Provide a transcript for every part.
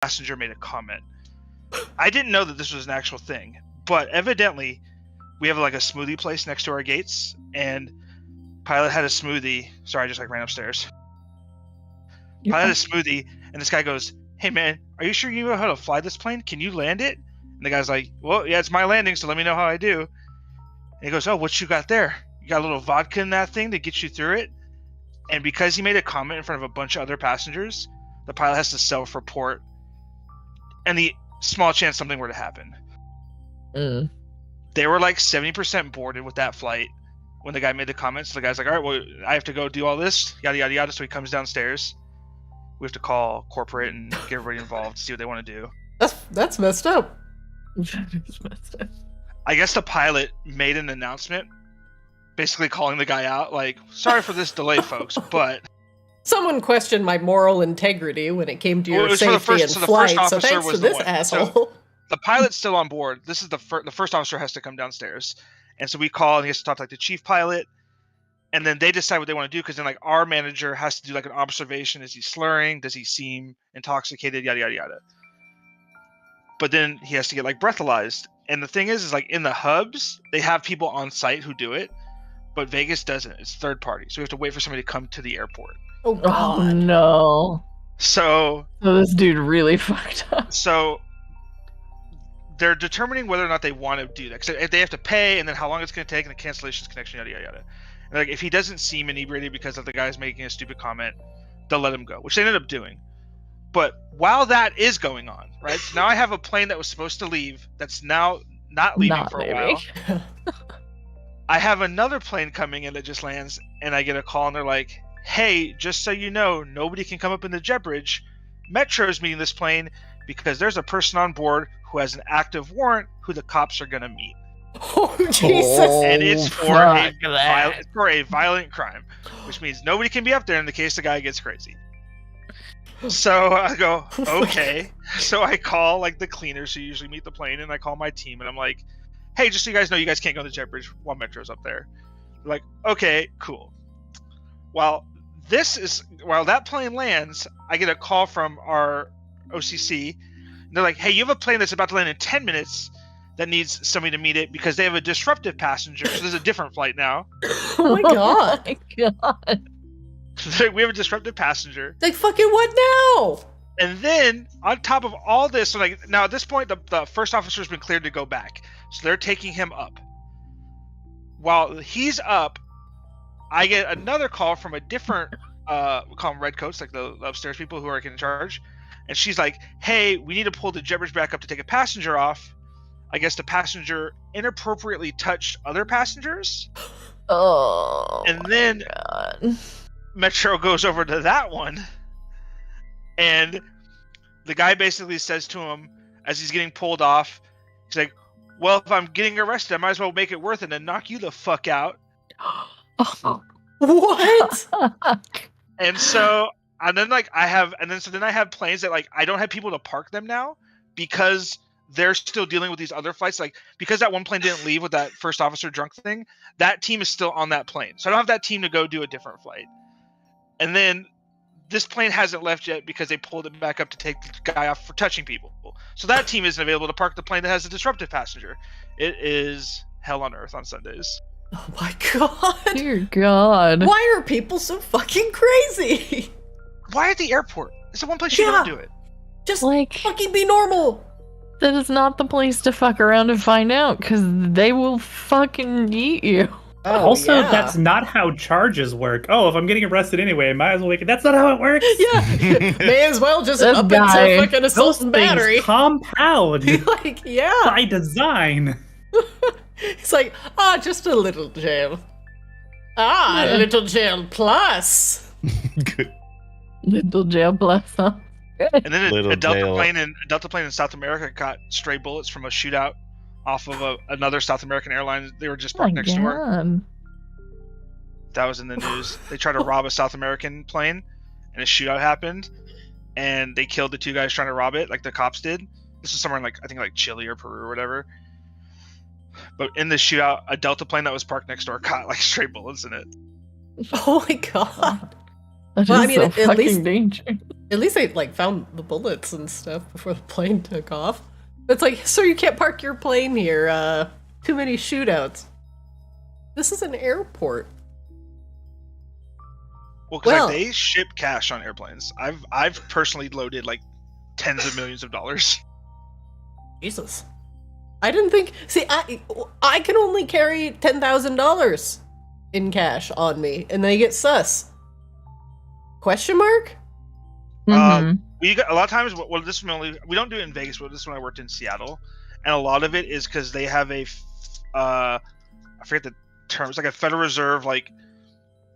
passenger made a comment. I didn't know that this was an actual thing, but evidently we have like a smoothie place next to our gates, and pilot had a smoothie. Sorry, I just like ran upstairs. Pilot had a smoothie, and this guy goes, "Hey man, are you sure you know how to fly this plane? Can you land it?" And the guy's like, "Well, yeah, it's my landing, so let me know how I do." And he goes, "Oh, what you got there? You got a little vodka in that thing to get you through it?" And because he made a comment in front of a bunch of other passengers, the pilot has to self-report, and the small chance something were to happen. They were like 70% boarded with that flight when the guy made the comments. The guy's like, "All right, well, I have to go do all this, yada yada yada." So he comes downstairs. We have to call corporate and get everybody involved to see what they want to do. That's messed up. I guess the pilot made an announcement, basically calling the guy out, like, "Sorry for this delay, folks, but..." Someone questioned my moral integrity when it came to your safety in flight, so thanks to this asshole. So the pilot's still on board. This is the first officer has to come downstairs. And so we call, and he has to talk to like the chief pilot, and then they decide what they want to do, because then like our manager has to do like an observation. Is he slurring? Does he seem intoxicated? Yada, yada, yada. But then he has to get like breathalyzed. And the thing is like in the hubs, they have people on site who do it, but Vegas doesn't. It's third party. So we have to wait for somebody to come to the airport. Oh, God. Oh no. So this dude really fucked up. So they're determining whether or not they want to do that. Because they have to pay, and then how long it's going to take, and the cancellations connection, yada, yada, yada. And like, if he doesn't seem inebriated because of the guy's making a stupid comment, they'll let him go, which they ended up doing. But while that is going on, right? So now I have a plane that was supposed to leave that's now not leaving for a while. I have another plane coming in that just lands, and I get a call, and they're like, "Hey, just so you know, nobody can come up in the jet bridge. Metro's meeting this plane because there's a person on board who has an active warrant who the cops are going to meet." Oh, Jesus. And it's for a violent crime, which means nobody can be up there in the case the guy gets crazy. So I go, okay. So I call like the cleaners who usually meet the plane, and I call my team, and I'm like, "Hey, just so you guys know, you guys can't go to the jet bridge while Metro's up there." They're like, "Okay, cool." While that plane lands, I get a call from our OCC. And they're like, "Hey, you have a plane that's about to land in 10 minutes that needs somebody to meet it because they have a disruptive passenger." So there's a different flight now. Oh my God. Oh my God. We have a disruptive passenger. Like, fucking what now? And then on top of all this, so like now at this point, the first officer's been cleared to go back. So they're taking him up. While he's up, I get another call from a different, we call them redcoats, like the upstairs people who are in charge. And she's like, "Hey, we need to pull the jet bridge back up to take a passenger off. I guess the passenger inappropriately touched other passengers." Oh. And then God. Metro goes over to that one. And the guy basically says to him, as he's getting pulled off, he's like, "Well, if I'm getting arrested, I might as well make it worth it and knock you the fuck out." What? And so, and then I have planes that like I don't have people to park them now because they're still dealing with these other flights. Like, because that one plane didn't leave with that first officer drunk thing, that team is still on that plane. So I don't have that team to go do a different flight. And then this plane hasn't left yet because they pulled it back up to take the guy off for touching people. So that team isn't available to park the plane that has a disruptive passenger. It is hell on earth on Sundays. Oh my God. Dear God. Why are people so fucking crazy? Why at the airport? It's the one place you don't do it. Just Like, fucking be normal. that is not the place to fuck around and find out, because they will fucking eat you. Oh, Also, yeah. that's not how charges work. Oh, if I'm getting arrested anyway, I might as well make it. That's not how it works. Yeah, may as well just This up guy. into fucking assault Those and things battery. compound Like, yeah. by design. It's like, just a little jail. Yeah. A little jail plus. Good. Little jail plus, huh? And then Little a Delta jail. plane in South America got stray bullets from a shootout off of another South American airline. They were just Oh parked my next door. God. That was in the news. They tried to rob a South American plane, and a shootout happened, and they killed the two guys trying to rob it, like the cops did. This was somewhere in I think Chile or Peru or whatever. But in the shootout, a Delta plane that was parked next door got stray bullets in it. Oh my God. That Well, is I mean, so at fucking least- dangerous. At least they like found the bullets and stuff before the plane took off. It's like, sir, you can't park your plane here. Too many shootouts. This is an airport. Well, because like, they ship cash on airplanes. I've personally loaded like tens of millions of dollars. Jesus. I didn't think. See, I can only carry $10,000 in cash on me, and they get sus. Question mark? We got a lot of times. Well, this one we don't do it in Vegas, but this one I worked in Seattle, and a lot of it is because they have a I forget the term. It's like a Federal Reserve, like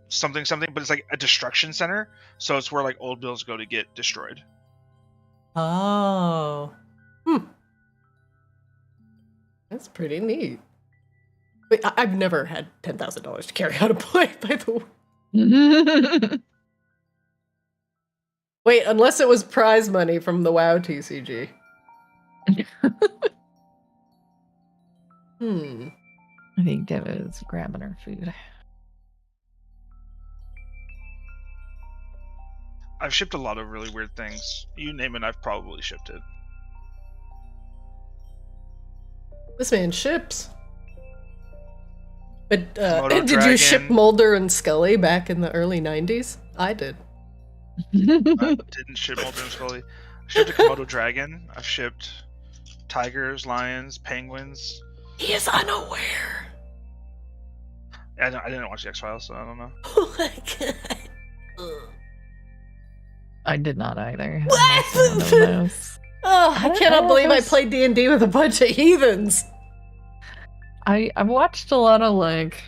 something, but it's like a destruction center. So it's where like old bills go to get destroyed. Oh, that's pretty neat. Wait, I've never had $10,000 to carry out a plane, by the way. Wait, unless it was prize money from the WoW TCG. I think Deva's grabbing her food. I've shipped a lot of really weird things. You name it, I've probably shipped it. This man ships. But did you ship Mulder and Scully back in the early 90s? I did. I didn't ship Mulder and Scully. I shipped a Komodo dragon. I've shipped tigers, lions, penguins. He is unaware. I didn't watch the X-Files, so I don't know. Oh my god. I did not either. What? I cannot believe I played D&D with a bunch of heathens. I've watched a lot of like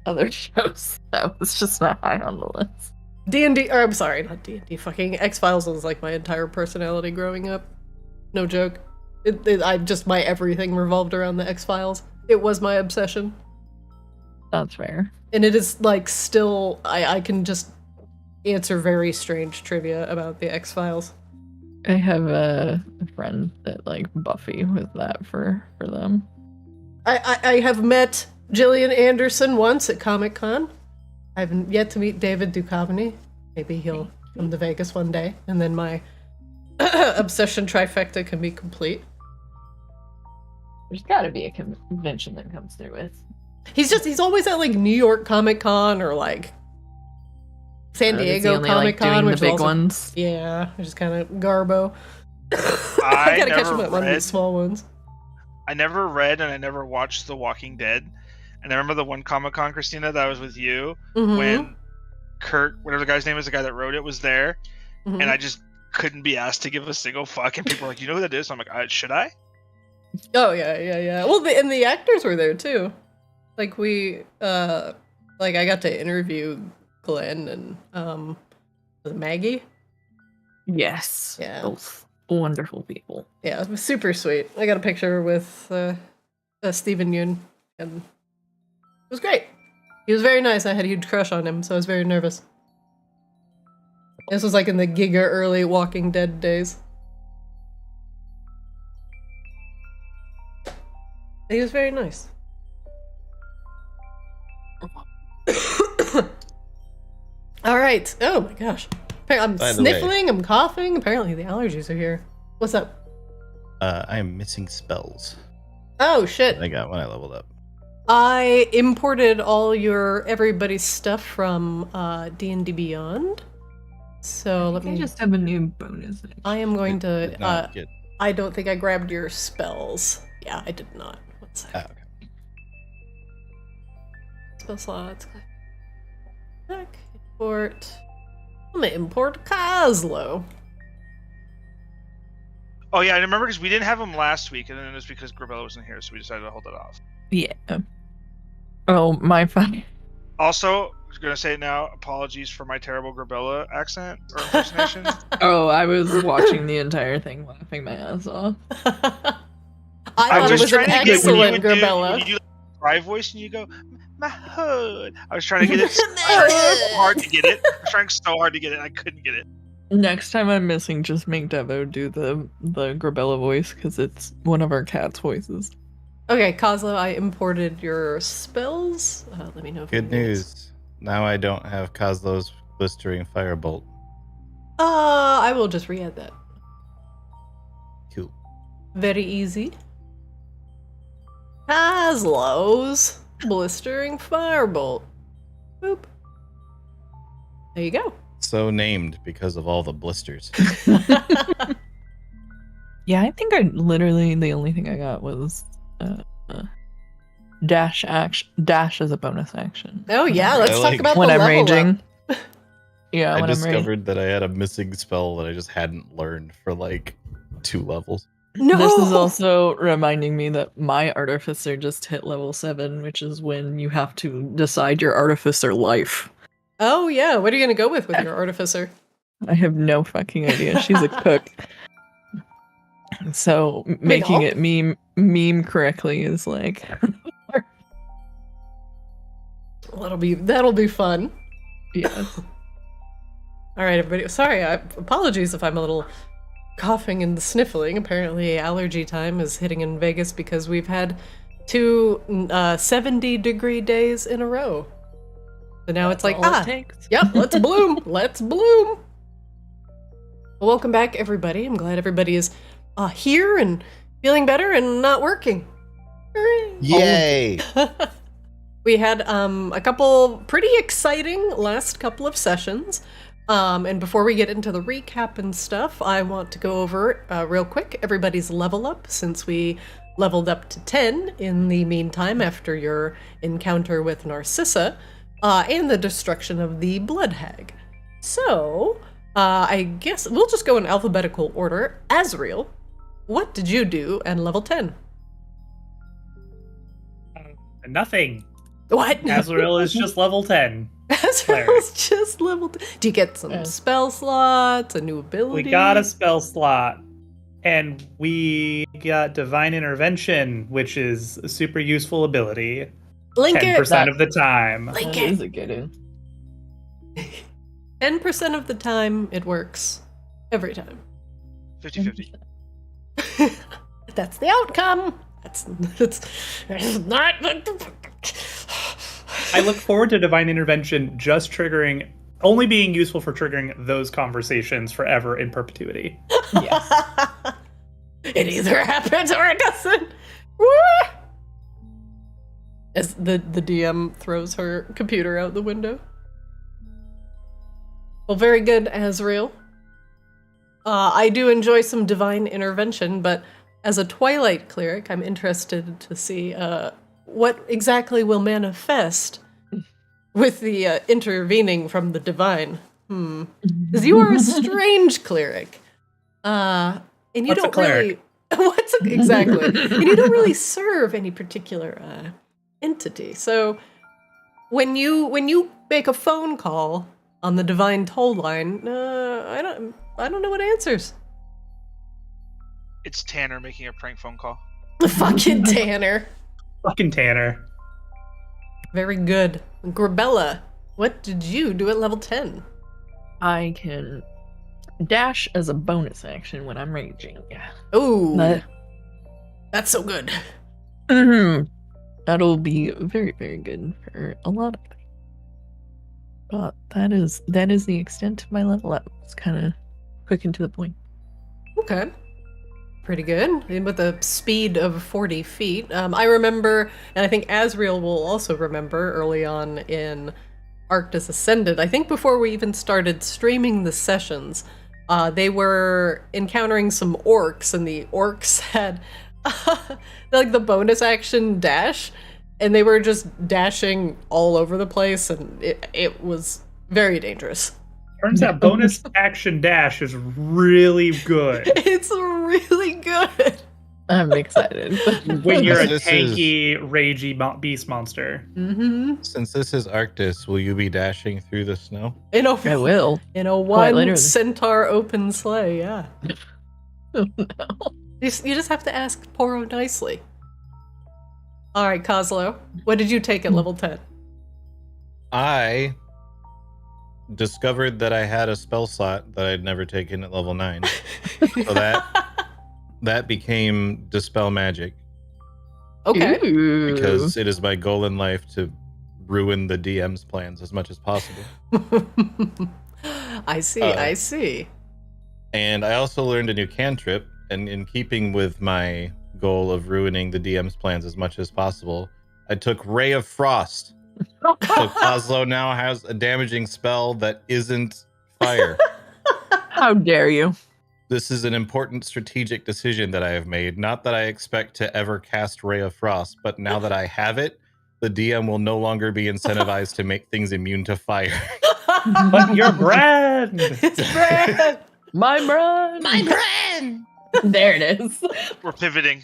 other shows, so it's just not high on the list. D&D, or I'm sorry, not D&D, fucking X-Files was like my entire personality growing up. No joke. My everything revolved around the X-Files. It was my obsession. That's fair. And it is like still, I can just answer very strange trivia about the X-Files. I have a friend that like Buffy with that for them. I have met Gillian Anderson once at Comic-Con. I haven't yet to meet David Duchovny. Maybe he'll come to Vegas one day, and then my obsession trifecta can be complete. There's got to be a convention that comes through with. He's always at like New York Comic-Con or like San Diego Comic-Con, which the big also, ones. Yeah, which is kind of garbo. I gotta catch him at one of these small ones. I never read and I never watched The Walking Dead. And I remember the one Comic-Con, Christina, that I was with you, when Kurt, whatever the guy's name is, the guy that wrote it, was there. And I just couldn't be asked to give a single fuck. And people were like, you know who that is? So I'm like, should I? Oh, yeah. Well, and the actors were there, too. Like, I got to interview Glenn and, Maggie. Yes. Yeah. Both wonderful people. Yeah, it was super sweet. I got a picture with, Stephen Yoon, and it was great. He was very nice. I had a huge crush on him, so I was very nervous. This was like in the Giga early Walking Dead days. He was very nice. All right. Oh my gosh. I'm sniffling, I'm coughing. Apparently the allergies are here. What's up? I am missing spells. Oh shit. I got when I leveled up. I imported all everybody's stuff from D&D Beyond. So let me. I just have a new bonus. I am going to. I don't think I grabbed your spells. Yeah, I did not. One second. Okay. Spell slots. Import. I'm gonna import Kozlo. Oh yeah, I remember because we didn't have him last week, and then it was because Grebella wasn't here, so we decided to hold it off. Yeah. Oh, my fun. Also, I was gonna say it now. Apologies for my terrible Grebella accent or impersonation. Oh, I was watching the entire thing, laughing my ass off. I thought it was an excellent Grebella. You do dry voice and you go, my hood. I was trying to get it. So hard to get it. I was trying so hard to get it. I couldn't get it. Next time I'm missing, just make Devo do the Grebella voice because it's one of our cat's voices. Okay, Kozlo, I imported your spells. Let me know if Good news. Now I don't have Kozlo's blistering firebolt. I will just re-add that. Cool. Very easy. Haslow's Blistering Firebolt. Boop. There you go. So named because of all the blisters. Yeah, I think literally the only thing I got was dash as a bonus action. Oh yeah, let's I talk like- about When the I'm level raging. up. Yeah, I when I'm raging. discovered that I had a missing spell that I just hadn't learned for like 2 levels. No. This is also reminding me that my artificer just hit level 7, which is when you have to decide your artificer life. Oh yeah, what are you gonna go with your artificer? I have no fucking idea. She's a cook. So making it meme correctly is like Well, that'll be fun. yes. All right, everybody. Sorry, apologies if I'm a little coughing and sniffling. Apparently, allergy time is hitting in Vegas because we've had 2 70-degree days in a row. So now it's like, all it takes. yep, let's bloom. Let's bloom. Well, welcome back, everybody. I'm glad everybody is here and feeling better and not working. Hooray. Yay! We had a couple pretty exciting last couple of sessions. And before we get into the recap and stuff, I want to go over real quick everybody's level up, since we leveled up to 10 in the meantime after your encounter with Narcissa and the destruction of the Blood Hag. So, I guess we'll just go in alphabetical order. Azriel, what did you do at level 10? Nothing. What? Azrael is just level 10. Azrael's just level 10. Do you get some spell slots, a new ability? We got a spell slot, and we got Divine Intervention, which is a super useful ability. Link 10% it. of the time. Link That it. is a good one. 10% of the time, it works. Every time. 50-50. That's the outcome. That's not. I look forward to Divine Intervention just only being useful for triggering those conversations forever in perpetuity. Yes. It either happens or it doesn't. As the DM throws her computer out the window. Well, very good, Azrael. I do enjoy some Divine Intervention, but as a Twilight Cleric, I'm interested to see what exactly will manifest with the intervening from the Divine. Because you are a strange cleric. And you What's a don't cleric? really... Exactly. And you don't really serve any particular entity. So when you make a phone call on the Divine Toll line, I don't know what answers. It's Tanner making a prank phone call. Fucking Tanner. Fucking Tanner. Very good. Grebella, what did you do at level 10? I can dash as a bonus action when I'm raging. Oh, that's so good. That'll be very, very good for a lot of things. But that is the extent of my level up. It's kind of quick and to the point. Okay. Pretty good. And with a speed of 40 feet. I remember, and I think Azrael will also remember early on in Arctis Ascended, I think before we even started streaming the sessions, they were encountering some orcs, and the orcs had like the bonus action dash, and they were just dashing all over the place, and it was very dangerous. Turns out bonus action dash is really good It's really good. I'm excited. when you're a This tanky, ragey beast monster. Mm-hmm. Since this is Arctis, will you be dashing through the snow? I will. In a Quite one literally. centaur open sleigh, yeah. Oh, no. You just have to ask Poro nicely. All right, Kozlo, what did you take at level 10? I discovered that I had a spell slot that I'd never taken at level 9. So that became Dispel Magic, Okay. Ooh. because it is my goal in life to ruin the DM's plans as much as possible. I see, Uh, I see. And I also learned a new cantrip, and in keeping with my goal of ruining the DM's plans as much as possible, I took Ray of Frost. So Kozlo now has a damaging spell that isn't fire. How dare you? This is an important strategic decision that I have made. Not that I expect to ever cast Ray of Frost, but now that I have it, the DM will no longer be incentivized to make things immune to fire. But your brand. It's Brad. My brand. My brand! There it is. We're pivoting.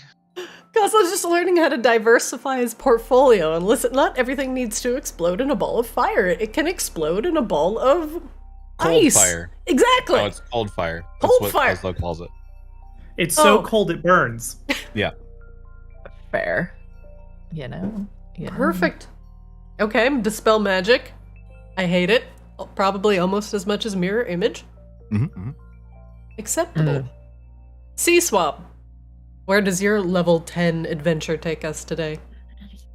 Kozlo's just learning how to diversify his portfolio. And listen, not everything needs to explode in a ball of fire. It can explode in a ball of Cold ice. fire. Exactly. Oh, it's cold fire. Cold That's fire. what Kozlo calls it. It's so Oh. cold it burns. Yeah. Fair. You know. Perfect. Okay, Dispel Magic. I hate it. Probably almost as much as Mirror Image. Acceptable. Sea Swap. Where does your level 10 adventure take us today?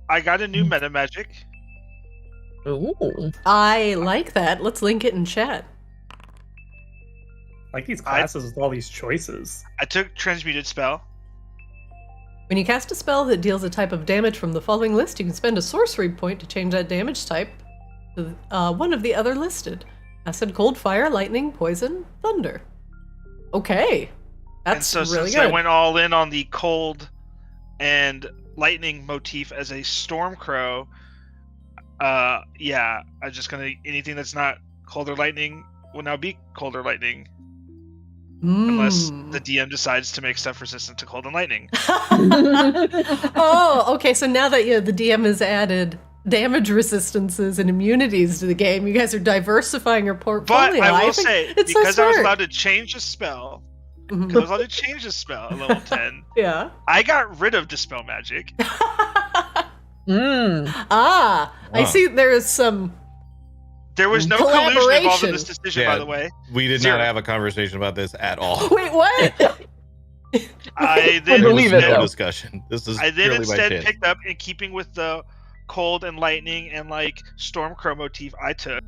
I got a new meta magic. Ooh. I like that. Let's link it in chat. Like these classes with all these choices. I took transmuted spell. When you cast a spell that deals a type of damage from the following list, you can spend a sorcery point to change that damage type to one of the other listed. Acid, cold, fire, lightning, poison, thunder. Okay. That's and so really since good. I went all in on the cold and lightning motif as a Stormcrow, yeah, I'm just gonna anything that's not cold or lightning will now be cold or lightning. Unless the DM decides to make stuff resistant to cold and lightning. Oh, okay. So now that the DM has added damage resistances and immunities to the game, you guys are diversifying your portfolio. But I will think say, it's so because I was smart. allowed to change a spell, Mhm. because I was allowed to change a spell at level 10, Yeah. I got rid of Dispel Magic. Ah, I Wow. see there is some. There was no collusion involved in Collaboration. this decision, Yeah. by the way. We did Zero. not have a conversation about this at all. Wait, what? I There then was believe it, no though. discussion. This is I then purely by instead chance. picked up, in keeping with the cold and lightning and like Stormcrow motif, I took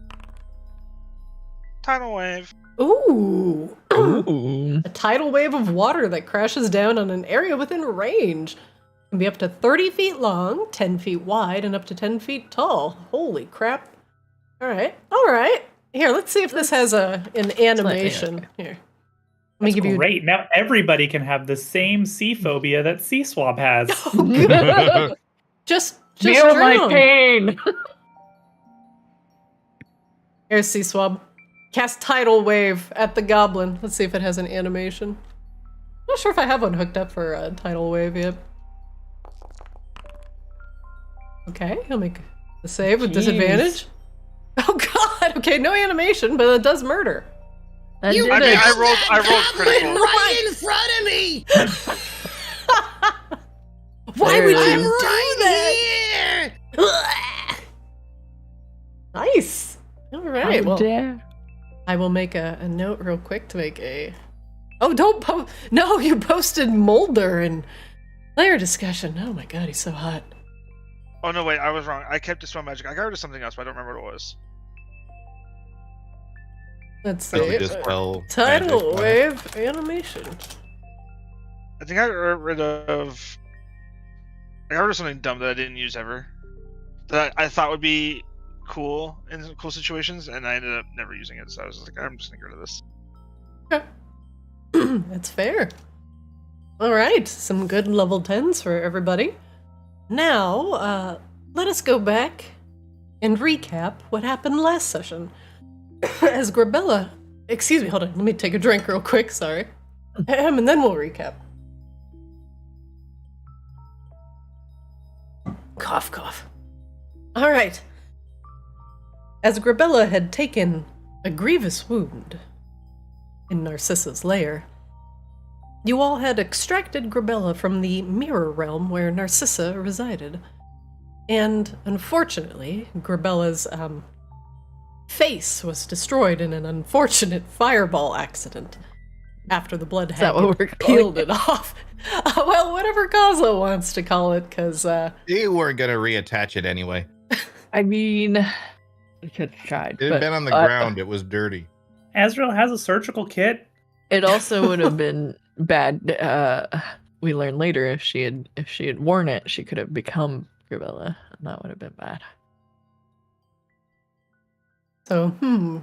Tidal Wave. Ooh. Ooh. A tidal wave of water that crashes down on an area within range. It can be up to 30 feet long, 10 feet wide, and up to 10 feet tall. Holy crap. All right. All right. Here, let's see if this has an animation. Here. Let me That's give you. great. Now everybody can have the same sea phobia that Sea Swab has. Just Feel my drown. pain. Here's Sea Swab. Cast Tidal Wave at the goblin. Let's see if it has an animation. Not sure if I have one hooked up for a Tidal Wave yet. Okay, he'll make the save with Jeez. disadvantage. Oh god, okay, no animation, but it does murder. That You did I mean, it. I rolled Goblin critical. right in front of me! Why There would it you is. do that? Right here! Nice. Alright, How well, dare. I will make a note real quick to make a... Oh, don't post... No, you posted Molder and layer discussion. Oh my god, he's so hot. Oh no, wait, I was wrong. I kept Dispel Magic. I got rid of something else, but I don't remember what it was. Let's Really see. dispel Tidal magic. Wave animation. I think I got rid of. I got rid of something dumb that I didn't use ever. That I thought would be cool in cool situations, and I ended up never using it. So I was like, I'm just gonna get rid of this. That's fair. All right, some good level 10s for everybody. Now, let us go back and recap what happened last session. As Grebella... Excuse me, hold on. Let me take a drink real quick, sorry. And then we'll recap. Cough, cough. All right. As Grebella had taken a grievous wound in Narcissa's lair, you all had extracted Grebella from the mirror realm where Narcissa resided. And unfortunately, Grebella's face was destroyed in an unfortunate fireball accident after the blood Is that what we're calling peeled it off. Well, whatever Kozlo wants to call it, because You weren't gonna reattach it anyway. I mean, I could have tried. It had but, been on the ground. It was dirty. Azrael has a surgical kit. It also would have been bad. We learned later if she had worn it, she could have become Grebella, and that would have been bad. So,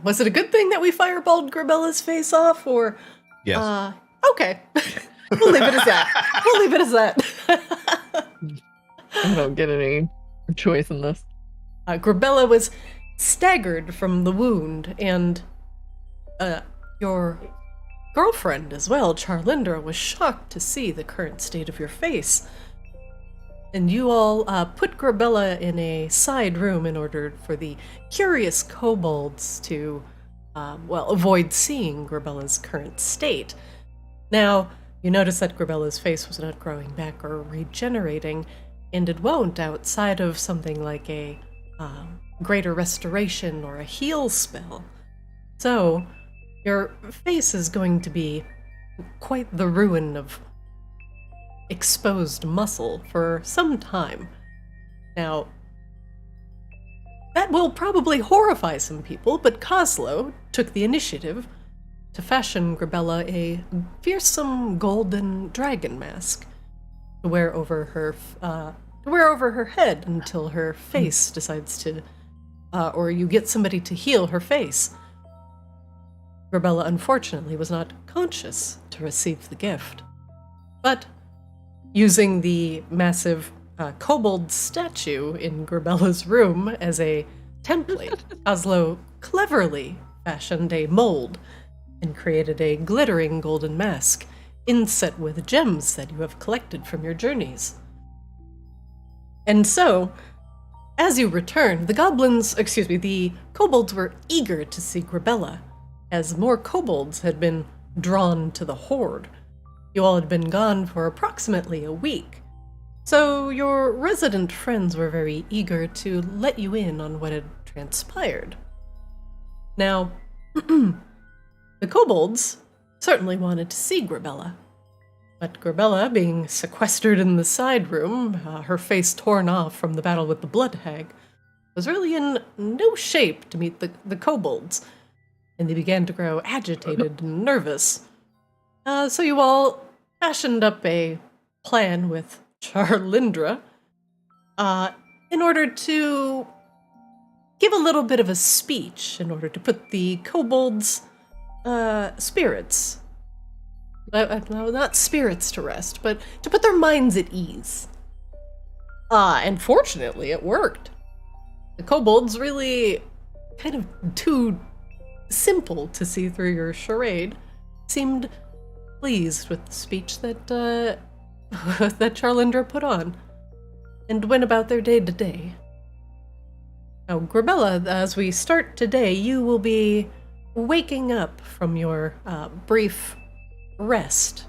was it a good thing that we fireballed Grebella's face off, or? Yes. Okay. We'll leave it as that. We'll leave it as that. I don't get any choice in this. Grebella was staggered from the wound, and your girlfriend as well, Charlindra, was shocked to see the current state of your face. And you all put Grebella in a side room in order for the curious kobolds to, avoid seeing Grebella's current state. Now, you notice that Grebella's face was not growing back or regenerating, and it won't outside of something like a greater restoration or a heal spell. So, your face is going to be quite the ruin of exposed muscle for some time. Now, that will probably horrify some people, but Kozlo took the initiative to fashion Grebella a fearsome golden dragon mask to wear over her head until her face decides to, or you get somebody to heal her face. Grebella, unfortunately, was not conscious to receive the gift. But using the massive kobold statue in Grebella's room as a template, Kozlo cleverly fashioned a mold and created a glittering golden mask inset with gems that you have collected from your journeys. And so, as you returned, the kobolds were eager to see Grebella, as more kobolds had been drawn to the horde. You all had been gone for approximately a week, so your resident friends were very eager to let you in on what had transpired. Now, the kobolds certainly wanted to see Grebella, but Grebella, being sequestered in the side room, her face torn off from the battle with the Blood Hag, was really in no shape to meet the kobolds, and they began to grow agitated and nervous. So you all fashioned up a plan with Charlindra in order to give a little bit of a speech in order to put the kobolds' spirits, no, not spirits to rest, but to put their minds at ease. And fortunately, it worked. The kobolds really kind of too simple to see through your charade seemed pleased with the speech that that Charlindra put on, and went about their day-to-day. Now, Grebella, as we start today, you will be waking up from your brief rest,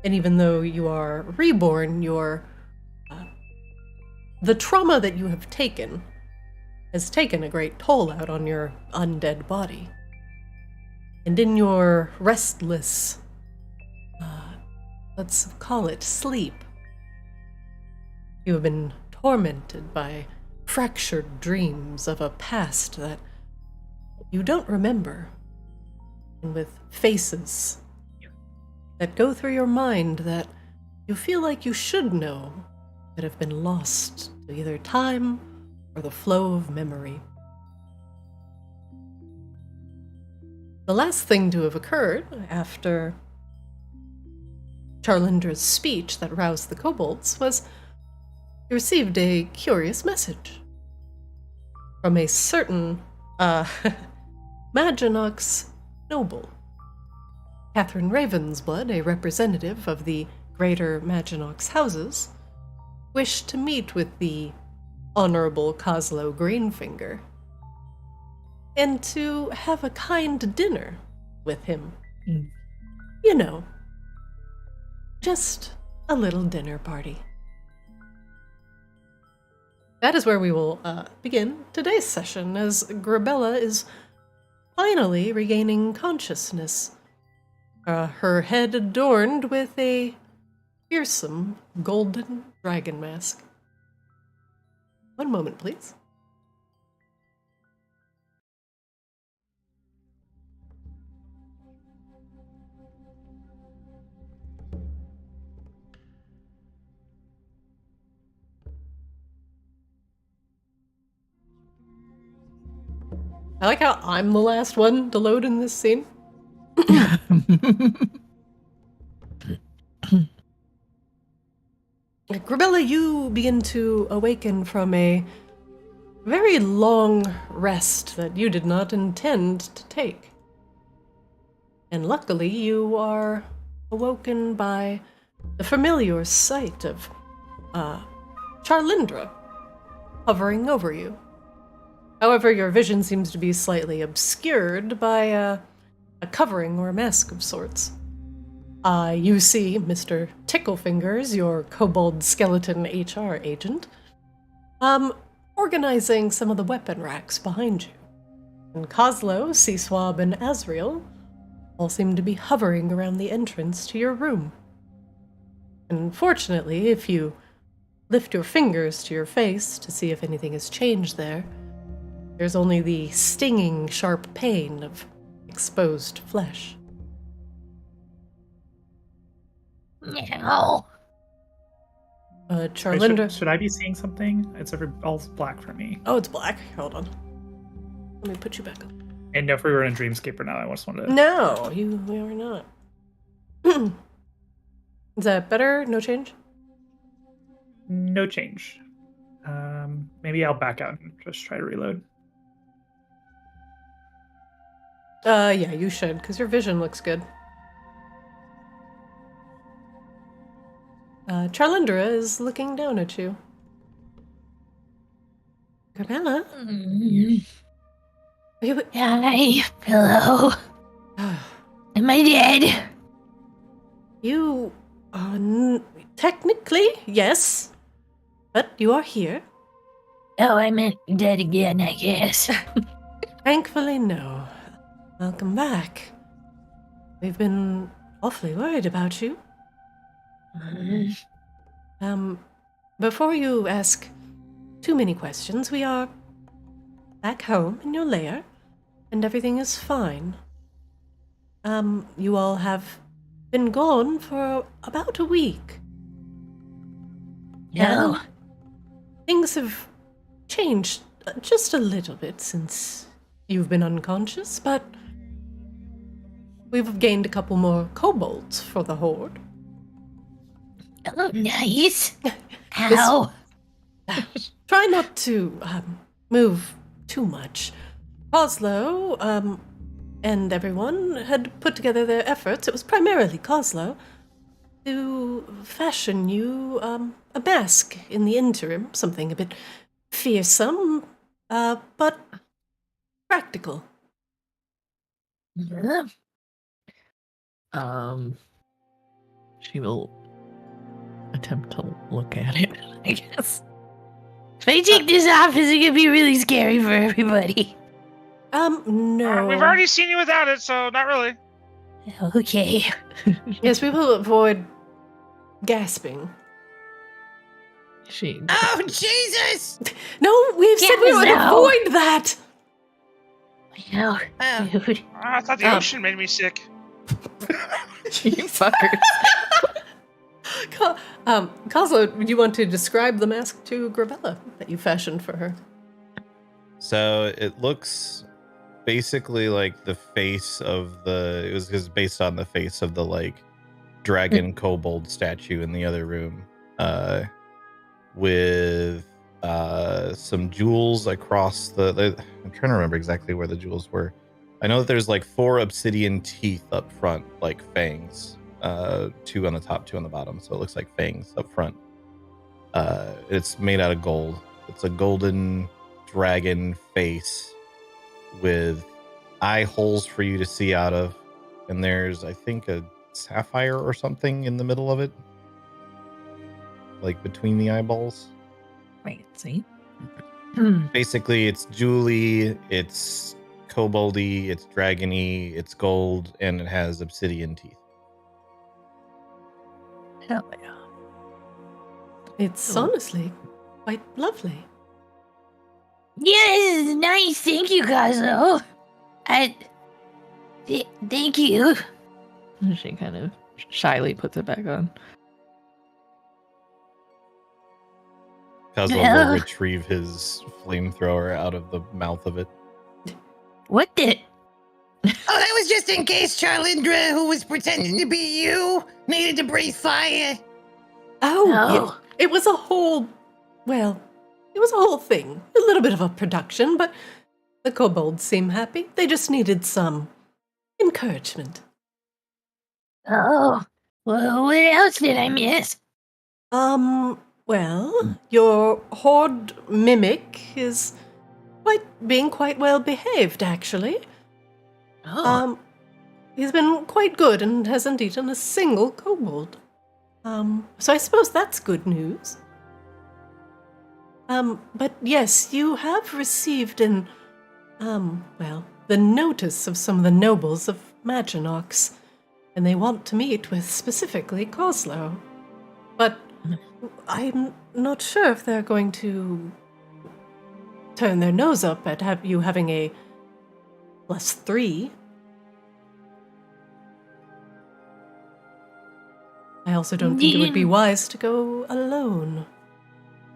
and even though you are reborn, the trauma that you have taken has taken a great toll out on your undead body. And in your restless, let's call it sleep, you have been tormented by fractured dreams of a past that you don't remember, and with faces that go through your mind that you feel like you should know, that have been lost to either time or the flow of memory. The last thing to have occurred after Charlindra's speech that roused the kobolds was you received a curious message from a certain Maginox noble. Catherine Ravensblood, a representative of the greater Maginox houses, wished to meet with the Honorable Kozlo Greenfinger and to have a kind dinner with him. You know, just a little dinner party. That is where we will begin today's session, as Grebella is finally regaining consciousness, her head adorned with a fearsome golden dragon mask. One moment, please. I like how I'm the last one to load in this scene. Grebella, you begin to awaken from a very long rest that you did not intend to take. And luckily, you are awoken by the familiar sight of Charlindra hovering over you. However, your vision seems to be slightly obscured by a covering or a mask of sorts. You see Mr. Ticklefingers, your kobold skeleton HR agent, organizing some of the weapon racks behind you. And Kozlo, Seaswab, and Azriel all seem to be hovering around the entrance to your room. Unfortunately, if you lift your fingers to your face to see if anything has changed there, there's only the stinging, sharp pain of exposed flesh. No. Charlindra... Should I be seeing something? It's all black for me. Oh, it's black. Hold on. Let me put you back on. And if we were in a dreamscape or not, I just wanted to... No, we are not. Is that better? No change? No change. Maybe I'll back out and just try to reload. Yeah, you should, because your vision looks good. Charlindra is looking down at you. Grebella? Are you... Hi, hello. Am I dead? You are... technically, yes. But you are here. Oh, I meant dead again, I guess. Thankfully, no. Welcome back. We've been awfully worried about you. Before you ask too many questions, we are back home in your lair, and everything is fine. You all have been gone for about a week. No. And things have changed just a little bit since you've been unconscious, but we've gained a couple more kobolds for the Horde. Oh, nice. Ow. Try not to move too much. Kozlo and everyone had put together their efforts. It was primarily Kozlo to fashion you a mask in the interim, something a bit fearsome, but practical. She will attempt to look at it, I guess. If I take this off, is it gonna be really scary for everybody? No. We've already seen you without it, so not really. Okay. Yes, we will avoid gasping. She Oh, Jesus! No, we've said we would no. avoid that! No. Dude. I thought the ocean made me sick. you fuckers. Kozlo, would you want to describe the mask to Grebella that you fashioned for her? So it looks basically like the face of it was based on the face of the like dragon kobold statue in the other room, with some jewels across I'm trying to remember exactly where the jewels were. I know that there's like 4 obsidian teeth up front, like fangs. 2 on the top, 2 on the bottom, so it looks like fangs up front. It's made out of gold. It's a golden dragon face with eye holes for you to see out of, and there's, I think, a sapphire or something in the middle of it, like between the eyeballs. Wait, see? Basically, it's jewelly, it's koboldy, it's dragony, it's gold, and it has obsidian teeth. Hell yeah. It's honestly quite lovely. Yeah, this is nice. Thank you, Kozlo. Thank you. She kind of shyly puts it back on. Kozlo will retrieve his flamethrower out of the mouth of it. What the? Oh, that was just in case Charlindra, who was pretending to be you, needed to breathe fire. Oh, No. yeah. It was a whole, well, it was a whole thing. A little bit of a production, but the kobolds seem happy. They just needed some encouragement. Oh. Well, what else did I miss? Well, your horde mimic is being quite well behaved, actually. Oh. He's been quite good and hasn't eaten a single kobold. So I suppose that's good news. But yes, you have received the notice of some of the nobles of Maginox, and they want to meet with specifically Coslow. But I'm not sure if they're going to turn their nose up at you having a +3. I also don't think it would be wise to go alone.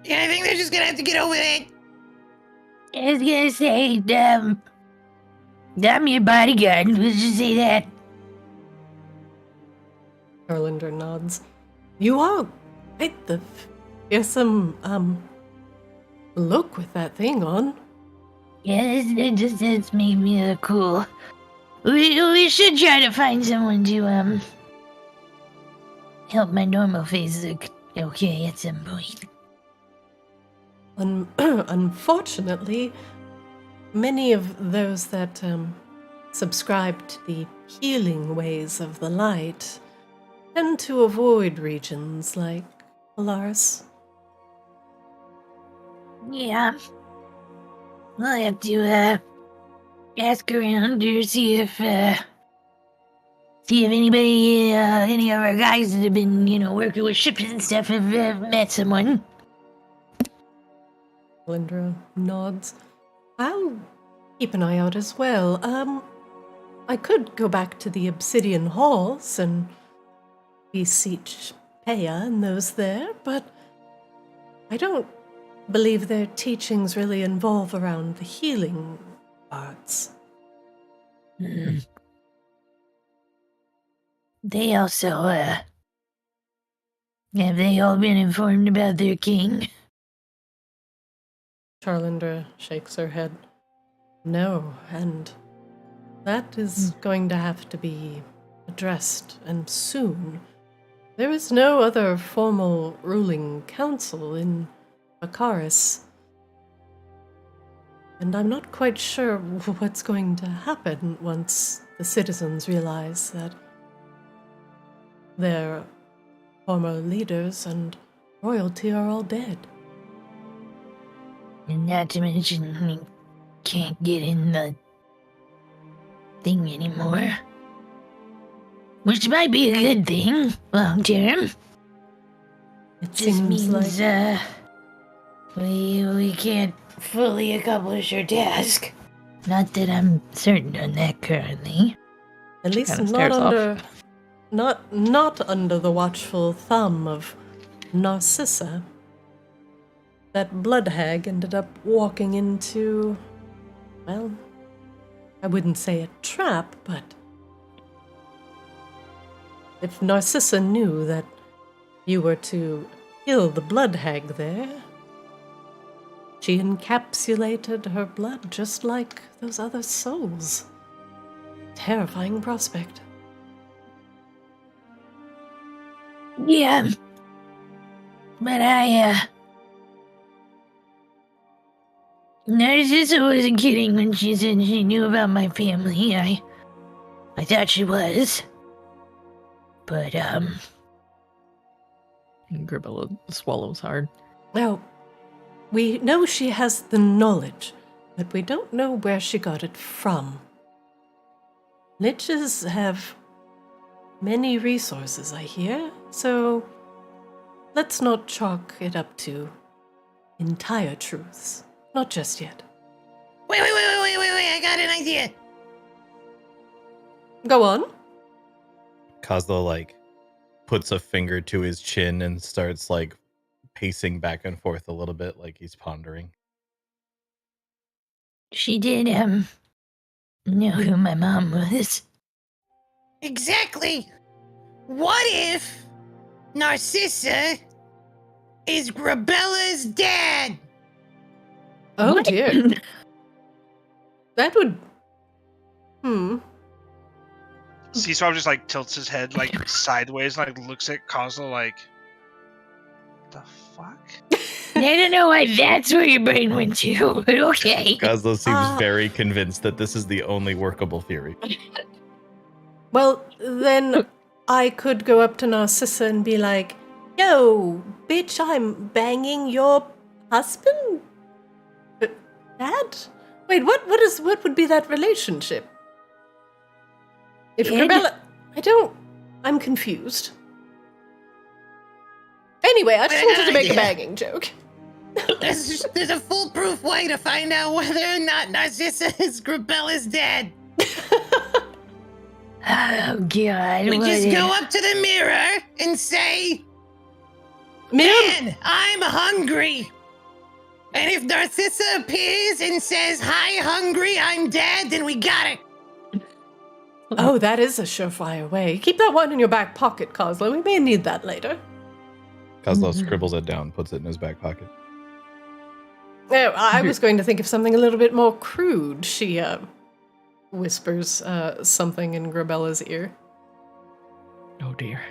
Yeah, I think they're just gonna have to get over it. I was gonna say, I'm your bodyguard. Let's just say that. Erlinder nods. You are quite the fearsome, look with that thing on. Yeah, it just does make me look cool. We should try to find someone to, help my normal face look okay at some point. Unfortunately, many of those that subscribe to the healing ways of the light tend to avoid regions like Polaris. Yeah. I'll have to, ask around to see if anybody, any of our guys that have been, working with ships and stuff have met someone. Lindra nods. I'll keep an eye out as well. I could go back to the Obsidian Halls and beseech Peya and those there, but I don't believe their teachings really involve around the healing arts. They also, have they all been informed about their king? Charlindra shakes her head. No, and that is going to have to be addressed, and soon. There is no other formal ruling council in Akaris, and I'm not quite sure what's going to happen once the citizens realize that their former leaders and royalty are all dead. And not to mention, we can't get in the thing anymore. Which might be a good thing, long term. It Just seems means, like we can't fully accomplish our task. Not that I'm certain on that currently. at least kinda not stares off. under not under the watchful thumb of Narcissa. That blood hag ended up walking into, well, I wouldn't say a trap, but if Narcissa knew that you were to kill the blood hag there, she encapsulated her blood just like those other souls. Terrifying prospect. Yeah. But Narcissa wasn't kidding when she said she knew about my family. I thought she was. But, And Grebella swallows hard. Well, we know she has the knowledge, but we don't know where she got it from. Liches have many resources, I hear, so let's not chalk it up to entire truths. Not just yet. Wait, I got an idea. Go on. Kozlo like puts a finger to his chin and starts like pacing back and forth a little bit, like he's pondering. she did, know who my mom was. Exactly. What if Narcissa is Grebella's dad? Oh What? dear. That would. Seaswab just like tilts his head like sideways, like looks at Kozlo like, the fuck? I don't know why that's where your brain went to, but okay. Kozlo seems very convinced that this is the only workable theory. Well, then I could go up to Narcissa and be like, "Yo, bitch, I'm banging your husband? Dad? Wait, what would be that relationship? If Dad? Grebella... I'm confused. Anyway, I just wanted to make a banging joke. There's a foolproof way to find out whether or not Narcissa is Grebella's dad. Oh, God. We what just if- go up to the mirror and say, Mirror, "Man, I'm hungry." And if Narcissa appears and says, "Hi, hungry, I'm dad," then we got it. oh, that is a surefire way. Keep that one in your back pocket, Kozlo. We may need that later. Kozlo scribbles it down, puts it in his back pocket. Oh, I was going to think of something a little bit more crude. She whispers something in Grebella's ear. Oh dear.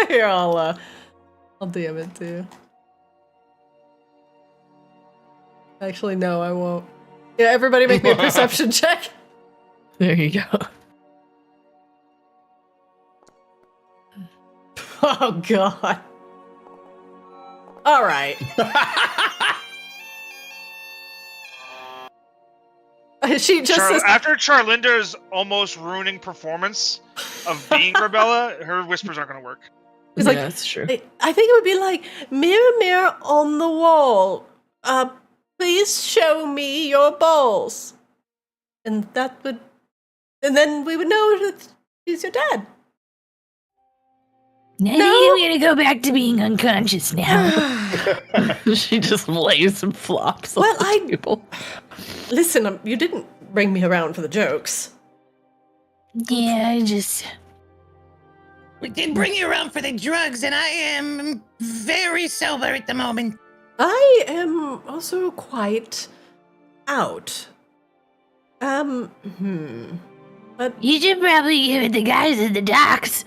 Here, I'll DM it to you. Actually, no, I won't. Yeah, everybody make me a perception check. There you go. Oh, God. All right. She just says, After Charlinda's almost ruining performance of being Grebella, her whispers aren't going to work. He's Yeah, like, that's true. I think it would be like, "Mirror, mirror on the wall, please show me your balls." And that would, and then we would know that he's your dad. I think I'm gonna go back to being unconscious now. She just lays and flops Well, on the table. Listen, you didn't bring me around for the jokes. Yeah, I just... We did bring you around for the drugs, and I am very sober at the moment. I am also quite out. But You should probably give it the guys at the docks.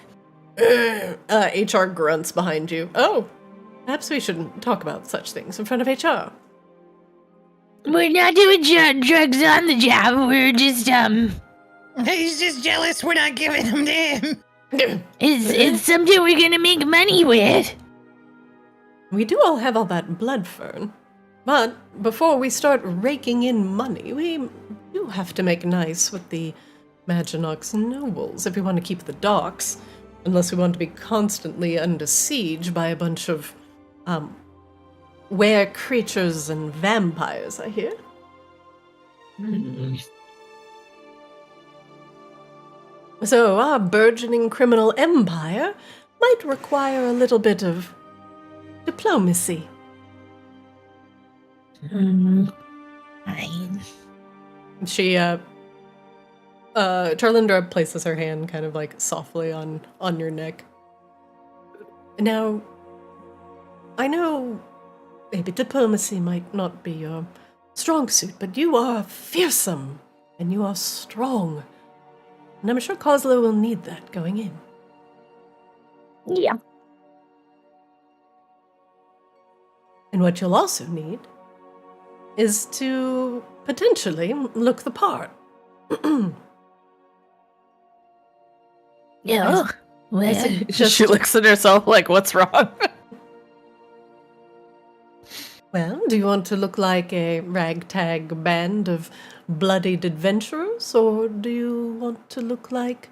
HR grunts behind you. Oh, perhaps we shouldn't talk about such things in front of HR. We're not doing drugs on the job. We're just, He's just jealous we're not giving them to him. It's something we're gonna make money with. We do all have all that blood, Fern. But before we start raking in money, we do have to make nice with the Maginox nobles if we want to keep the docks. Unless we want to be constantly under siege by a bunch of, were creatures and vampires, I hear. So our burgeoning criminal empire might require a little bit of diplomacy. Fine. She, Charlindra places her hand kind of like softly on your neck. Now, I know maybe diplomacy might not be your strong suit, but you are fearsome and you are strong. And I'm sure Kozlo will need that going in. Yeah. And what you'll also need is to potentially look the part. No. Well, She looks at herself like, what's wrong? Well, do you want to look like a ragtag band of bloodied adventurers, or do you want to look like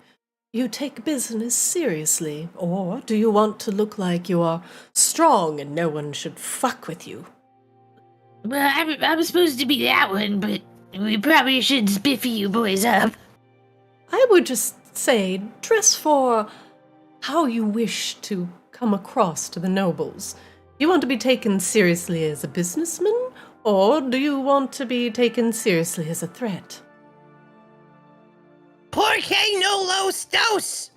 you take business seriously, or do you want to look like you are strong and no one should fuck with you? well, I'm supposed to be that one, but we probably should spiffy you boys up. I would just say dress for how you wish to come across to the nobles. You want to be taken seriously as a businessman, Or do you want to be taken seriously as a threat? Porque no los dos.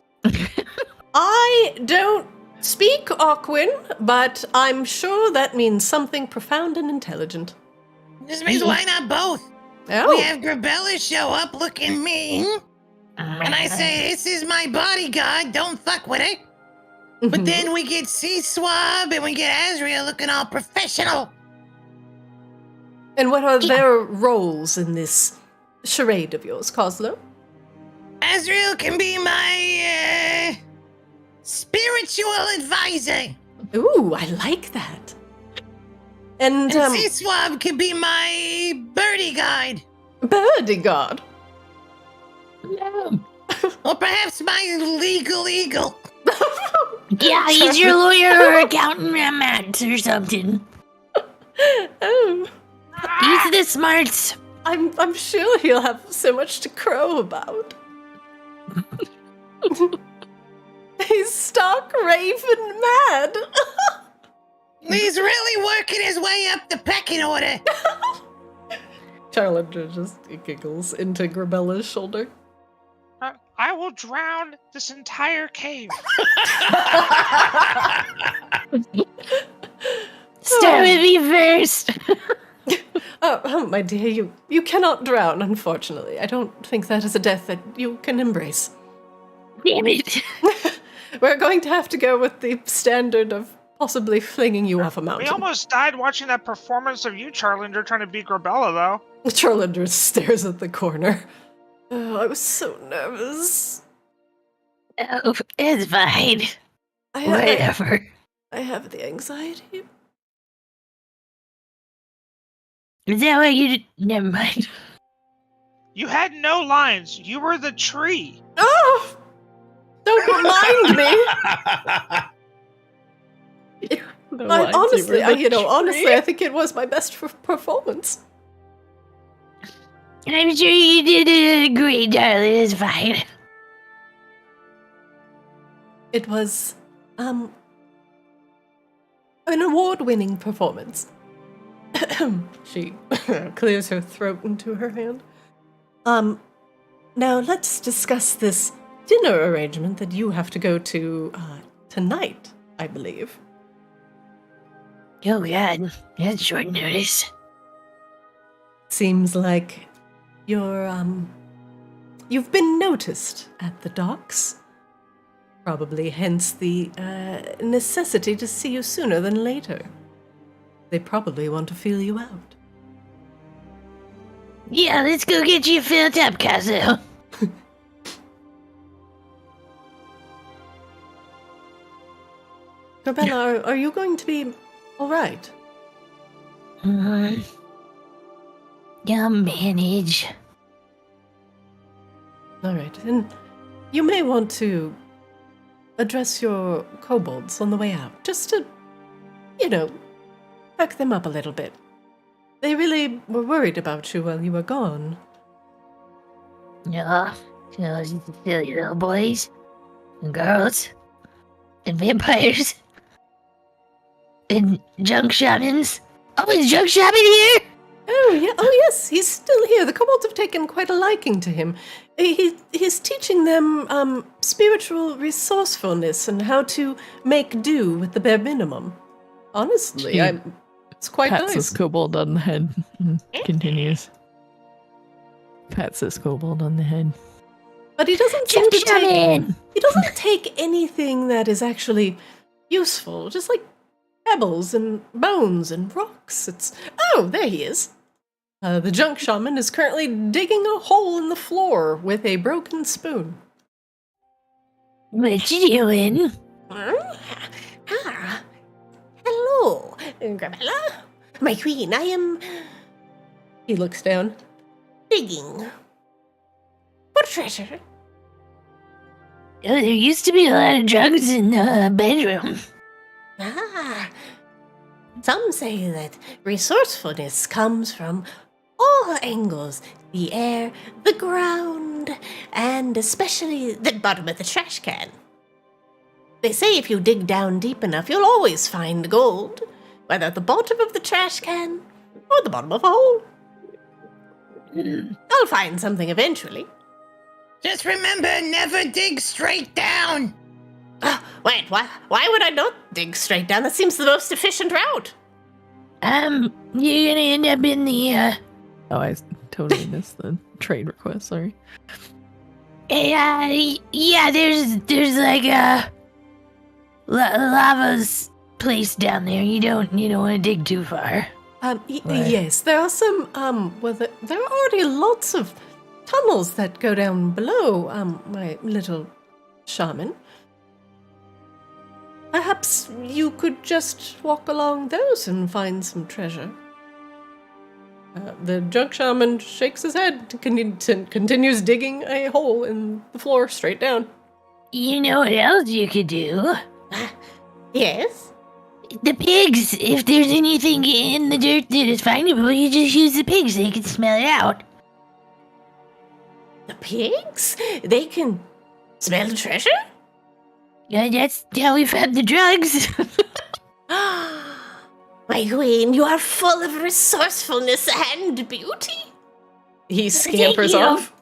I don't speak Aquan, but I'm sure that means something profound and intelligent. This means why not both? Oh, We have Grebella show up looking mean, and I say, this is my bodyguard, don't fuck with it. But then we get C-Swab and we get Azrael looking all professional. And what are their roles in this charade of yours, Coslo? Azrael can be my, spiritual advisor. Ooh, I like that. And, And C-Swab can be my birdie guide. birdie guard. No. Or perhaps my legal eagle. Yeah, he's your lawyer or accountant or Matt or something. Oh, He's the smarts. I'm sure he'll have so much to crow about. He's stark raving mad. He's really working his way up the pecking order. Charlotte just giggles into Grebella's shoulder. I will drown this entire cave. Start with me first. Oh, my dear, you cannot drown, unfortunately. I don't think that is a death that you can embrace. Damn it. We're going to have to go with the standard of possibly flinging you off a We mountain. almost died watching that performance of you, Charlinder, trying to beat Grebella, though. Charlinder stares at the corner. Oh, I was so nervous. Oh, it's fine. I Whatever. have the anxiety. Is that why you never mind. You had no lines. You were the tree. Oh! Don't remind me! Honestly, I think it was my best performance. I'm sure you did a great, darling. It's fine. It was, an award-winning performance. She clears her throat into her hand. Now let's discuss this dinner arrangement that you have to go to, tonight, I believe. Oh, God. That's short notice. Seems like you've been noticed at the docks. Probably hence the, necessity to see you sooner than later. They probably want to feel you out. Yeah, let's go get you filled up, Kazu. Grebella, are you going to be alright? You'll manage. Alright, and you may want to address your kobolds on the way out, just to, perk them up a little bit. They really were worried about you while you were gone. Yeah, those silly little boys and girls and vampires and junk shamans. Oh, is junk shaman here? Oh, yeah. Oh, yes, he's still here. The kobolds have taken quite a liking to him. He's teaching them spiritual resourcefulness and how to make do with the bare minimum. Honestly, it's quite Pats nice. his kobold on the head and continues. Pats his kobold on the head. But he doesn't seem Junk to take. shaman. He doesn't take anything that is actually useful. Just like pebbles and bones and rocks. Oh, there he is. The junk shaman is currently digging a hole in the floor with a broken spoon. What you doing? Hello, Grebella. My queen, I am... He looks down. Digging. For treasure. Oh, there used to be a lot of drugs in the bedroom. Some say that resourcefulness comes from all angles. The air, the ground, and especially the bottom of the trash can. They say if you dig down deep enough, you'll always find gold, whether at the bottom of the trash can or or the bottom of a hole. I'll find something eventually. Just remember, never dig straight down. Wait, why would I not dig straight down? That seems the most efficient route. You're gonna end up in the, Oh, I totally missed the trade request. Sorry. yeah, there's like a lava's place down there. You don't want to dig too far. Right. Yes, there are some, there are already lots of tunnels that go down below, my little shaman. Perhaps you could just walk along those and find some treasure. The drunk shaman shakes his head, continues digging a hole in the floor straight down. You know what else you could do? Yes? The pigs. If there's anything in the dirt that is findable, you just use the pigs. They can smell it out. The pigs? They can smell the treasure? Yeah, that's how we found the drugs. My queen, you are full of resourcefulness and beauty. He scampers Thank you. off.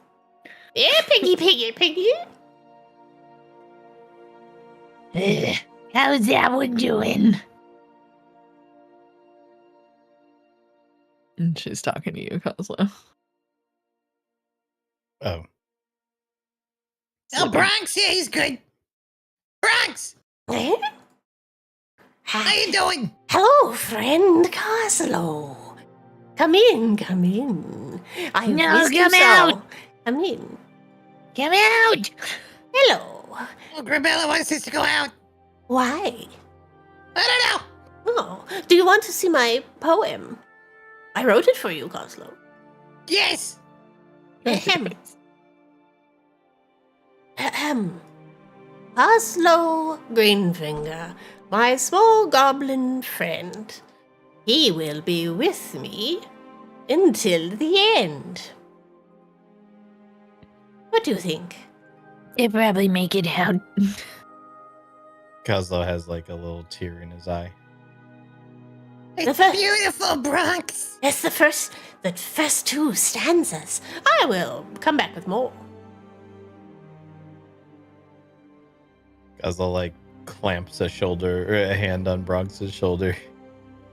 Yeah, piggy. How's that one doing? And she's talking to you, Kozlo. Oh, Oh, Bronx, yeah, he's good. Bronx, Eh? how you doing? Hello, friend Coslow. Come in. I No, missed you come so. out. Come in. Come out! Hello. Oh, Grebella wants us to go out. Why? I don't know. Oh, do you want to see my poem? I wrote it for you, Coslow. Yes. Ahem. Ahem. Coslow Greenfinger, my small goblin friend. He will be with me until the end. What do you think? They probably make it out. Kozlo has like a little tear in his eye. It's fir- beautiful, Bronx. That's the first two stanzas. I will come back with more. Kozlo like clamps a shoulder or a hand on Bronx's shoulder.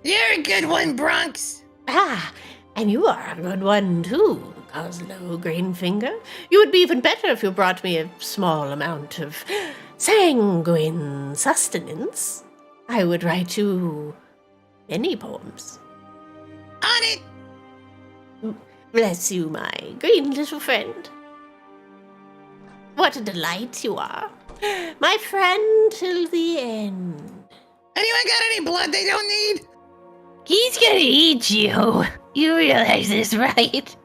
You're a good one, Bronx. Ah, and you are a good one too, Coslow Greenfinger. You would be even better if you brought me a small amount of sanguine sustenance. I would write you many poems. On it. Bless you, my green little friend. What a delight you are. My friend till the end. Anyone got any blood they don't need? He's gonna eat you. You realize this, right?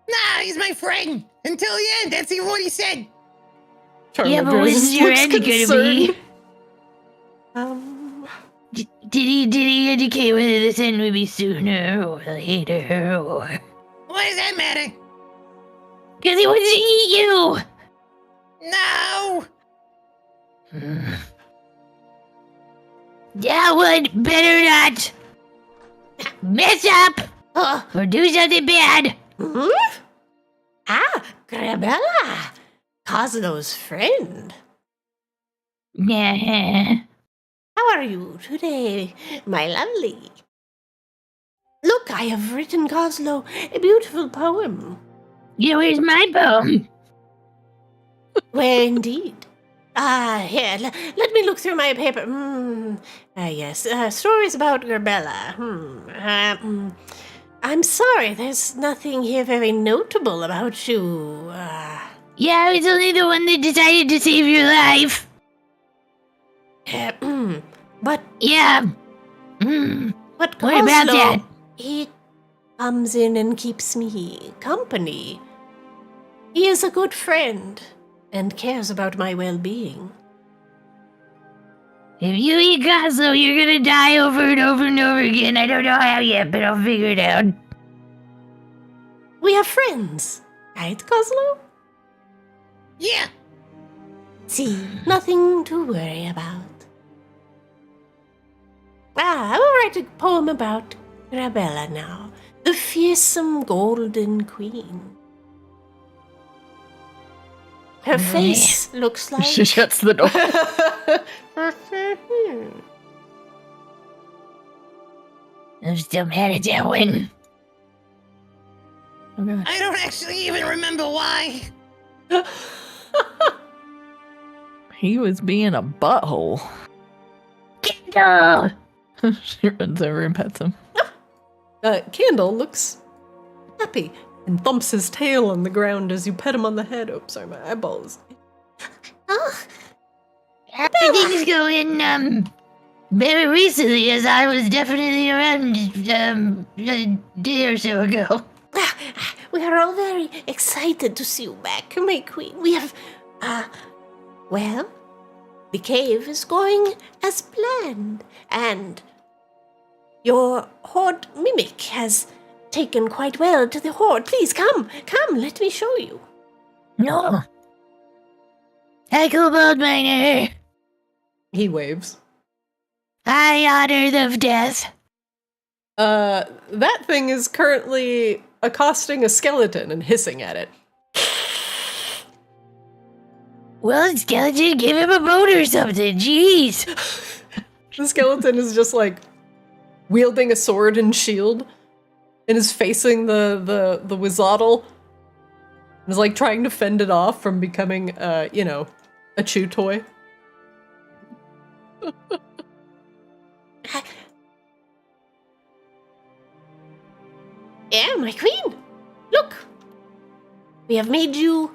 Nah, he's my friend. Until the end, that's even what he said. Yeah, but when's your end gonna be? Did he indicate whether this end would be sooner or later or... Why does that matter? Because he wants to eat you! No. That one better not mess up or do something bad. Hmm? Ah, Grebella, Coslow's friend. Nah. How are you today, my lovely? Look, I have written Coslow a beautiful poem. Yeah, where's my poem? Where indeed? Here, let me look through my paper. Yes, stories about Grebella. I'm sorry, there's nothing here very notable about you. Yeah, I was only the one that decided to save your life. But Yeah. what What about that? He comes in and keeps me company. He is a good friend and cares about my well-being. If you eat Coslow, you're gonna die over and over and over again. I don't know how yet, but I'll figure it out. We are friends, right, Coslow? Yeah. See, nothing to worry about. I will write a poem about Grebella now, the fearsome golden queen. Her face looks like... She shuts the door. I'm still mad at that one. Oh god. I don't actually even remember why. He was being a butthole. Kendall! She runs over and pets him. Candle looks happy and thumps his tail on the ground as you pet him on the head. Oh, sorry, my eyeballs. Everything's going, very recently, as I was definitely around, a day or so ago. We are all very excited to see you back, my queen. We have, well, the cave is going as planned, and your horde mimic has taken quite well to the horde. Please come, let me show you. No. Hi, Kobold Miner. He waves. I honor of death. That thing is currently accosting a skeleton and hissing at it. Well, skeleton, give him a bone or something. Jeez. The skeleton is just like wielding a sword and shield and is facing the Wizzottle and is like trying to fend it off from becoming, a chew toy. Yeah, my queen. Look, we have made you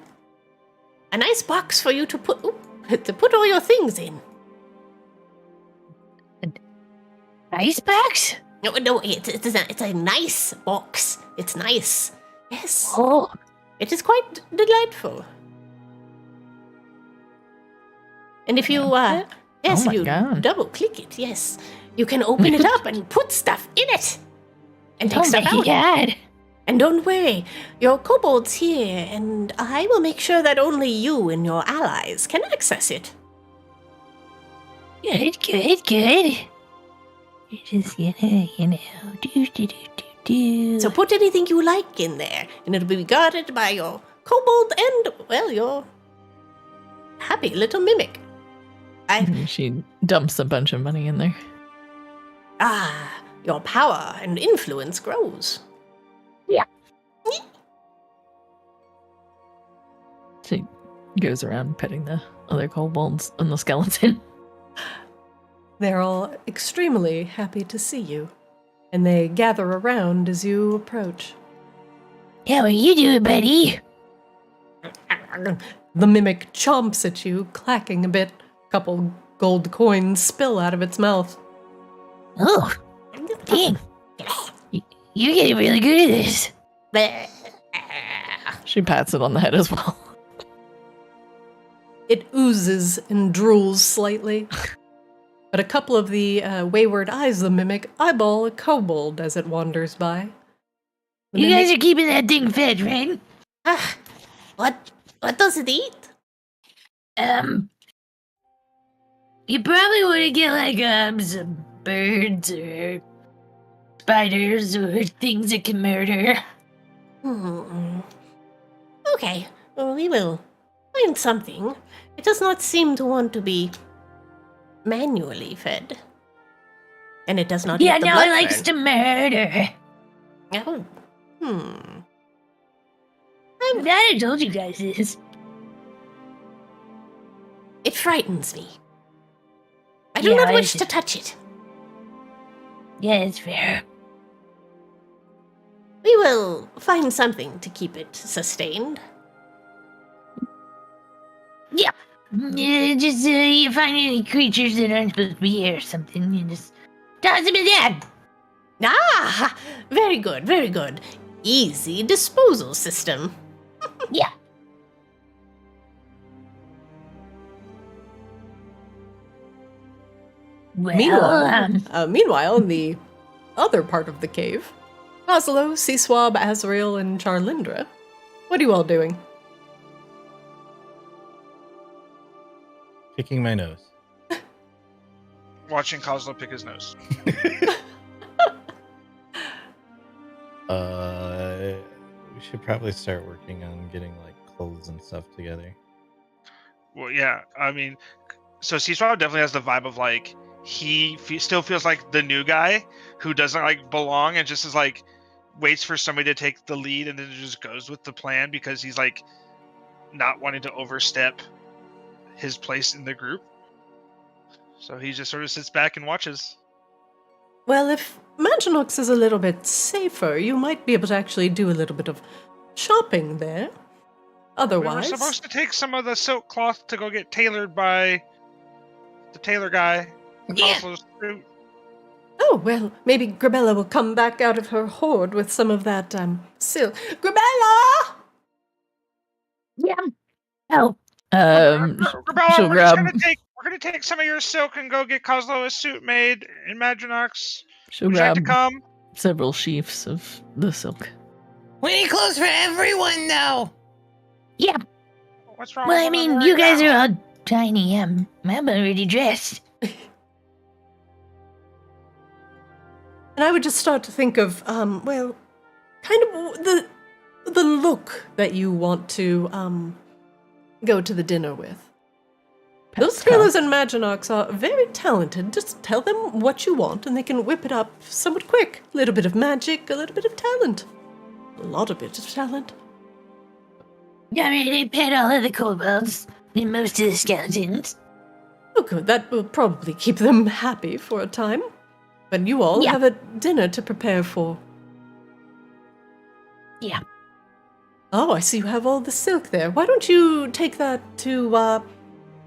a nice box for you to put all your things in. Ice box? No, it's a nice box. It's nice. Yes. Oh. It is quite delightful. And if you, Oh if my you God. double click it, yes, you can open it up and put stuff in it. And take Oh stuff my out. god. And don't worry, your kobold's here, and I will make sure that only you and your allies can access it. Good. You're just gonna, do. So put anything you like in there, and it'll be guarded by your kobold and, well, your happy little mimic. She dumps a bunch of money in there. Your power and influence grows. She goes around petting the other kobolds and the skeleton. They're all extremely happy to see you, and they gather around as you approach. How are you doing, buddy? The mimic chomps at you, clacking a bit. A couple gold coins spill out of its mouth. Oh, dang. You're getting really good at this. She pats it on the head as well. It oozes and drools slightly. But a couple of the wayward eyes of the mimic eyeball a kobold as it wanders by. The You guys mimic- are keeping that thing fed, right? What does it eat? You probably want to get like some birds or spiders or things that can murder. Okay, well, we will find something. It does not seem to want to be manually fed. And it does not Yeah, eat the no, blood it likes fern. to murder. Oh. That I told you guys this. It frightens me. I do Yeah, not I wish see. to touch it. Yeah, it's fair. We will find something to keep it sustained. Yeah, just you find any creatures that aren't supposed to be here or something, you just toss them in there. Ah! Very good, very good. Easy disposal system. Yeah. Well, Meanwhile, in the other part of the cave, Oslo, Seaswab, Azrael, and Charlindra, what are you all doing? Picking my nose. Watching Kozlo pick his nose. We should probably start working on getting like clothes and stuff together. Well, yeah. I mean, so C-Swab definitely has the vibe of like he still feels like the new guy who doesn't like belong and just is like waits for somebody to take the lead and then just goes with the plan because he's like not wanting to overstep his place in the group. So he just sort of sits back and watches. Well, if Maginox is a little bit safer, you might be able to actually do a little bit of shopping there. We Otherwise, were supposed to take some of the silk cloth to go get tailored by the tailor guy. Yeah. Oslo's suit. oh well, maybe Grebella will come back out of her hoard with some of that silk. Grebella! Yeah. Oh, Grebella, she'll we're grab- gonna take some of your silk and go get Coslo a suit made in Maginox. She'll Would you like to grab come? several sheafs of the silk. We need clothes for everyone, though. yeah. What's wrong? Well, with I mean, right you guys now? are all tiny. I'm already dressed. And I would just start to think of, well, kind of the look that you want to go to the dinner with. Those tailors in Maginox are very talented. Just tell them what you want, and they can whip it up somewhat quick. A little bit of magic, a little bit of talent. A lot of bit of talent. I mean, they paid all of the kobolds and most of the skeletons. Oh, good. That will probably keep them happy for a time. But you all Yeah. have a dinner to prepare for. Yeah. Oh, I see you have all the silk there. Why don't you take that to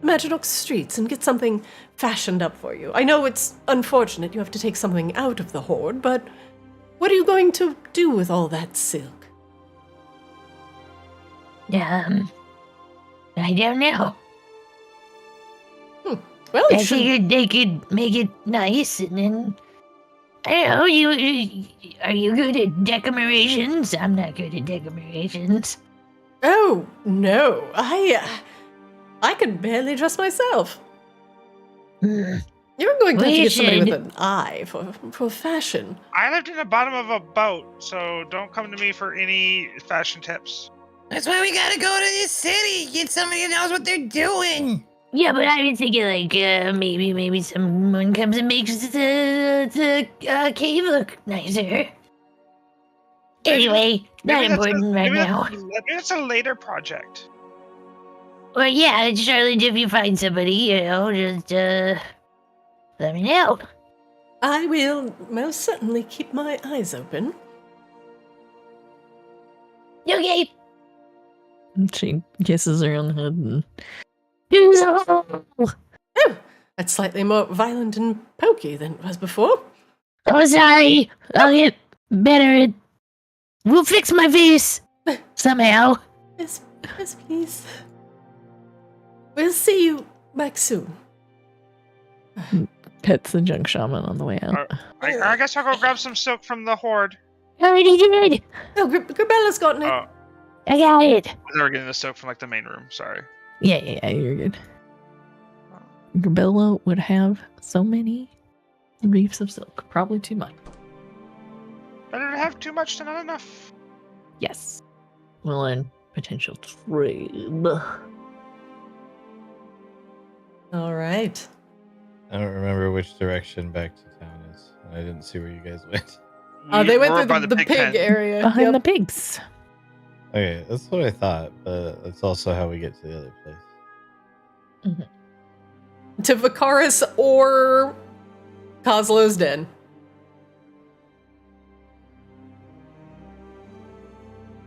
Maginox streets and get something fashioned up for you? I know it's unfortunate you have to take something out of the hoard, but what are you going to do with all that silk? I don't know. Well, I it should... figured they could make it nice, and then I don't know. Are you good at decorations? I'm not good at decorations. Oh, no. I can barely dress myself. Hmm. You're going to have to We get somebody with should- an eye for fashion. I lived in the bottom of a boat, so don't come to me for any fashion tips. That's why we gotta go to this city. Get somebody who knows what they're doing. Yeah, but I was thinking like maybe someone comes and makes the cave look nicer. Anyway, not Maybe that's important right now. Maybe it's a later project. Well, yeah, Charlotte, if you find somebody, just let me know. I will most certainly keep my eyes open. Okay. She kisses her on the head and Oh, that's slightly more violent and pokey than it was before. Oh, sorry. I'll get better. We'll fix my face somehow. Yes, please. We'll see you back soon. pets the junk shaman on the way out. I guess I'll go grab some silk from the hoard. Already did. Oh, Grebella's gotten it. Oh, I got it. they were getting the silk from like the main room. Sorry. Yeah, you're good. Grebella would have so many reefs of silk. Probably too much. Better to have too much than not enough. Yes. Well, and potential trade. All right. I don't remember which direction back to town is. I didn't see where you guys went. They went We're by through the pig pen. area. Behind Yep. the pigs. Okay, that's what I thought, but that's also how we get to the other place. To Vicaris or Coslo's Den.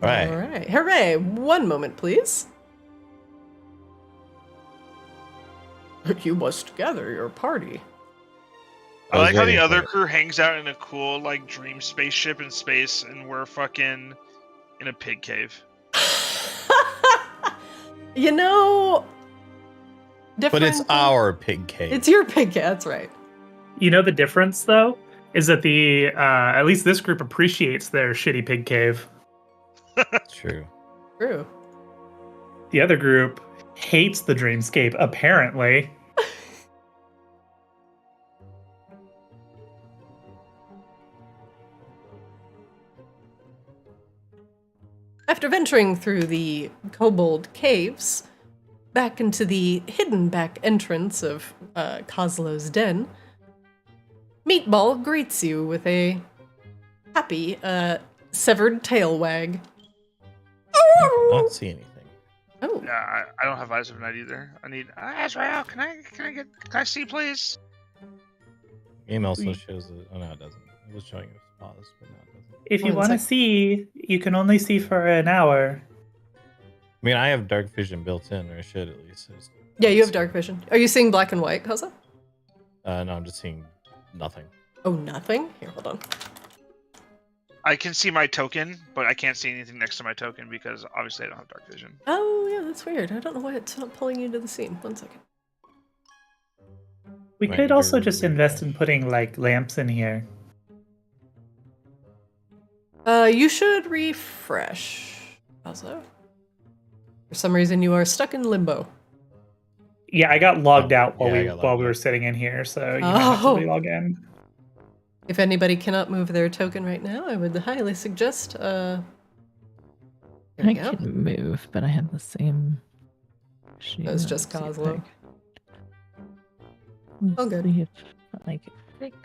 All right. All right. Hooray. One moment, please. You must gather your party. I like how the waiting other for it. crew hangs out in a cool like dream spaceship in space, and we're fucking in a pig cave. You know, But it's different- our pig cave. It's your pig cave. That's right. You know the difference though is that the at least this group appreciates their shitty pig cave. True. True. The other group hates the dreamscape apparently. After venturing through the kobold caves, back into the hidden back entrance of Kozlo's den, Meatball greets you with a happy, severed tail wag. I cannot see anything. Oh, Yeah, I don't have eyes of night either. I need Azrael. Can I see, please? Game also shows it. Oh no, it doesn't. It was showing you pause, but no, it doesn't. If you One want to sec. see, you can only see for an hour. I mean, I have dark vision built in, or I should at least. yeah, you have dark vision. Are you seeing black and white, Koza? No, I'm just seeing nothing. Oh, nothing? Here, hold on. I can see my token, but I can't see anything next to my token because obviously I don't have dark vision. Oh, yeah, that's weird. I don't know why it's not pulling you to the scene. 1 second. We Might could be also very just weird. invest in putting like lamps in here. You should refresh. Also, for some reason, you are stuck in limbo. Yeah, I got logged Oh, out while yeah, I we got logged were out. sitting in here, so you might have to Oh. re-log in. If anybody cannot move their token right now, I would highly suggest. There I we go. can move, but I have the same. That was just Kozlo. Oh, good. See if I can fix.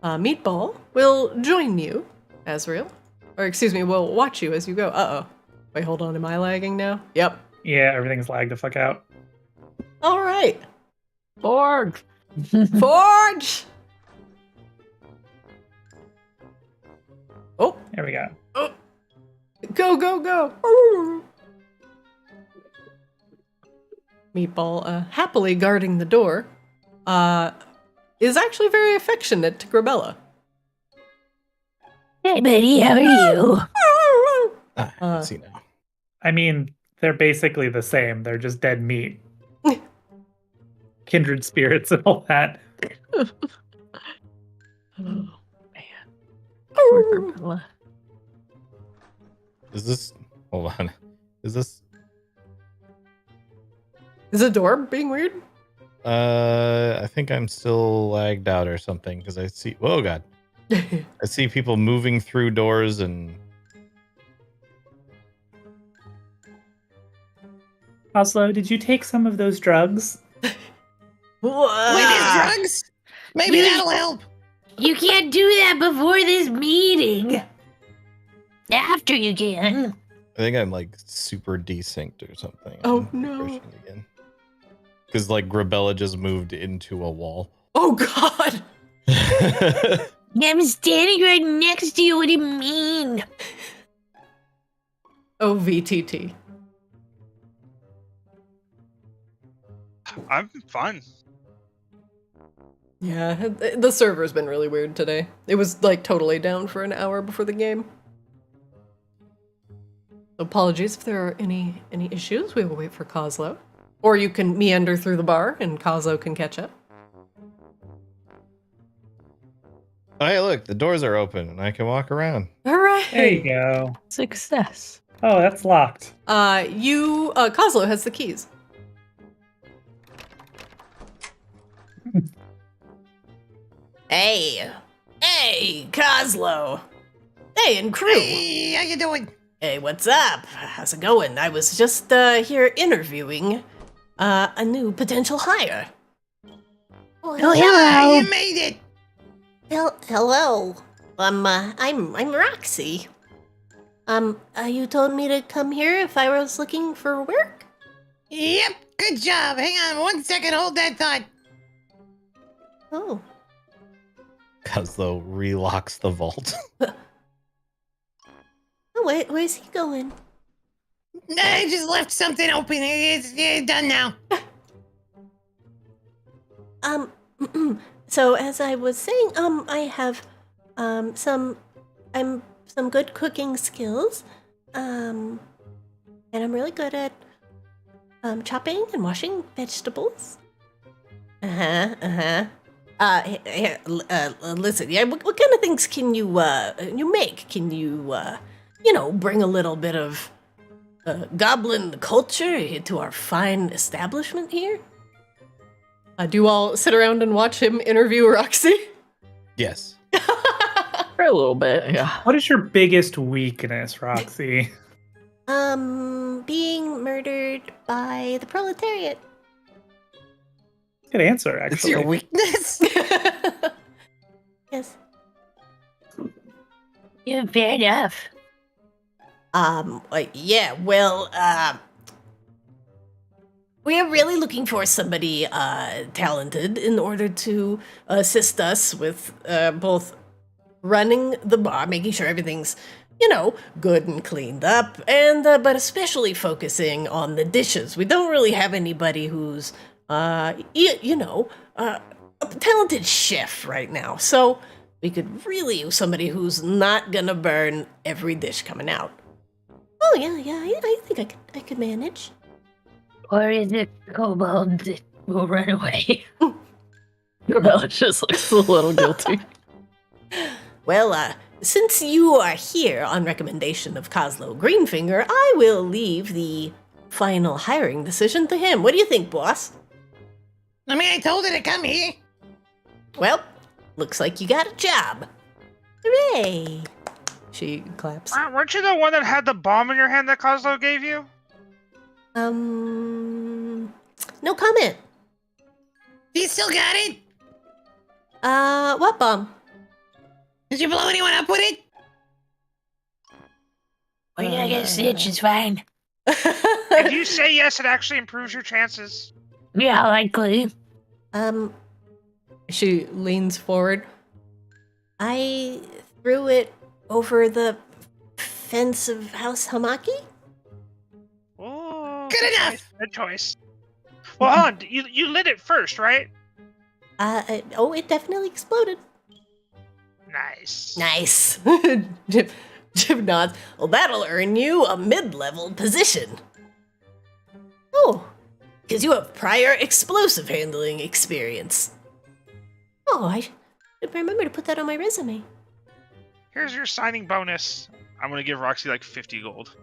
Meatball will join you, Azrael. Or excuse me, will watch you as you go. Uh-oh. Wait, hold on. Am I lagging now? Yep. Yeah, everything's lagged the fuck out. All right. Borg! Forge! Oh, There we go. go, go, go. Ooh. Meatball, happily guarding the door, is actually very affectionate to Grebella. Hey, buddy, how are you? I can see now. I mean, they're basically the same. They're just dead meat. Kindred spirits and all that. Oh, man. Poor Grebella. Is this? Hold on. Is this? Is the door being weird? I think I'm still lagged out or something because I see. Oh god, I see people moving through doors and. Oslo, did you take some of those drugs? Latest drugs? Maybe You- that'll help. You can't do that before this meeting. After you can. I think I'm like super desynced or something. Oh, I'm no. refreshing again. Because like Grebella just moved into a wall. Oh, God. I'm standing right next to you. What do you mean? Oh, VTT. I'm fine. Yeah, the server's been really weird today. It was like totally down for an hour before the game. Apologies if there are any issues. We will wait for Kozlo. Or you can meander through the bar and Kozlo can catch up. Oh, hey, look, the doors are open and I can walk around. Hooray! There you go. Success. Oh, that's locked. Kozlo has the keys. Hey, Kozlo. Hey, and crew. Hey, how you doing? Hey, what's up? How's it going? I was just here interviewing a new potential hire. Oh, Ah, hello. you made it. Hello. I'm Roxy. You told me to come here if I was looking for work? Yep, good job. Hang on 1 second. Hold that thought. Oh. Kozlo relocks the vault. Oh, where's he going? I just left something open. It's done now. So as I was saying, I have some good cooking skills. And I'm really good at chopping and washing vegetables. Listen, yeah, what kind of things can you make? Can you bring a little bit of goblin culture into our fine establishment here? Do you all sit around and watch him interview Roxy? Yes. For a little bit, yeah. What is your biggest weakness, Roxy? Being murdered by the proletariat. Good answer, It's actually. your weakness? Yes. Yeah, fair enough. Yeah, well, we are really looking for somebody talented in order to assist us with both running the bar, making sure everything's, good and cleaned up, and but especially focusing on the dishes. We don't really have anybody who's, a talented chef right now. So we could really use somebody who's not gonna burn every dish coming out. Oh yeah, I think I could manage. Or is it kobold that will run away? Grebella just looks a little guilty. Well, since you are here on recommendation of Coslow Greenfinger, I will leave the final hiring decision to him. What do you think, boss? I mean, I told her to come here. Well, looks like you got a job. Hooray! She claps. Weren't you the one that had the bomb in your hand that Coslow gave you? No comment. You still got it? What bomb? Did you blow anyone up with it? We're not gonna snitch, it's fine. If you say yes, it actually improves your chances. Yeah, likely. She leans forward. I threw it over the fence of House Hamaki? Oh, Good enough. Good choice. Well, hold on. You lit it first, right? It definitely exploded. Nice. Nice. Jim nods. Well, that'll earn you a mid-level position. Oh, because you have prior explosive handling experience. Oh, I should remember to put that on my resume. Here's your signing bonus. I'm gonna give Roxy like 50 gold.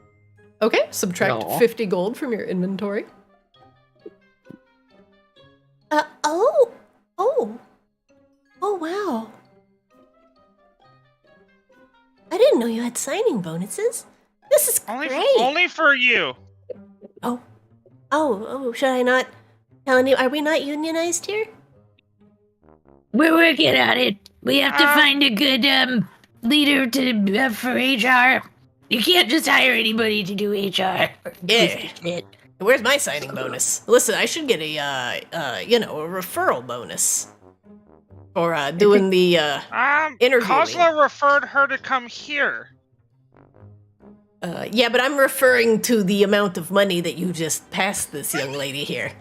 Okay, subtract Aw. 50 gold from your inventory. Oh, wow. I didn't know you had signing bonuses. This is Only great. only for you. Oh, should I not tell any? Are we not unionized here? We're working on it. We have to Uh, find a good leader to for HR. You can't just hire anybody to do HR. Yeah. Shit. Where's my signing bonus? Listen, I should get a referral bonus for doing the interviewing. Kozla referred her to come here. Yeah, but I'm referring to the amount of money that you just passed this young lady here.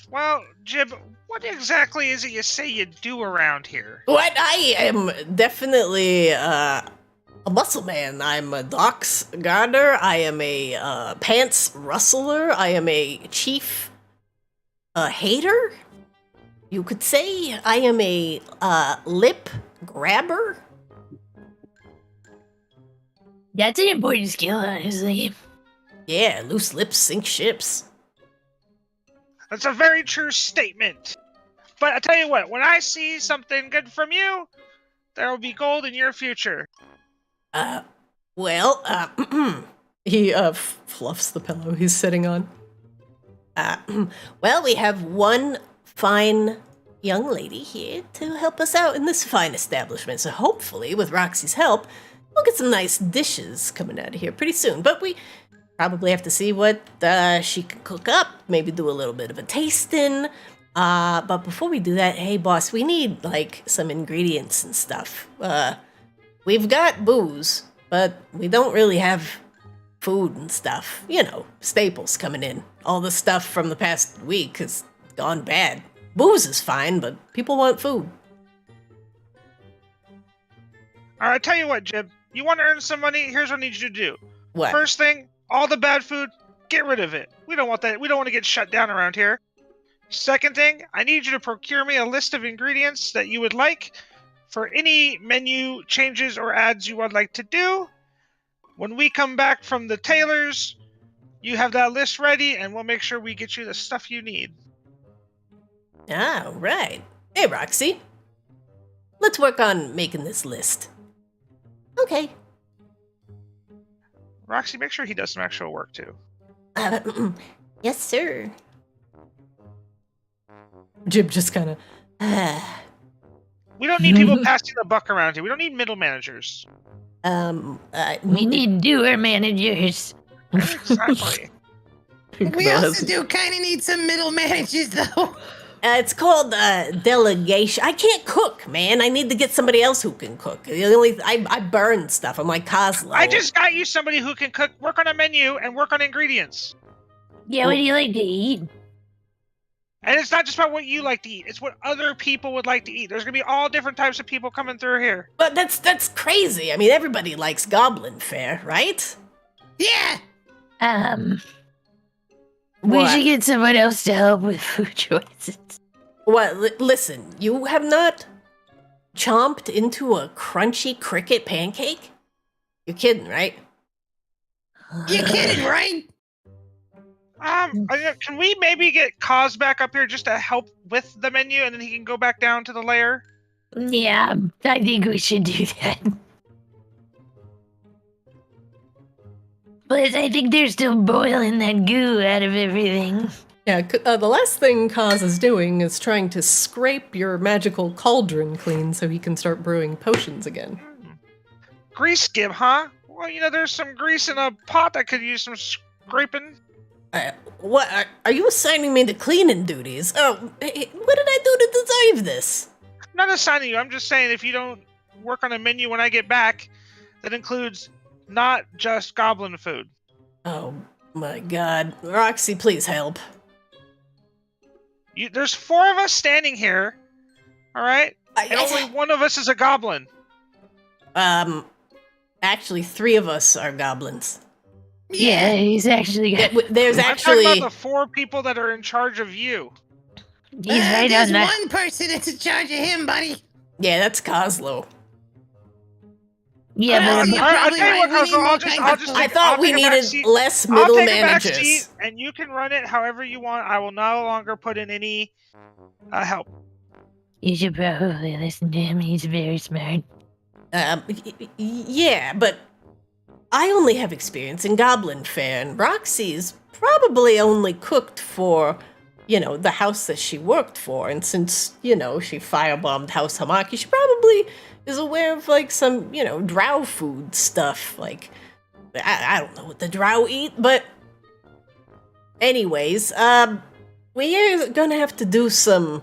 Well, Jib, what exactly is it you say you do around here? What? I am definitely a muscle man. I'm a docks guarder. I am a pants rustler. I am a chief hater. You could say I am a lip grabber. That's an important skill, honestly. Yeah, loose lips sink ships. That's a very true statement. But I tell you what, when I see something good from you, there will be gold in your future. He fluffs the pillow he's sitting on. Well, we have one fine young lady here to help us out in this fine establishment. So hopefully, with Roxy's help, we'll get some nice dishes coming out of here pretty soon. But we probably have to see what she can cook up, maybe do a little bit of a tasting. But before we do that, hey boss, we need like some ingredients and stuff. We've got booze, but we don't really have food and stuff. You know, staples coming in. All the stuff from the past week has gone bad. Booze is fine, but people want food. Alright, tell you what, Jib. You want to earn some money? Here's what I need you to do. What? First thing, all the bad food, get rid of it. We don't want that. We don't want to get shut down around here. Second thing, I need you to procure me a list of ingredients that you would like for any menu changes or ads you would like to do. When we come back from the tailors, you have that list ready, and we'll make sure we get you the stuff you need. Ah, right. Hey, Roxy. Let's work on making this list. Okay. Roxy, make sure he does some actual work too. Yes, sir. Jib just kind of. We don't need people passing the buck around here. We don't need middle managers. We need doer managers. Exactly. We also do kind of need some middle managers, though. It's called delegation. I can't cook, man. I need to get somebody else who can cook. I burn stuff. I'm like Coslow. I just got you somebody who can cook, work on a menu, and work on ingredients. Yeah, what do you like to eat? And it's not just about what you like to eat. It's what other people would like to eat. There's going to be all different types of people coming through here. But that's crazy. I mean, everybody likes goblin fare, right? Yeah. We What? should get someone else to help with food choices. What? Listen, you have not chomped into a crunchy cricket pancake? You're kidding, right? You're kidding, right? Can we maybe get Kaz back up here just to help with the menu, and then he can go back down to the lair? Yeah, I think we should do that. But I think they're still boiling that goo out of everything. Yeah, the last thing Kaz is doing is trying to scrape your magical cauldron clean so he can start brewing potions again. Grease skib, huh? Well, there's some grease in a pot that could use some scraping. What? Are you assigning me to cleaning duties? Oh, what did I do to deserve this? I'm not assigning you. I'm just saying if you don't work on a menu when I get back, that includes not just goblin food. Oh my god. Roxy, please help. There's 4 of us standing here, all right? And only one of us is a goblin. Actually, 3 of us are goblins. Yeah, he's actually got... There's I'm actually... talking about the 4 people that are in charge of you. He's right There's on that. one person that's in charge of him, buddy. Yeah, that's Coslow. Yeah, but you're I'll probably tell you right. what, We need Cosmo, more I'll just kinds of I take- thought I'll we take a back needed seat. less I'll middle take a back managers. seat, and you can run it however you want. I will no longer put in any help. you should probably listen to him. He's very smart. Yeah, but I only have experience in goblin fare, and Roxy's probably only cooked for, the house that she worked for. And since, she firebombed House Hamaki, she probably is aware of, some, drow food stuff. Like, I don't know what the drow eat, but anyways, we're gonna have to do some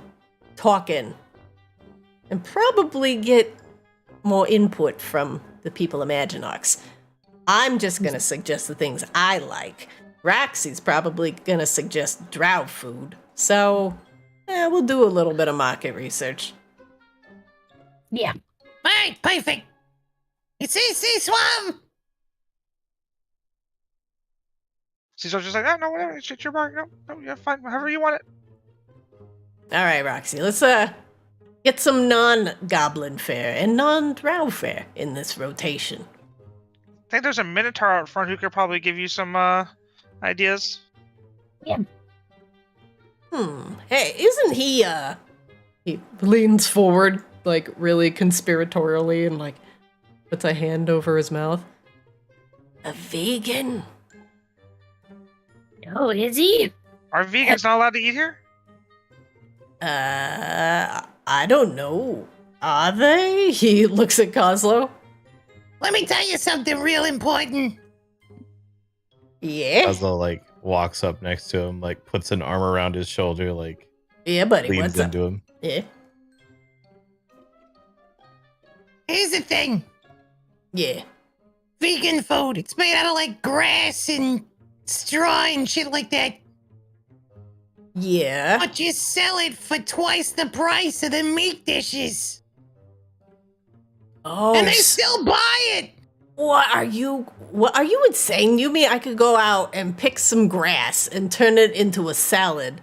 talking and probably get more input from the people of Maginox. I'm just gonna suggest the things I like. Roxy's probably gonna suggest drow food. So, we'll do a little bit of market research. Yeah. Alright, perfect. It's easy, Swam. Caesar's just like, no, whatever, it's your bar. No, you're fine, however you want it. All right, Roxy, let's get some non-goblin fare and non-drow fare in this rotation. I think there's a Minotaur out front who could probably give you some ideas. Hey, isn't he leans forward, really conspiratorially and, puts a hand over his mouth. A vegan? Oh, is he? Are vegans not allowed to eat here? I don't know. Are they? He looks at Coslow. Let me tell you something real important. Yeah? Oslo walks up next to him, puts an arm around his shoulder, Yeah, buddy, leans what's up? into him. Yeah? Here's the thing. Yeah. Vegan food. It's made out of grass and straw and shit like that. Yeah? But you sell it for twice the price of the meat dishes. Oh, And they still buy it. What are you insane? You mean I could go out and pick some grass and turn it into a salad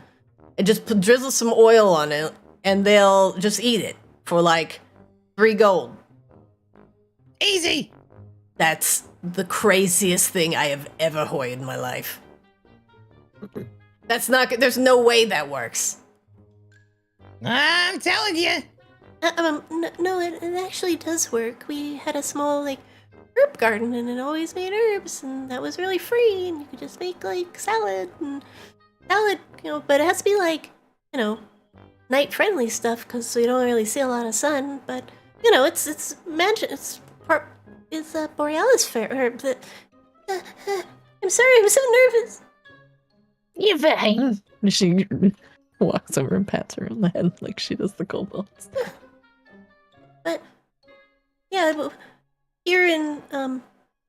and just drizzle some oil on it and they'll just eat it for 3 gold? Easy. That's the craziest thing I have ever heard in my life. There's no way that works. I'm telling you. No, it actually does work. We had a small, like, herb garden, and it always made herbs, and that was really free, and you could just make, like, salad, but it has to be, like, night-friendly stuff, because we don't really see a lot of sun, but, it's magic, it's a borealis herb that, I'm sorry, I'm so nervous. You're fine. She walks over and pats her on the head like she does the kobolds. But, yeah, here in,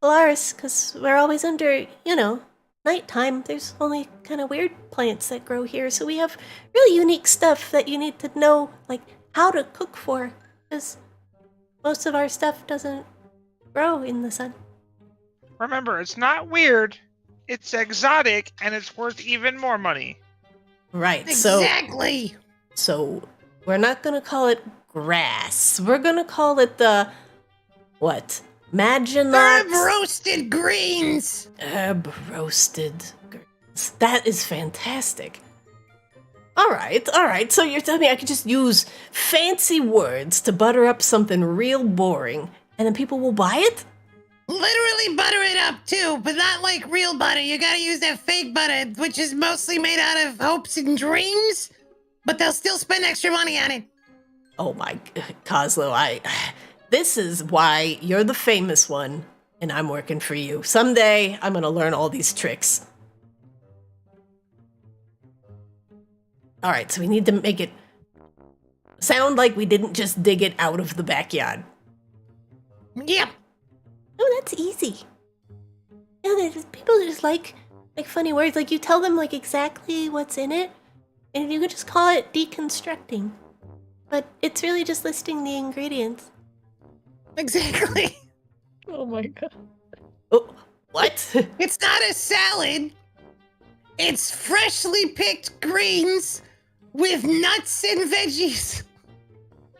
Polaris, because we're always under, nighttime, there's only kind of weird plants that grow here, so we have really unique stuff that you need to know, like, how to cook for, because most of our stuff doesn't grow in the sun. Remember, it's not weird. It's exotic, and it's worth even more money. Right, Exactly. so we're not gonna call it grass. We're gonna call it the, what? Maginox? Herb roasted greens. Herb roasted greens. That is fantastic. All right. So you're telling me I could just use fancy words to butter up something real boring, and then people will buy it? Literally butter it up too, but not like real butter. You gotta use that fake butter, which is mostly made out of hopes and dreams, but they'll still spend extra money on it. Oh my, Coslo, this is why you're the famous one, and I'm working for you. Someday, I'm gonna learn all these tricks. All right, so we need to make it sound like we didn't just dig it out of the backyard. Yep. Oh, that's easy. Yeah, people just like funny words. Like, you tell them, like, exactly what's in it, and you could just call it deconstructing. But it's really just listing the ingredients. Exactly. Oh my god. Oh, what? It's not a salad. It's freshly picked greens with nuts and veggies.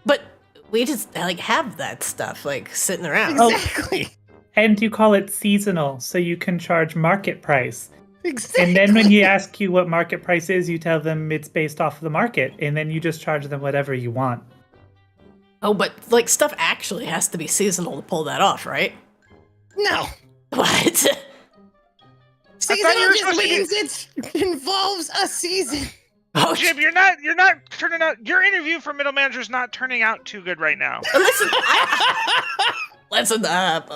But we just, like, have that stuff, like, sitting around. Exactly. And you call it seasonal, so you can charge market price. Exactly. And then when you ask you what market price is, you tell them it's based off of the market, and then you just charge them whatever you want. Oh, but, like, stuff actually has to be seasonal to pull that off, right? No. What? Seasonal you were just supposed to means it involves a season. Oh, Jim, you're not turning out. Your interview for middle manager is not turning out too good right now. Listen,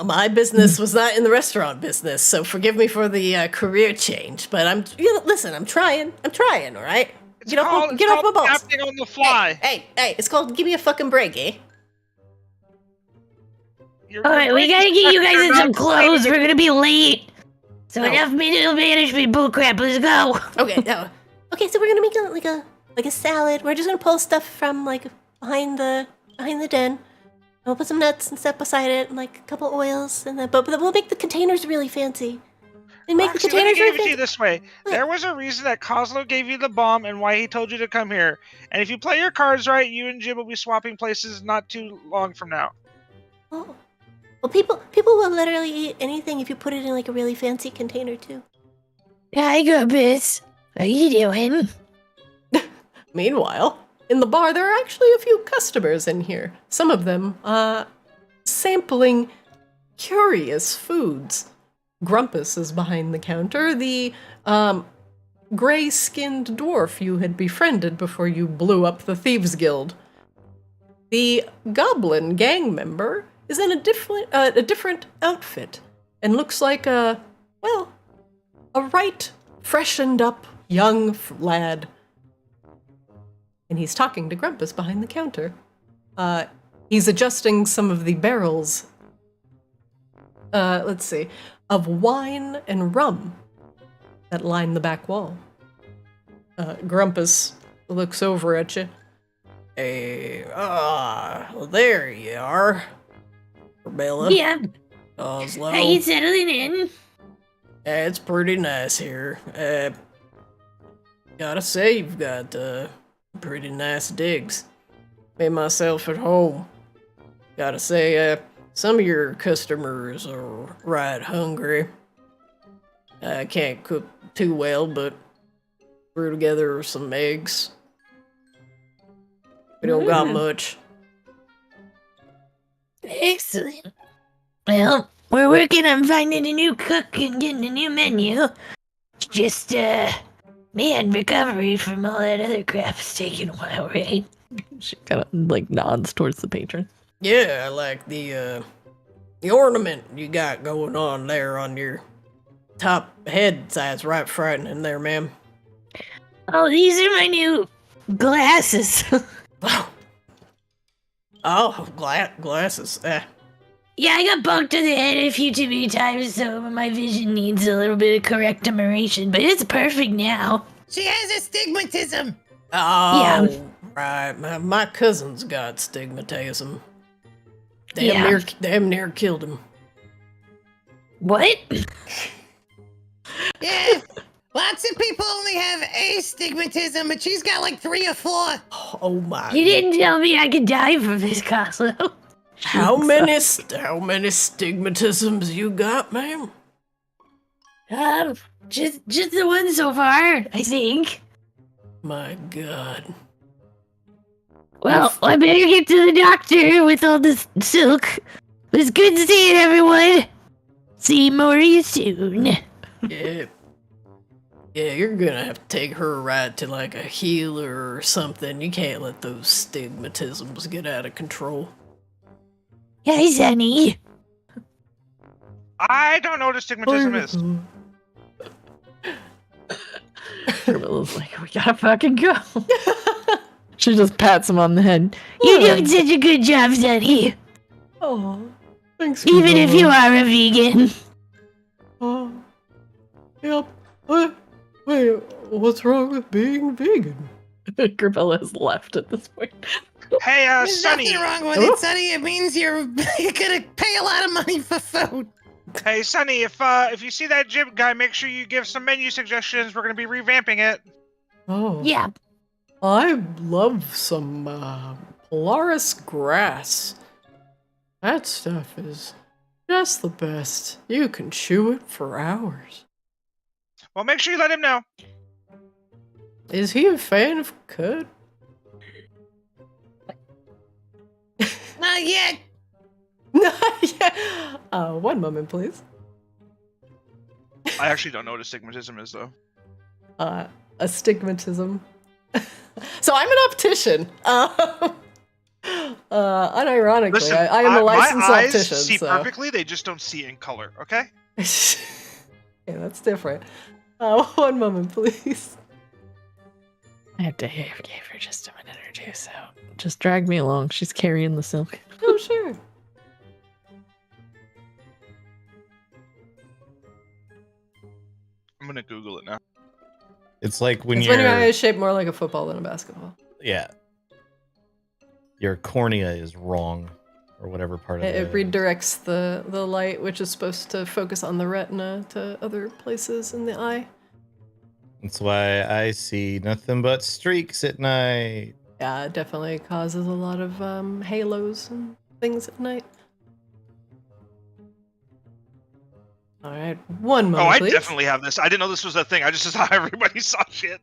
my business was not in the restaurant business, so forgive me for the career change. But I'm trying, all right? Get off my balls. Adapting on the fly. Hey, it's called give me a fucking break, eh? You're Alright, we gotta get you guys in some clothes. We're gonna be late. So Oh. enough middle management bullcrap. Let's go. Okay, no. Okay, so we're gonna make like a salad. We're just gonna pull stuff from, like, behind the den. We'll put some nuts and stuff beside it, and, like, a couple oils, and then but we'll make the containers really fancy. And make Roxy, the let me containers give really it to you fancy. this way. What? There was a reason that Kozlo gave you the bomb and why he told you to come here. And if you play your cards right, you and Jim will be swapping places not too long from now. Oh. Well, people will literally eat anything if you put it in, like, a really fancy container too. Hi, Grumpus. How you doing? Meanwhile, in the bar, there are actually a few customers in here. Some of them, sampling curious foods. Grumpus is behind the counter, the, gray-skinned dwarf you had befriended before you blew up the Thieves Guild. The goblin gang member is in a different outfit and looks like a right freshened up young lad. And he's talking to Grumpus behind the counter. He's adjusting some of the barrels, let's see, of wine and rum that line the back wall. Grumpus looks over at you. Hey, well, there you are. Grebella. Yeah. Oslo. How you settling in? It's pretty nice here. Gotta say, you've got, pretty nice digs. Made myself at home. Gotta say, some of your customers are right hungry. I can't cook too well, but threw together some eggs. We don't got much. Excellent. Well, we're working on finding a new cook and getting a new menu. It's just, man, recovery from all that other crap's taking a while, right? She kind of like nods towards the patron. Yeah, I like the ornament you got going on there on your top head. That's right frightening there, ma'am. Oh, these are my new glasses. Oh, glasses. Yeah, I got bumped in the head a few too many times, so my vision needs a little bit of correctomeration, but it's perfect now. She has astigmatism. Oh, right. My cousin's got stigmatism. Damn near killed him. What? Yeah. Lots of people only have astigmatism, but she's got like 3 or 4. Oh my. You didn't tell me I could die from this, Cosmo. How many stigmatisms you got, ma'am? Just the one so far, I think. My God. Well, I better get to the doctor with all this silk. It was good seeing everyone. See more of you soon. Yeah. Yeah, you're gonna have to take her right to like a healer or something. You can't let those stigmatisms get out of control. Hi, Sonny. I don't know what astigmatism is. Grebella's like, we gotta fucking go. She just pats him on the head. You're doing such a good job, Sonny. Oh, thanks. Even if you are a vegan. Oh, yep. Wait, what's wrong with being vegan? Grebella has left at this point. Hey, There's Sonny. nothing wrong with it, Sonny. It means you're gonna pay a lot of money for food. Hey, Sonny. If you see that gym guy, make sure you give some menu suggestions. We're gonna be revamping it. Oh. Yeah. I love some Polaris grass. That stuff is just the best. You can chew it for hours. Well, make sure you let him know. Is he a fan of cud? Not yet. Yeah. One moment, please. I actually don't know what astigmatism is, though. Astigmatism. So I'm an optician. Unironically, Listen, I am a licensed my eyes optician. see so. perfectly. They just don't see in color. Okay. Yeah, that's different. 1 moment, please. I have to give her just a minute or two, so just drag me along. She's carrying the silk. Oh, sure. I'm gonna Google it now. It's like when It's you're when your eye is shaped more like a football than a basketball. yeah. Your cornea is wrong, or whatever part of It redirects the light, which is supposed to focus on the retina, to other places in the eye. That's why I see nothing but streaks at night. Yeah, it definitely causes a lot of halos and things at night. All right, 1 moment, Oh, I please. definitely have this. I didn't know this was a thing. I just saw everybody saw shit.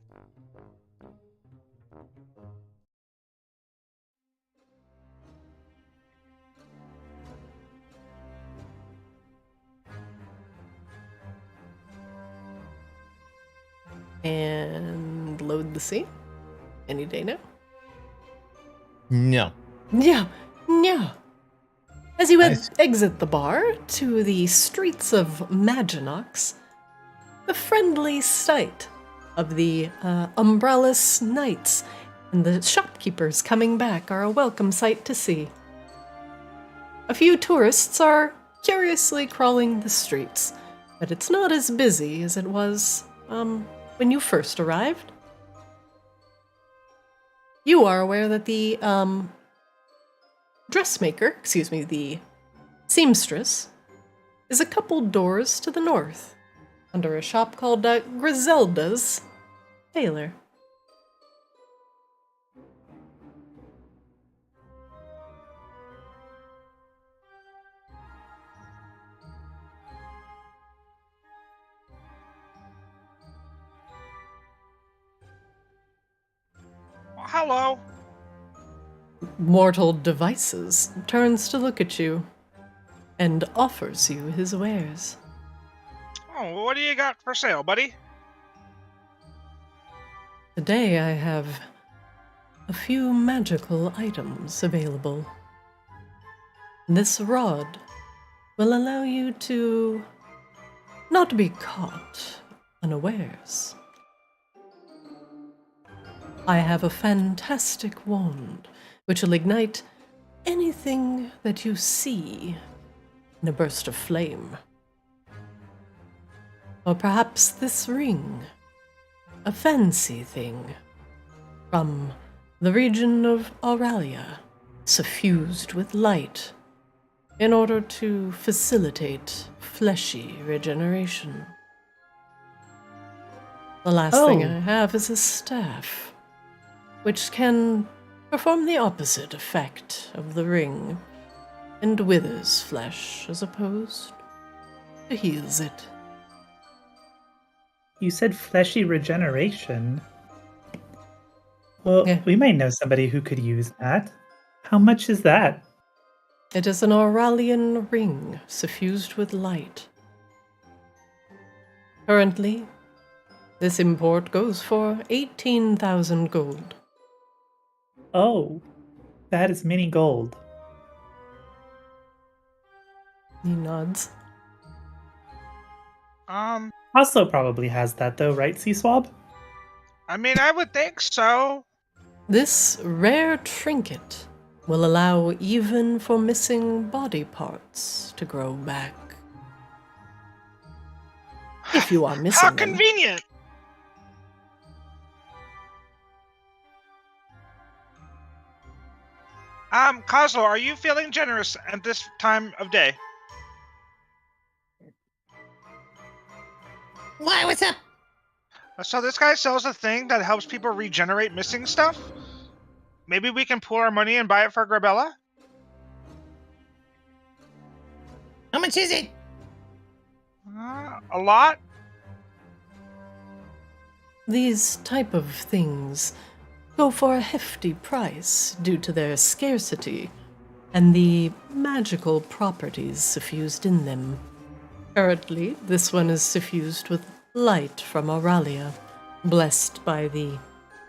And load the scene. Any day now. No. No. As you exit the bar to the streets of Maginox, the friendly sight of the umbrellas knights and the shopkeepers coming back are a welcome sight to see. A few tourists are curiously crawling the streets, but it's not as busy as it was when you first arrived. You are aware that the the seamstress, is a couple doors to the north, under a shop called Griselda's Tailor. Hello. mortal devices turns to look at you and offers you his wares. Oh, what do you got for sale, buddy? Today I have a few magical items available. This rod will allow you to not be caught unawares. I have a fantastic wand which will ignite anything that you see in a burst of flame. Or perhaps this ring, a fancy thing from the region of Auralia, suffused with light in order to facilitate fleshy regeneration. The last thing I have is a staff, which can perform the opposite effect of the ring and withers flesh as opposed to heals it. You said fleshy regeneration. Well, Yeah. we might know somebody who could use that. How much is that? It is an Auralian ring suffused with light. Currently, this import goes for 18,000 gold. Oh, that is mini gold. He nods. Also probably has that though, right, C-Swab? I mean, I would think so. This rare trinket will allow even for missing body parts to grow back. If you are missing How them. convenient! Kozlo, are you feeling generous at this time of day? Why, what's up? So this guy sells a thing that helps people regenerate missing stuff? Maybe we can pool our money and buy it for Grebella? How much is it? A lot? These type of things go for a hefty price due to their scarcity and the magical properties suffused in them. Currently, this one is suffused with light from Auralia, blessed by the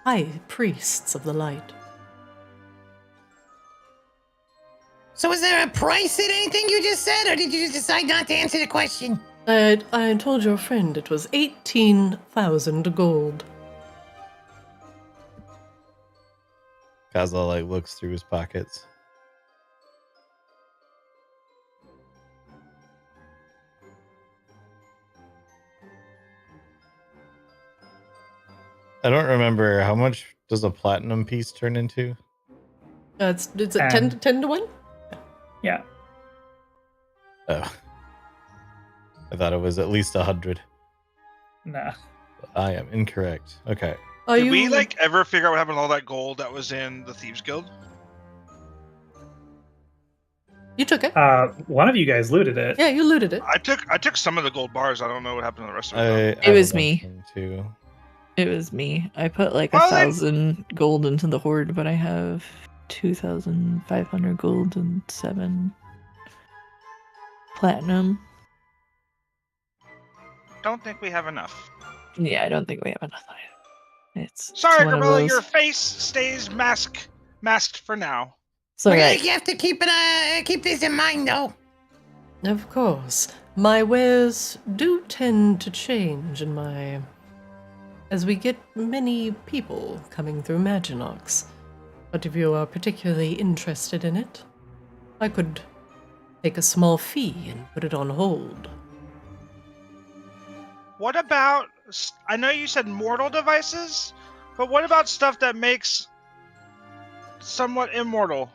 high priests of the light. So is there a price at anything you just said, or did you just decide not to answer the question? I told your friend it was 18,000 gold. Kazla like looks through his pockets. I don't remember how much does a platinum piece turn into? It's a 10 to 1? Yeah. Oh. I thought it was at least 100. Nah. I am incorrect. Okay. Did we ever figure out what happened to all that gold that was in the Thieves Guild? You took it. One of you guys looted it. Yeah, you looted it. I took some of the gold bars. I don't know what happened to the rest of it. It was me. Too. It was me. I put like Well, then- 1,000 gold into the hoard, but I have 2,500 gold and 7 platinum. Don't think we have enough. Yeah, I don't think we have enough. It's Sorry, one of Grebella, those. your face stays masked for now. It's all right. You have to keep this in mind, though. Of course. My wares do tend to change as we get many people coming through Maginox. But if you are particularly interested in it, I could take a small fee and put it on hold. What about... I know you said mortal devices, but what about stuff that makes somewhat immortal?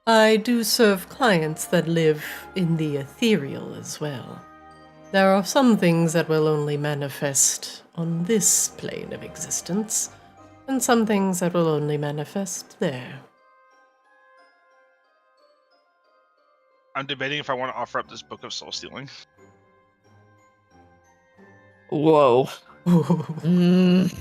I do serve clients that live in the ethereal as well. There are some things that will only manifest on this plane of existence, and some things that will only manifest there. I'm debating if I want to offer up this book of soul stealing. Whoa. Mm.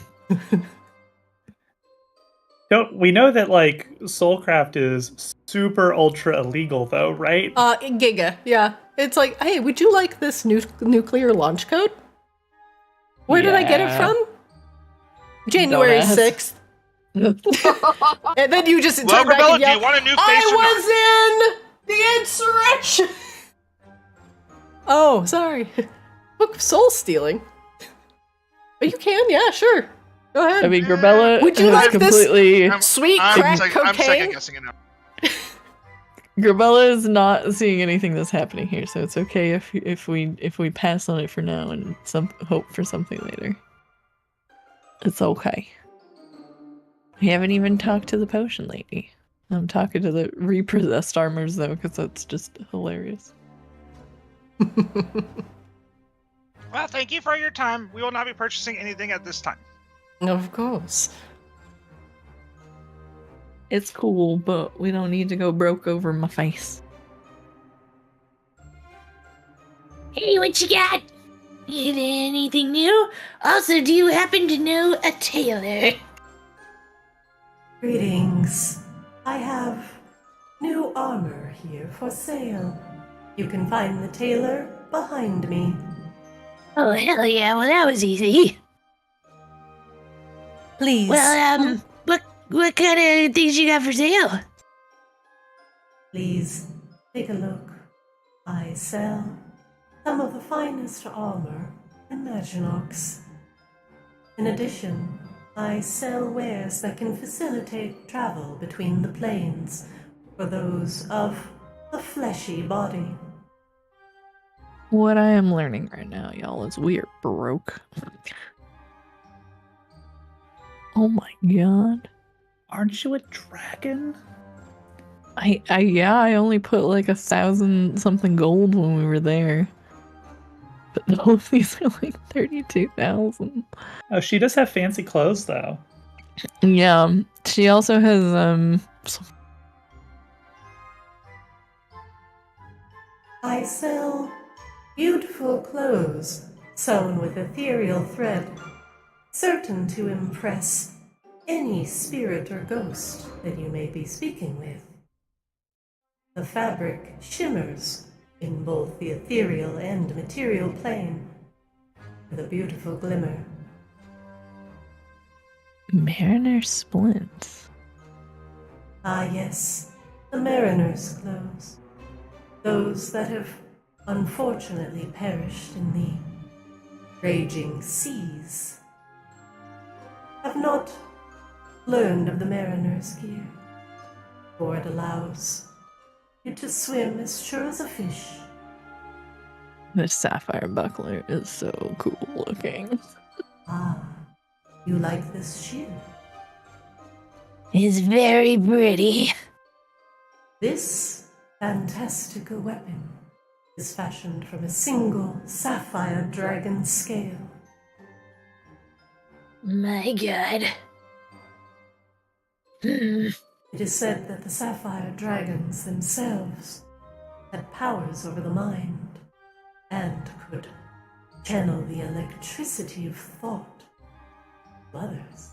We know that like Soulcraft is super ultra illegal though, right? Giga, yeah. It's like, hey, would you like this nuclear launch code? Where did I get it Yeah. from? January Don't ask. 6th. And then you just Well, turn back Grebella, and do yell, you want a new face or not? I was in the insurrection! Oh, sorry. Book of Soul Stealing. But you can, yeah, sure. Go ahead. I mean, Grebella Would you has like this- completely. Sweet I'm crack I'm cocaine? second guessing it now. Grebella is not seeing anything that's happening here, so it's okay if we pass on it for now and hope for something later. It's okay. We haven't even talked to the potion lady. I'm talking to the repossessed armors though, because that's just hilarious. Well, thank you for your time. We will not be purchasing anything at this time. Of course. It's cool, but we don't need to go broke over my face. Hey, what you got? Anything new? Also, do you happen to know a tailor? Greetings. I have new armor here for sale. You can find the tailor behind me. Oh, hell yeah. Well, that was easy. Please. Well, what kind of things you got for sale? Please take a look. I sell some of the finest armor in Maginox. In addition, I sell wares that can facilitate travel between the planes for those of the fleshy body. What I am learning right now, y'all, is we are broke. Oh my god. Aren't you a dragon? I only put like 1,000 something gold when we were there. But all of these are like 32,000. Oh, she does have fancy clothes though. Yeah, she also has I sell beautiful clothes sewn with ethereal thread, certain to impress any spirit or ghost that you may be speaking with. The fabric shimmers in both the ethereal and material plane with a beautiful glimmer. Mariner Splints. Ah, yes, the mariner's clothes. Those that have unfortunately perished in the raging seas have not learned of the mariner's gear, for it allows you to swim as sure as a fish. The sapphire buckler is so cool looking. Ah, you like this shield? It's very pretty. This fantastical weapon is fashioned from a single sapphire dragon scale. My god. It is said that the sapphire dragons themselves had powers over the mind and could channel the electricity of thought to others.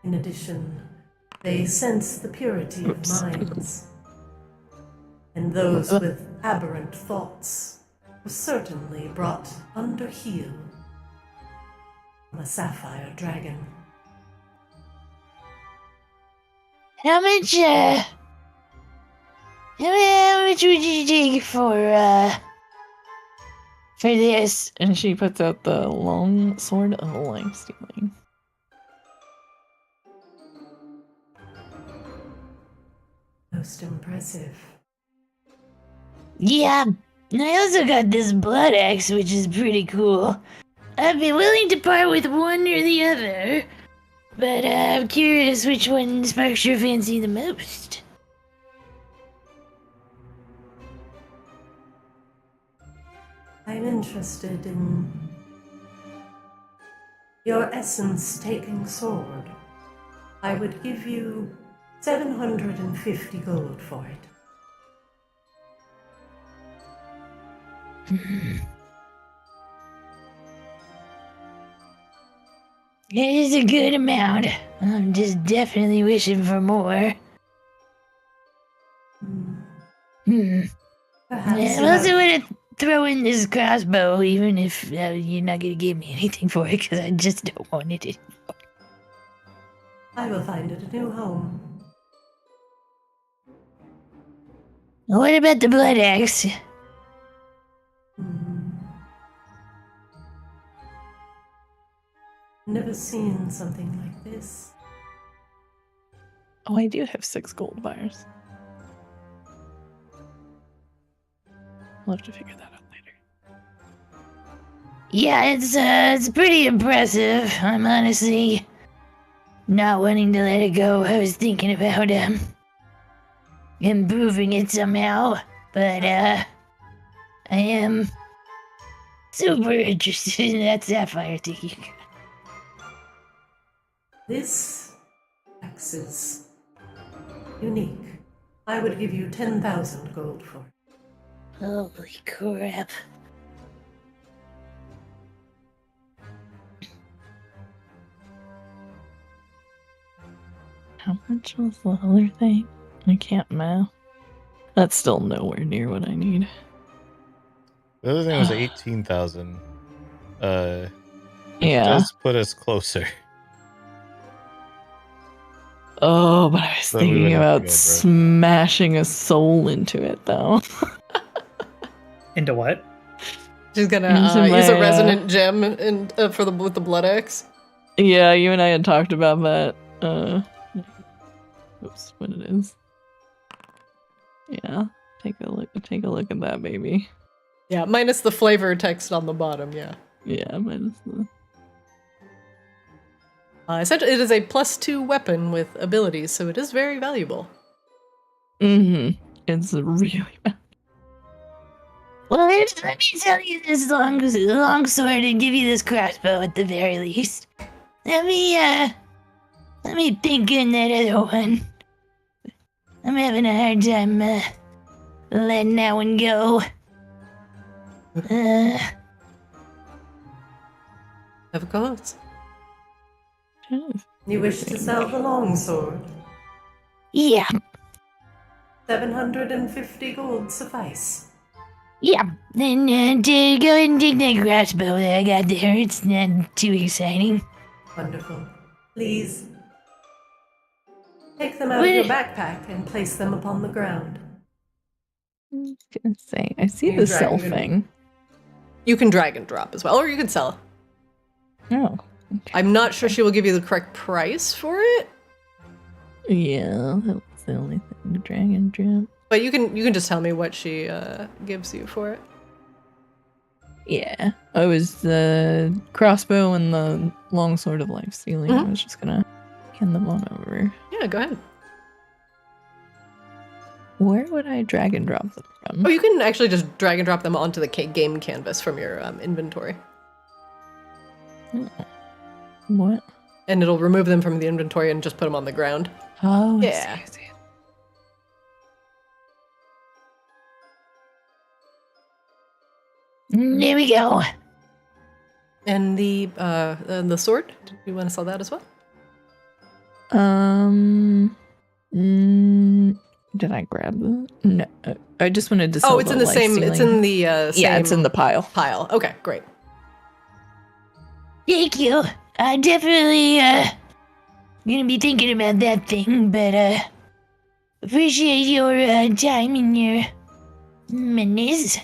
In addition, they sense the purity of minds, and those with aberrant thoughts were certainly brought under heel from a sapphire dragon. How much would you take for this? And she puts out the long sword of life stealing. Most impressive. Yeah, I also got this blood axe, which is pretty cool. I'd be willing to part with one or the other, but I'm curious which one sparks your fancy the most. I'm interested in your essence-taking sword. I would give you 750 gold for it. It is a good amount. I'm just definitely wishing for more. Perhaps Yeah, you I also have- want to throw in this crossbow, even if you're not going to give me anything for it, because I just don't want it. I will find it a new home. What about the blood axe? Never seen something like this. Oh, I do have 6 gold bars. I'll have to figure that out later. Yeah, it's pretty impressive. I'm honestly not wanting to let it go. I was thinking about improving it somehow, but I am super interested in that sapphire thing. This axe is unique. I would give you 10,000 gold for it. Holy crap. How much was the other thing? I can't math. That's still nowhere near what I need. The other thing was 18,000. Yeah. Does put us closer. Oh, but I was But we would thinking have to about go broke. smashing a soul into it, though. Into what? She's gonna Into use a my, resonant gem and with the blood axe. Yeah, you and I had talked about that. Oops, what it is. Yeah, take a look at that baby. Yeah, minus the flavor text on the bottom. Yeah. Yeah, minus the. Essentially, it is a +2 weapon with abilities, so it is very valuable. Mm-hmm. It's really bad. Well, let me tell you this long sword and give you this crossbow at the very least. Let me think on that other one. I'm having a hard time letting that one go. Of course. You wish to sell the longsword? Yeah, 750 gold suffice. yeah. Then to go ahead and take that crossbow that I got there. It's not too exciting. Wonderful. Please take them out of your backpack and place them upon the ground. I was gonna say, I see You the drag sell it. thing. You can drag and drop as well, or you can sell. Oh. I'm not sure she will give you the correct price for it, Yeah, that's the only thing. The dragon drop. but you can just tell me what she gives you for it. Yeah. I was the crossbow and the long sword of life stealing. I was just gonna hand them on over. Yeah, go ahead. Where would I drag and drop them from? Oh, you can actually just drag and drop them onto the game canvas from your inventory, What? and it'll remove them from the inventory and just put them on the ground. Oh, Yeah. I see. There we go. And the sword. Do you want to sell that as well? Did I grab them? No, I just wanted to sell Oh, it's in the same. It's in the same. Yeah, it's in the pile. pile. Okay, great. Thank you. I definitely gonna be thinking about that thing, but appreciate your time and your minutes.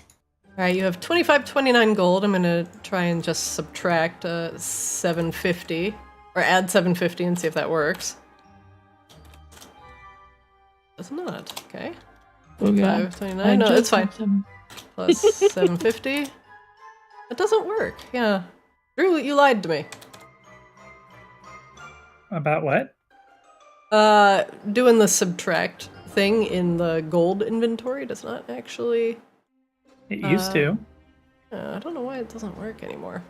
All right, you have 25.29 gold. I'm gonna try and just subtract 750, or add 750 and see if that works. Does not. Okay. Oh, God. 529. No, it's fine. Plus 750. It doesn't work. Yeah. Drew, you lied to me. About what? Doing the subtract thing in the gold inventory does not actually. It used to. I don't know why it doesn't work anymore.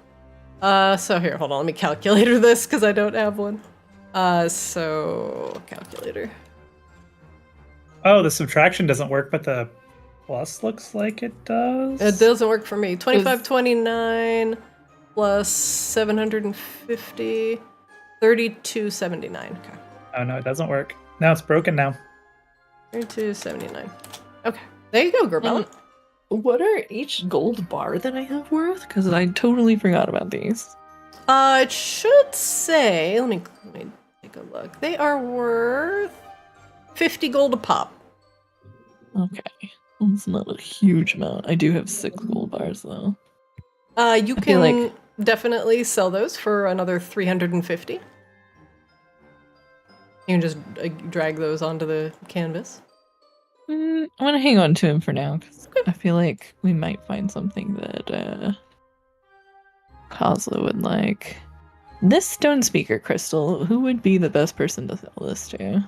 So here, hold on. Let me calculator this because I don't have one. So calculator. Oh, the subtraction doesn't work, but the plus looks like it does. It doesn't work for me. 25.29 plus 750 $32.79. Okay. Oh no, it doesn't work. Now it's broken now. $32.79. Okay. There you go, Grebella. What are each gold bar that I have worth? Because I totally forgot about these. It should say, let me take a look. They are worth 50 gold a pop. Okay. That's not a huge amount. I do have 6 gold bars, though. You can definitely sell those for another 350. You can just drag those onto the canvas. I'm gonna hang on to him for now, because I feel like we might find something that Kozlo would like. This stone speaker crystal, who would be the best person to sell this to?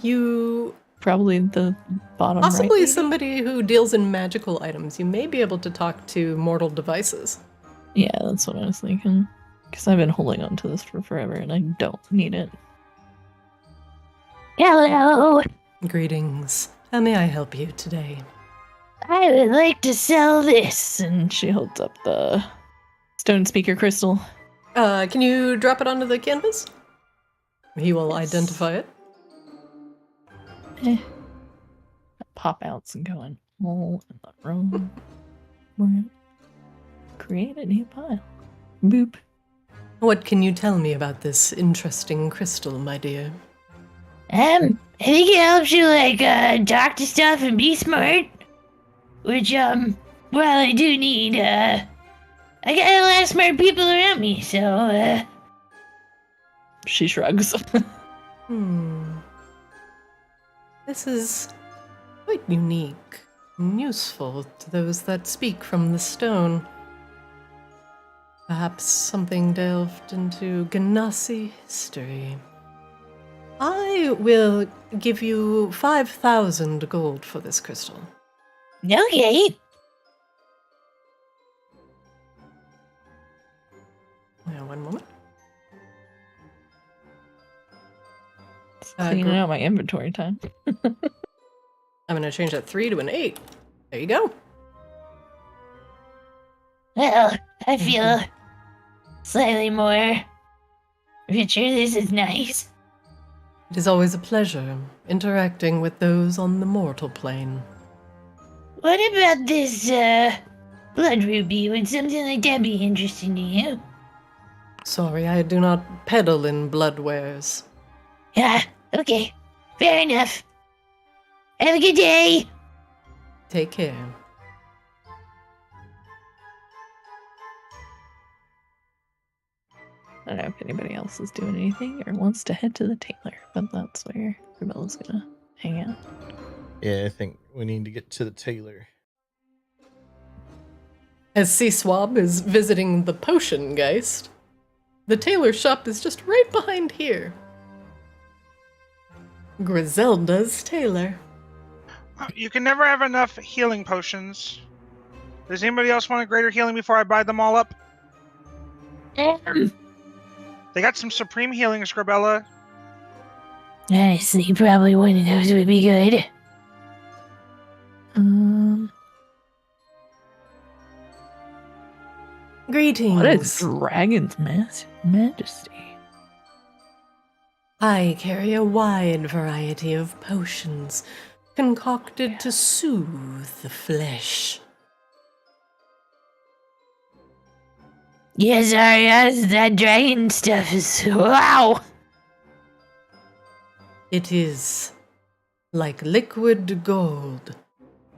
You... Probably the bottom Possibly right, somebody who deals in magical items. You may be able to talk to mortal devices. Yeah, that's what I was thinking. Because I've been holding on to this for forever and I don't need it. Hello. Greetings. How may I help you today? I would like to sell this. And she holds up the stone speaker crystal. Can you drop it onto the canvas? He will identify it. Pop outs and going all in the room. We're gonna create a new pile. Boop. What can you tell me about this interesting crystal, my dear? I think it helps you, talk to stuff and be smart. Which, well, I do need, I got a lot of smart people around me, so, She shrugs. This is quite unique and useful to those that speak from the stone. Perhaps something delved into Ganassi history. I will give you 5,000 gold for this crystal. Okay. Now, one moment. Cleaning out my inventory time. I'm going to change that 3 to an 8. There you go. Well, I feel slightly more richer. This is nice. It is always a pleasure interacting with those on the mortal plane. What about this, blood ruby? Would something like that be interesting to you? Sorry, I do not peddle in blood wares. Yeah, okay. Fair enough. Have a good day. Take care. I don't know if anybody else is doing anything or wants to head to the tailor, but that's where Grebella's gonna hang out. Yeah, I think we need to get to the tailor. As Swab is visiting the potion geist, the tailor shop is just right behind here. Griselda's tailor. You can never have enough healing potions. Does anybody else want a greater healing before I buy them all up? They got some supreme healings, Grebella. Honestly, probably one of those would be good. Greetings. What is Dragon's Majesty? I carry a wide variety of potions concocted to soothe the flesh. Yes, Arya, that dragon stuff is wow. It is like liquid gold,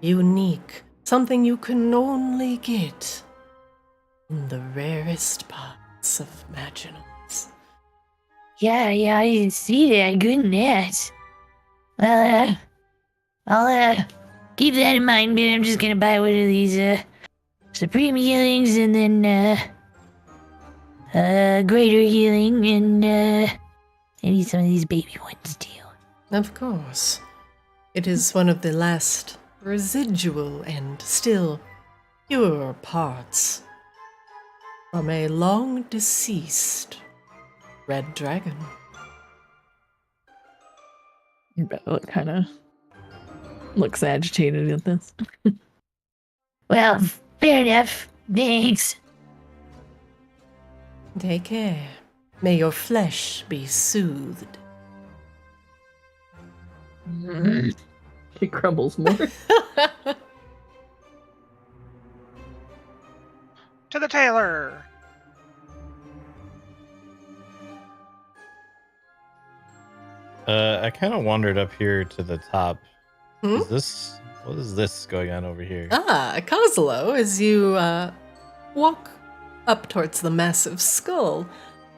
unique, something you can only get in the rarest parts of Maginals. Yeah, I see that. Goodness. Well, I'll keep that in mind, but I'm just gonna buy one of these supreme healings and then greater healing and maybe some of these baby ones too. Of course. It is one of the last residual and still pure parts from a long deceased red dragon. Bella kind of looks agitated at this. Well, fair enough. Thanks. Take care. May your flesh be soothed. She crumbles more. To the tailor. I kind of wandered up here to the top. Hmm? What is this going on over here? Kozlo, as you walk up towards the massive skull,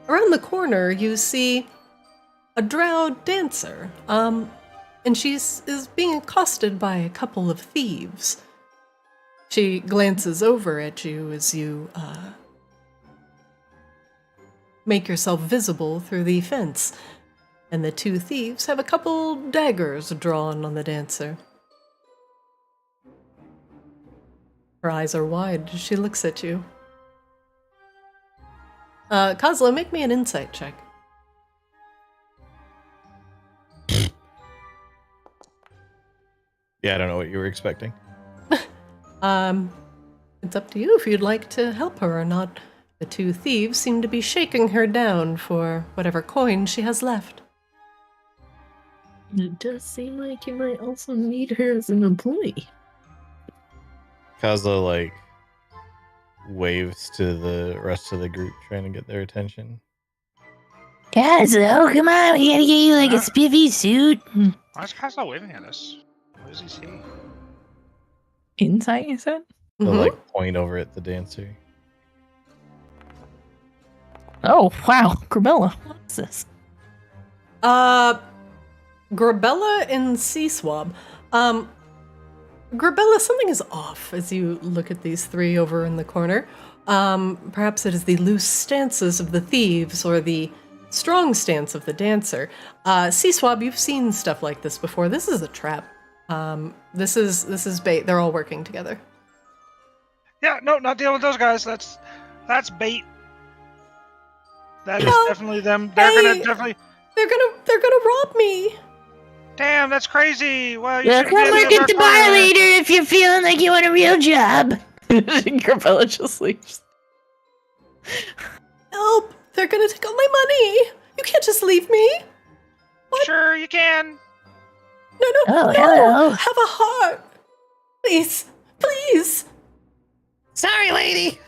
around the corner you see a drow dancer, and she is being accosted by a couple of thieves. She glances over at you as you make yourself visible through the fence, and the two thieves have a couple daggers drawn on the dancer. Her eyes are wide as she looks at you. Kozlo, make me an insight check. Yeah, I don't know what you were expecting. It's up to you if you'd like to help her or not. The two thieves seem to be shaking her down for whatever coin she has left. It does seem like you might also need her as an employee. Kozlo, like, waves to the rest of the group, trying to get their attention. Kozlo, come on, we gotta get you like a spiffy suit. Why is Kozlo waving at us? What does he see? Insight, you said? They'll, Mhm. like, point over at the dancer. Oh, wow. Grebella, what's this? Grebella and Sea-Swab. Grebella, something is off as you look at these three over in the corner. Perhaps it is the loose stances of the thieves or the strong stance of the dancer. Sea-Swab, you've seen stuff like this before. This is a trap. This is bait. They're all working together. Yeah, no, not dealing with those guys. That's bait. That is No, definitely them. They're gonna rob me. Damn, that's crazy. Well, you Well, should come be work at the bar later if you're feeling like you want a real job. Grebella just leaves. Help! They're gonna take all my money. You can't just leave me. Sure, you can. No, Oh, no. hello. Have a heart. Please, please. Sorry, lady.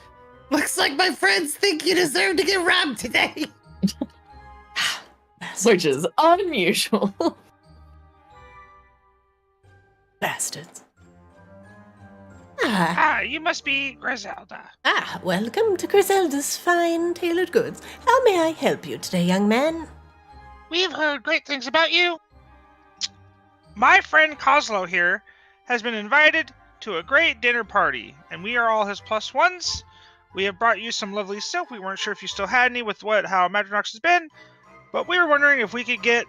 Looks like my friends think you deserve to get robbed today. Which is unusual. Bastards. You must be Griselda. Welcome to Griselda's fine tailored goods. How may I help you today, young man? We've heard great things about you. My friend Kozlo here has been invited to a great dinner party, and we are all his plus ones. We have brought you some lovely silk. We weren't sure if you still had any with how Madronox has been, but we were wondering if we could get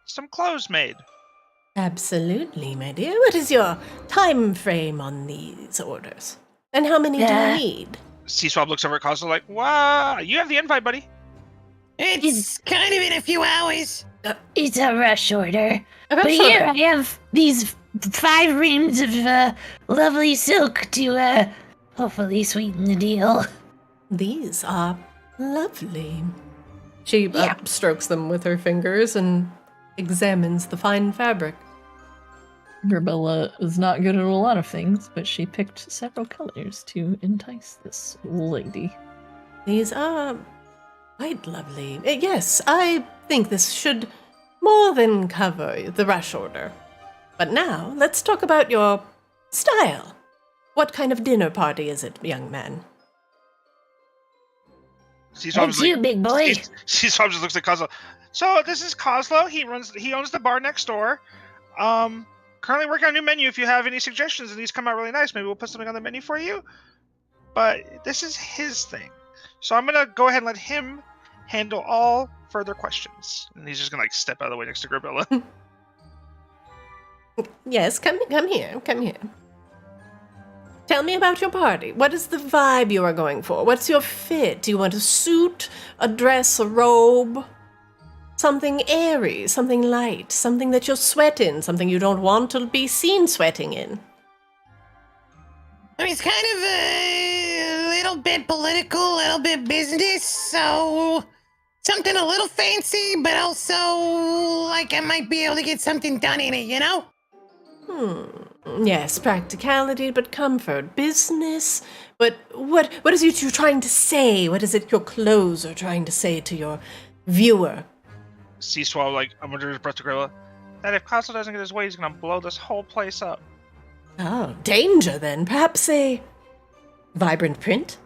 some clothes made. Absolutely, my dear. What is your time frame on these orders? And how many do you need? Sea-Swab looks over at Kozlo like, wow, you have the invite, buddy. It's kind of in a few hours. It's a rush order. But here I have these 5 reams of lovely silk to hopefully sweeten the deal. These are lovely. She strokes them with her fingers and examines the fine fabric. Grebella is not good at a lot of things, but she picked several colors to entice this lady. These are quite lovely. Yes, I think this should more than cover the rush order. But now, let's talk about your style. What kind of dinner party is it, young man? That's you, big boy. Sea-Swab just looks at Kozlo. So this is Kozlo. He owns the bar next door. Currently working on a new menu. If you have any suggestions and these come out really nice, maybe we'll put something on the menu for you. But this is his thing. So I'm gonna go ahead and let him handle all further questions. And he's just gonna step out of the way next to Grebella. Yes, come here. Tell me about your party. What is the vibe you are going for? What's your fit? Do you want a suit, a dress, a robe? Something airy, something light, something that you'll sweat in, something you don't want to be seen sweating in. I mean, it's kind of a little bit political, a little bit business, so something a little fancy, but also like I might be able to get something done in it, you know? Yes, practicality, but comfort. Business. But what is it you're trying to say? What is it your clothes are trying to say to your viewer? Sea Swab, like, I'm under his breath to Grebella. That if Castle doesn't get his way, he's gonna blow this whole place up. Oh, danger then. Perhaps a vibrant print?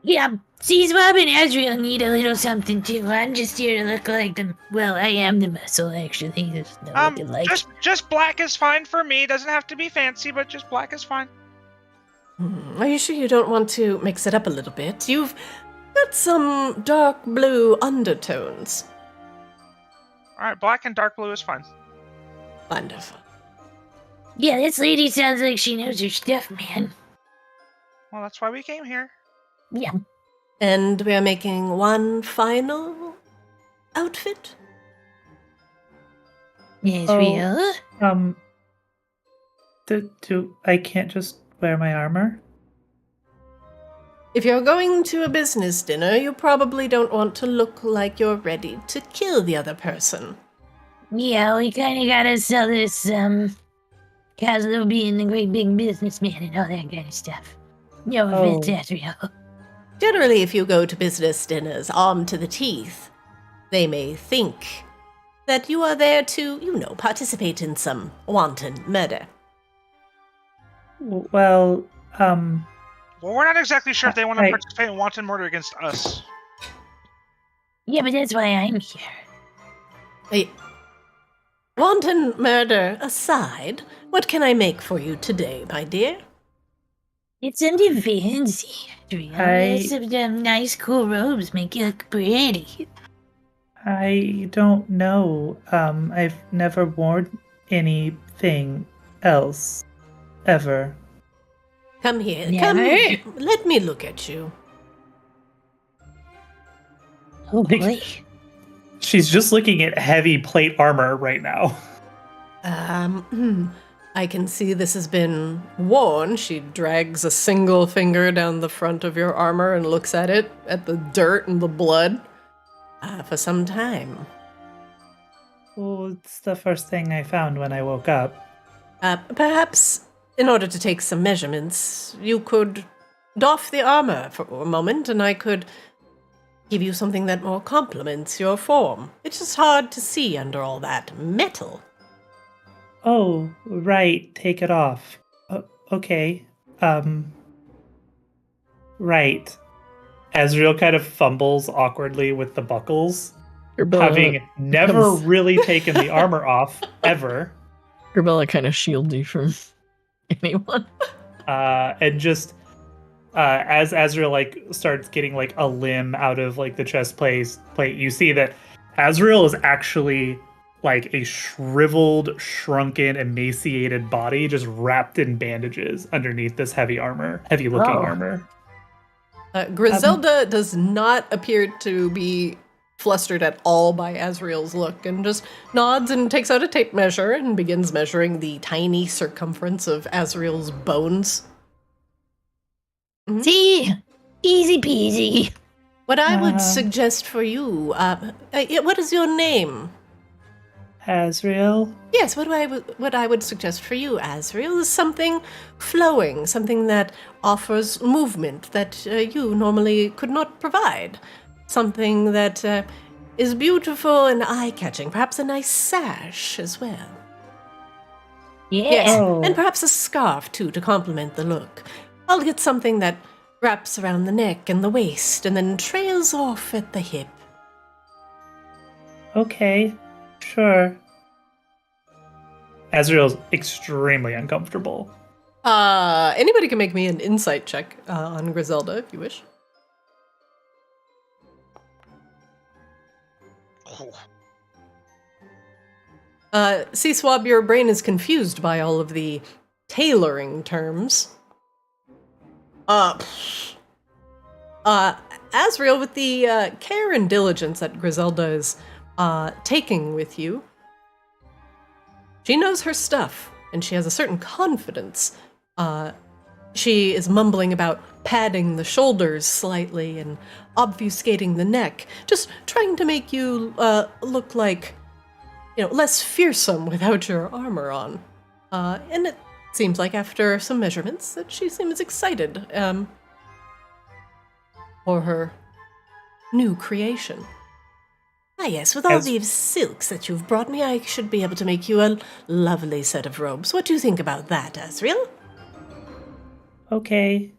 Yeah, Seaswab and Azrael need a little something too. I'm just here to look like them. Well, I am the muscle, actually. There's no looking like. Just black is fine for me. Doesn't have to be fancy, but just black is fine. Are you sure you don't want to mix it up a little bit? You've got some dark blue undertones. Alright, black and dark blue is fine. Wonderful. Yeah, this lady sounds like she knows her stuff, man. Well, that's why we came here. Yeah. And we are making one final outfit? Azrael? I can't just wear my armor? If you're going to a business dinner, you probably don't want to look like you're ready to kill the other person. Yeah, we kinda gotta sell this, Caslo being the great big businessman and all that kind of stuff. No offense, Azrael. Generally, if you go to business dinners armed to the teeth, they may think that you are there to, participate in some wanton murder. Well, Well, we're not exactly sure if they want to participate in wanton murder against us. Yeah, but that's why I'm here. Hey, wanton murder aside, what can I make for you today, my dear? It's something fancy, Azrael. Some nice, cool robes make you look pretty. I don't know. I've never worn anything else. Ever. Come here. Never? Come. Let me look at you. Oh, boy. She's just looking at heavy plate armor right now. I can see this has been worn. She drags a single finger down the front of your armor and looks at it, at the dirt and the blood, for some time. Well, it's the first thing I found when I woke up. Perhaps, in order to take some measurements, you could doff the armor for a moment, and I could give you something that more complements your form. It's just hard to see under all that metal. Oh, right. Take it off. Okay. Right. Azrael kind of fumbles awkwardly with the buckles, having never really taken the armor off, ever. Grebella kind of shields you from anyone. And just as Azrael starts getting a limb out of the chest plate, you see that Azrael is actually a shriveled, shrunken, emaciated body just wrapped in bandages underneath this heavy looking armor. Griselda does not appear to be flustered at all by Azrael's look, and just nods and takes out a tape measure and begins measuring the tiny circumference of Azrael's bones. Mm-hmm. See? Easy peasy. What I would suggest for you, what is your name? Azrael? Yes, what I would suggest for you, Azrael, is something flowing, something that offers movement that you normally could not provide. Something that is beautiful and eye-catching, perhaps a nice sash as well. Yeah. Yes, and perhaps a scarf, too, to complement the look. I'll get something that wraps around the neck and the waist and then trails off at the hip. Okay. Sure. Azrael's extremely uncomfortable. Anybody can make me an insight check on Griselda if you wish. C-Swab, your brain is confused by all of the tailoring terms. Azrael, with the care and diligence that Griselda is taking with you, she knows her stuff, and she has a certain confidence. She is mumbling about padding the shoulders slightly and obfuscating the neck, just trying to make you look like, less fearsome without your armor on. And it seems like after some measurements that she seems excited for her new creation. Ah, yes, with all these silks that you've brought me, I should be able to make you a lovely set of robes. What do you think about that, Asriel? Okay.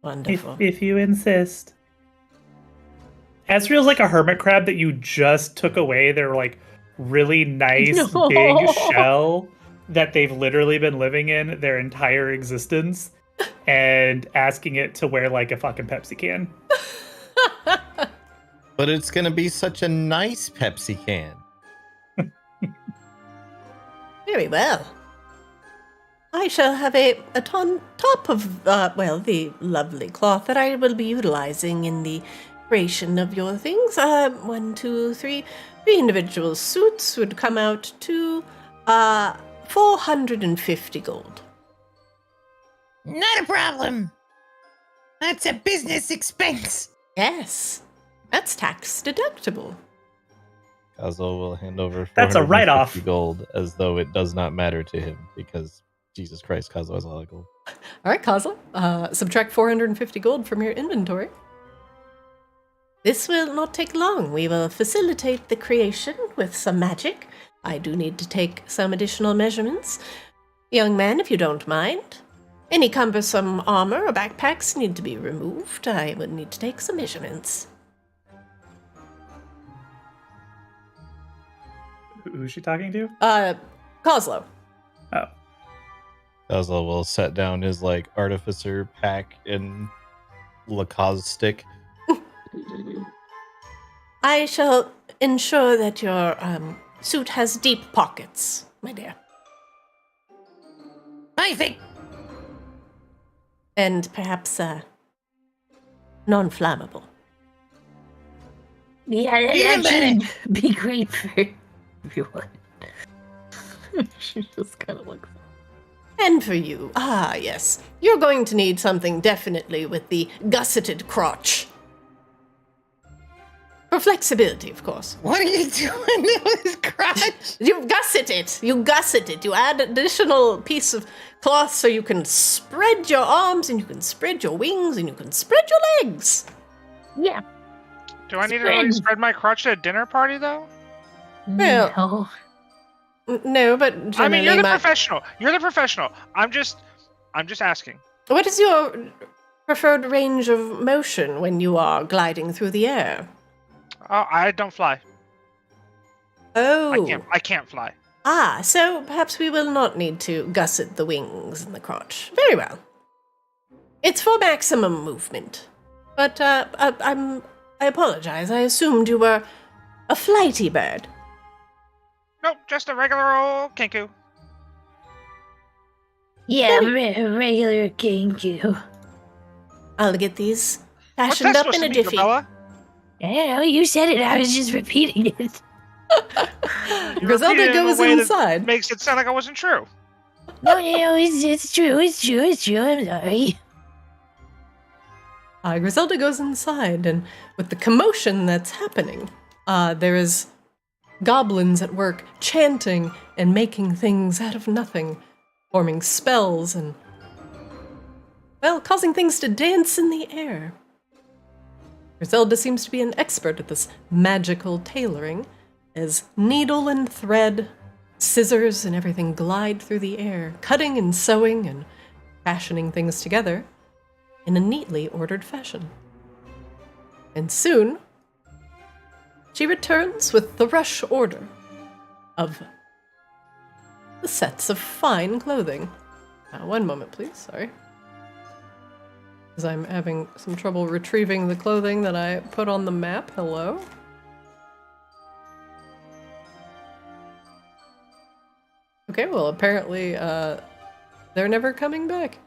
Wonderful. If you insist. Asriel's like a hermit crab that you just took away their like really nice No. big shell that they've literally been living in their entire existence and asking it to wear like a fucking Pepsi can. But it's gonna be such a nice Pepsi can. Very well. I shall have a top of, the lovely cloth that I will be utilizing in the creation of your things. 1, 2, 3. 3 individual suits would come out to 450 gold. Not a problem. That's a business expense. Yes, that's tax deductible. Kazo will hand over That's a 450 write-off. gold as though it does not matter to him because Jesus Christ, Kazo has a lot of gold. All right, Kaza, subtract 450 gold from your inventory. This will not take long. We will facilitate the creation with some magic. I do need to take some additional measurements. Young man, if you don't mind. Any cumbersome armor or backpacks need to be removed. I would need to take some measurements. Who's she talking to? Coslow. Oh. Kazo will set down his like artificer pack and Lacoste stick. I shall ensure that your suit has deep pockets, my dear. Perfect. And perhaps non-flammable. Yeah, Even that should be great for everyone. She just kind of looks. And for you, yes. You're going to need something definitely with the gusseted crotch. For flexibility, of course. What are you doing to his crotch? You gusset it. You gusset it. You add additional piece of cloth so you can spread your arms and you can spread your wings and you can spread your legs. Yeah. Do I need to really spread my crotch at a dinner party, though? Well, No. No, but I mean, you're generally the professional. You're the professional. I'm just asking. What is your preferred range of motion when you are gliding through the air? Oh, I don't fly. Oh. I can't fly. So perhaps we will not need to gusset the wings and the crotch. Very well. It's for maximum movement. But I apologize. I assumed you were a flighty bird. Nope, just a regular old kinku. Yeah, regular kinky. I'll get these What's fashioned that up supposed in to a mean, jiffy. Grebella? I don't know, you said it, I was just repeating it. You Griselda repeated it in a goes way that inside. Makes it sound like I wasn't true. No, it's true, I'm sorry. Griselda goes inside, and with the commotion that's happening, there is goblins at work chanting and making things out of nothing, forming spells and, well, causing things to dance in the air. Griselda seems to be an expert at this magical tailoring, as needle and thread, scissors and everything glide through the air, cutting and sewing and fashioning things together in a neatly ordered fashion. And soon, she returns with the rush order of the sets of fine clothing. One moment, please, sorry. Because I'm having some trouble retrieving the clothing that I put on the map. Hello? Okay, well, apparently, they're never coming back.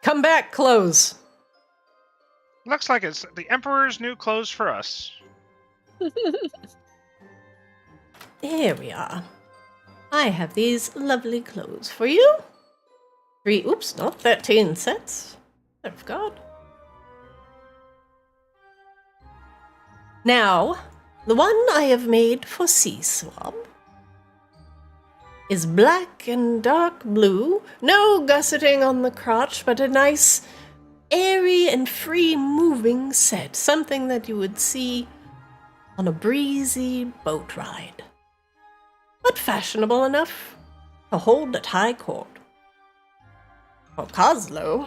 Come back, clothes! Looks like it's the Emperor's new clothes for us. Here we are. I have these lovely clothes for you. not 13 sets. Of God. Now, the one I have made for Sea Swab is black and dark blue, no gusseting on the crotch, but a nice, airy and free-moving set, something that you would see on a breezy boat ride, but fashionable enough to hold at high court. For Coslow,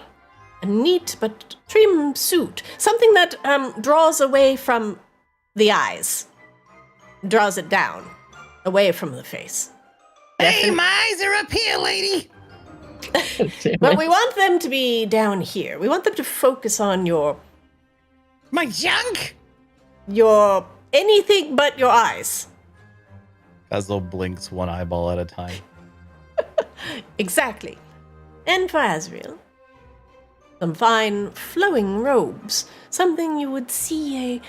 a neat but trim suit, something that draws away from the eyes, draws it down, away from the face. Hey, my eyes are up here, lady. But we want them to be down here. We want them to focus on My junk? your anything but your eyes. Coslo blinks one eyeball at a time. Exactly. And for Azrael, some fine flowing robes. Something you would see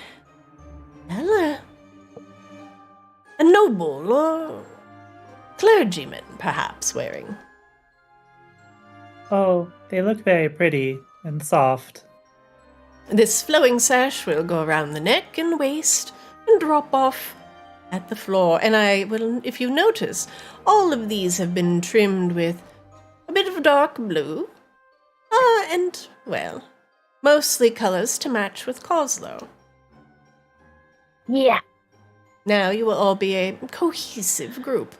a noble or clergyman, perhaps, wearing. Oh, they look very pretty and soft. This flowing sash will go around the neck and waist and drop off at the floor. And I will, if you notice, all of these have been trimmed with a bit of dark blue. And, well, mostly colors to match with Coslow. Yeah. Now you will all be a cohesive group.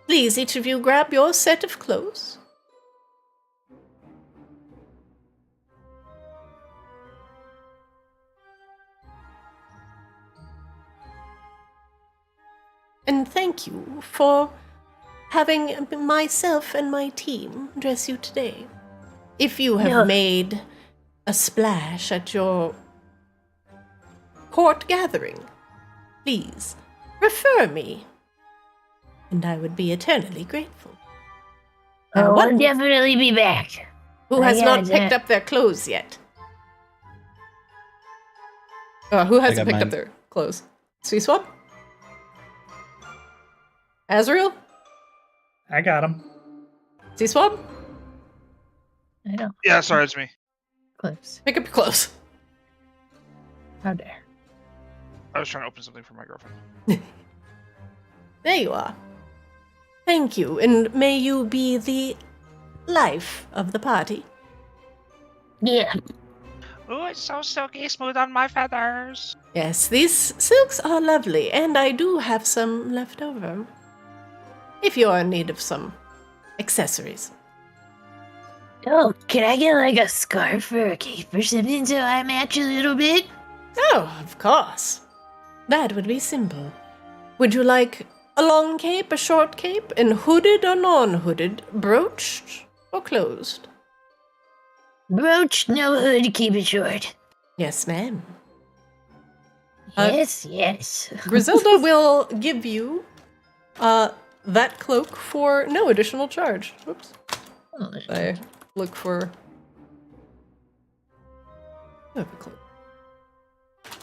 Please, each of you grab your set of clothes. And thank you for having myself and my team dress you today. If you have made a splash at your court gathering, please refer me, and I would be eternally grateful. I'll definitely be back. Who has not picked up their clothes yet? Who hasn't picked up their clothes? Sea Swab? Azrael? I got them. Sea Swab? I know. Yeah, sorry, it's me. Close. Pick up your clothes. How dare. I was trying to open something for my girlfriend. There you are. Thank you, and may you be the life of the party. Yeah. Oh, it's so silky smooth on my feathers. Yes, these silks are lovely, and I do have some left over. If you're in need of some accessories. Oh, can I get like a scarf or a cape or something so I match a little bit? Oh, of course. That would be simple. Would you like a long cape, a short cape, and hooded or non-hooded, broached or closed? Brooch, no hood, keep it short. Yes, ma'am. Yes. Griselda will give you that cloak for no additional charge. Whoops. I look for... I have a cloak.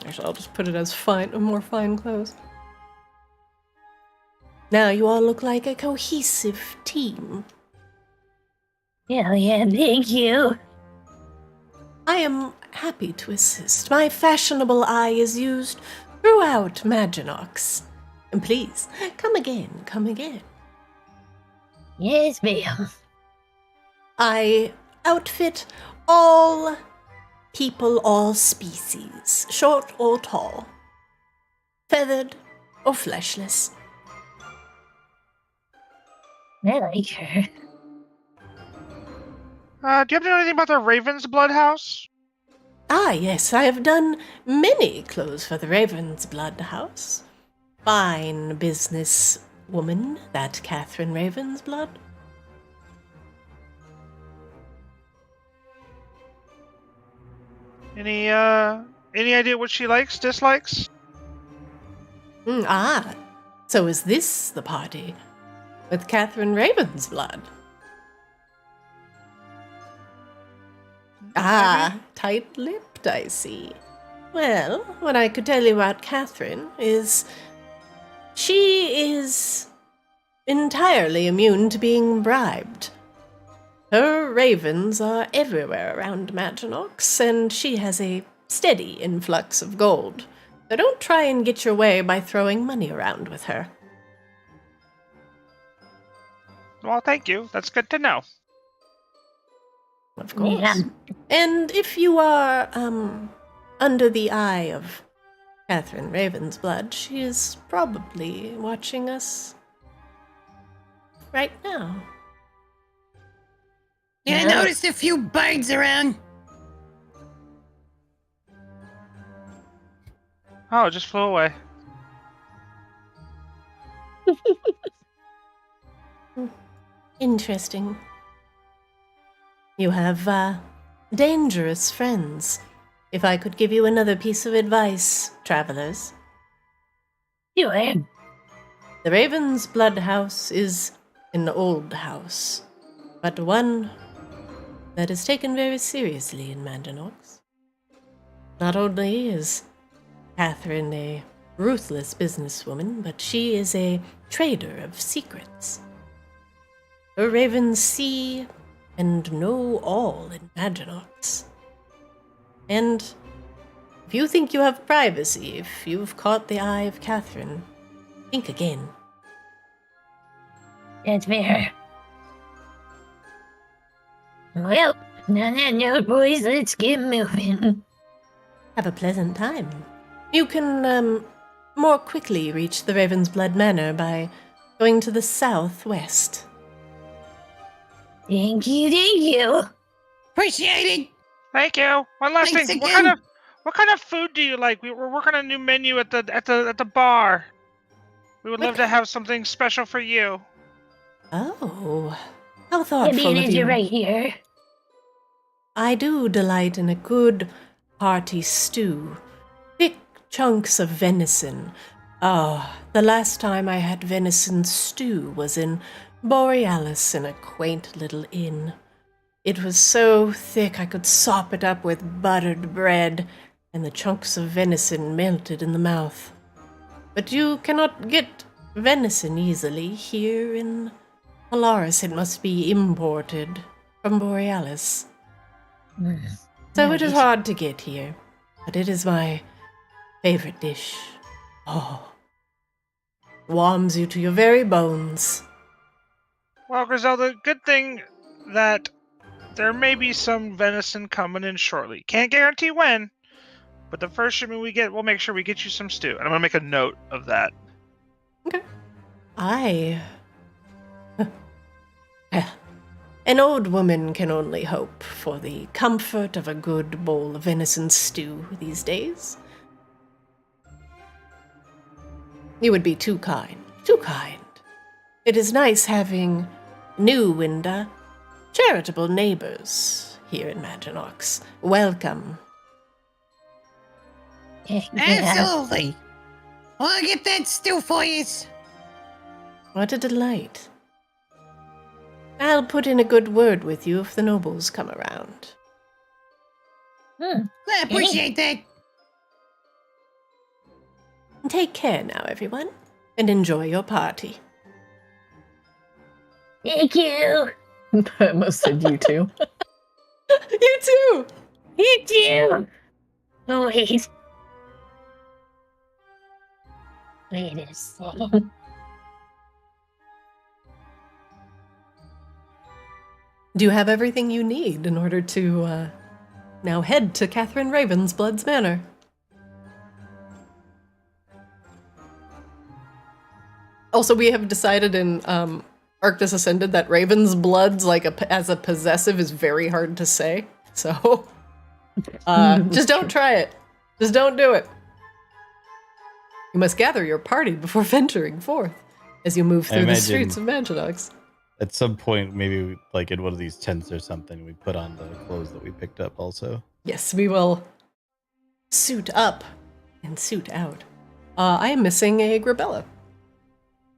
Actually, I'll just put it as more fine clothes. Now you all look like a cohesive team. Hell yeah, thank you. I am happy to assist. My fashionable eye is used throughout Maginox. And please, come again, come again. Yes, ma'am. I outfit all people, all species, short or tall, feathered or fleshless. I like her. Do you happen to know anything about the Raven's Blood House? Ah, yes, I have done many clothes for the Raven's Blood House. Fine business woman, that Catherine Ravensblood. Any idea what she likes, dislikes? So is this the party with Catherine Ravensblood? Tight-lipped, I see. Well, what I could tell you about Catherine is she is entirely immune to being bribed. Her ravens are everywhere around Maginox, and she has a steady influx of gold. So don't try and get your way by throwing money around with her. Well, thank you. That's good to know. Of course. Yeah. And if you are, under the eye of Catherine Ravensblood, she is probably watching us right now. Yeah, I noticed a few birds around. Oh, it just flew away. Interesting. You have, dangerous friends. If I could give you another piece of advice, travelers. Sure. The Raven's Blood House is an old house, but one that is taken very seriously in Mandanox. Not only is Catherine a ruthless businesswoman, but she is a trader of secrets. Her ravens see and know all in Maginox. And if you think you have privacy, if you've caught the eye of Catherine, think again. That's fair. Well, on that note, boys, let's get moving. Have a pleasant time. You can, more quickly reach the Ravensblood Manor by going to the southwest. Thank you. Appreciate it. Thank you. One last Thanks thing. again. What kind of food do you like? We're working on a new menu at the bar. We would love to have something special for you. Oh, how The thoughtful of manager you. right here. I do delight in a good, hearty stew. Thick chunks of venison. Oh, the last time I had venison stew was in Borealis in a quaint little inn. It was so thick I could sop it up with buttered bread, and the chunks of venison melted in the mouth. But you cannot get venison easily here in Polaris. It must be imported from Borealis. So it is hard to get here, but it is my favorite dish. Oh, warms you to your very bones. Well, Griselda, good thing that there may be some venison coming in shortly. Can't guarantee when, but the first shipment we get, we'll make sure we get you some stew. And I'm gonna make a note of that. Okay. An old woman can only hope for the comfort of a good bowl of venison stew these days. You would be too kind. Too kind. It is nice having new and charitable neighbors here in Maginox. Welcome. Absolutely. Well, I'll get that stew for you. What a delight. I'll put in a good word with you if the nobles come around. I appreciate that. Take care now, everyone, and enjoy your party. Thank you. I almost said you too. You too! You too. Always. Wait a second. Do you have everything you need in order to now head to Catherine Ravensblood's manor? Also, we have decided in Arctis Ascended that Ravensblood's as a possessive is very hard to say. So just don't try it. Just don't do it. You must gather your party before venturing forth as you move through the streets of Maginox. At some point, maybe like in one of these tents or something, we put on the clothes that we picked up also. Yes, we will suit up and suit out. I am missing a Grebella.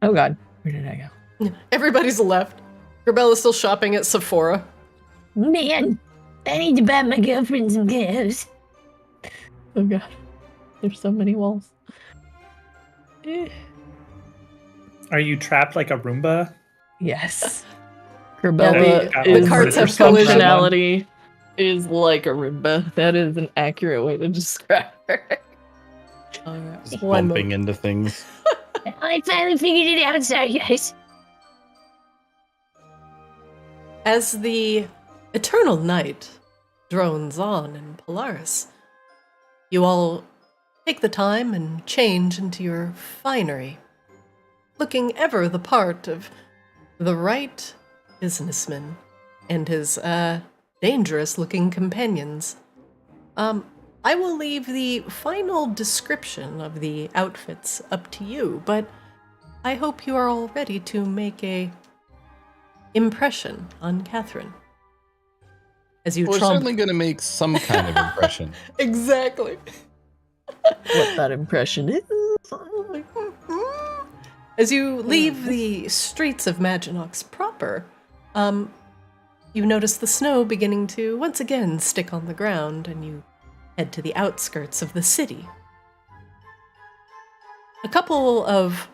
Oh god, where did I go? Everybody's left. Grebella's still shopping at Sephora. Man, I need to buy my girlfriend some clothes. Oh god, there's so many walls. Are you trapped like a Roomba? Yes. Grebella Yeah, the is carts her have collision. functionality is like a Roomba. That is an accurate way to describe her. Alright, Just one bumping moment. into things. I finally figured it out. Sorry, guys. As the eternal night drones on in Polaris, you all take the time and change into your finery, looking ever the part of the right businessman and his dangerous-looking companions. I will leave the final description of the outfits up to you, but I hope you are all ready to make a impression on Catherine. As you We're tromp... certainly going to make some kind of impression. Exactly. What that impression is. As you leave the streets of Maginox proper, you notice the snow beginning to once again stick on the ground, and you head to the outskirts of the city. A couple of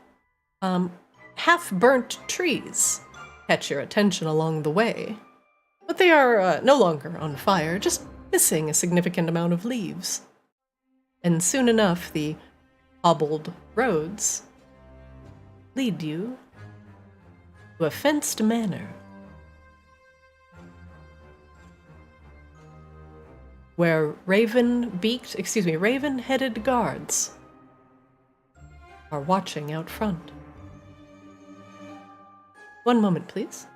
half-burnt trees catch your attention along the way, but they are no longer on fire, just missing a significant amount of leaves. And soon enough, the hobbled roads lead you to a fenced manor, where raven-headed guards are watching out front. One moment, please.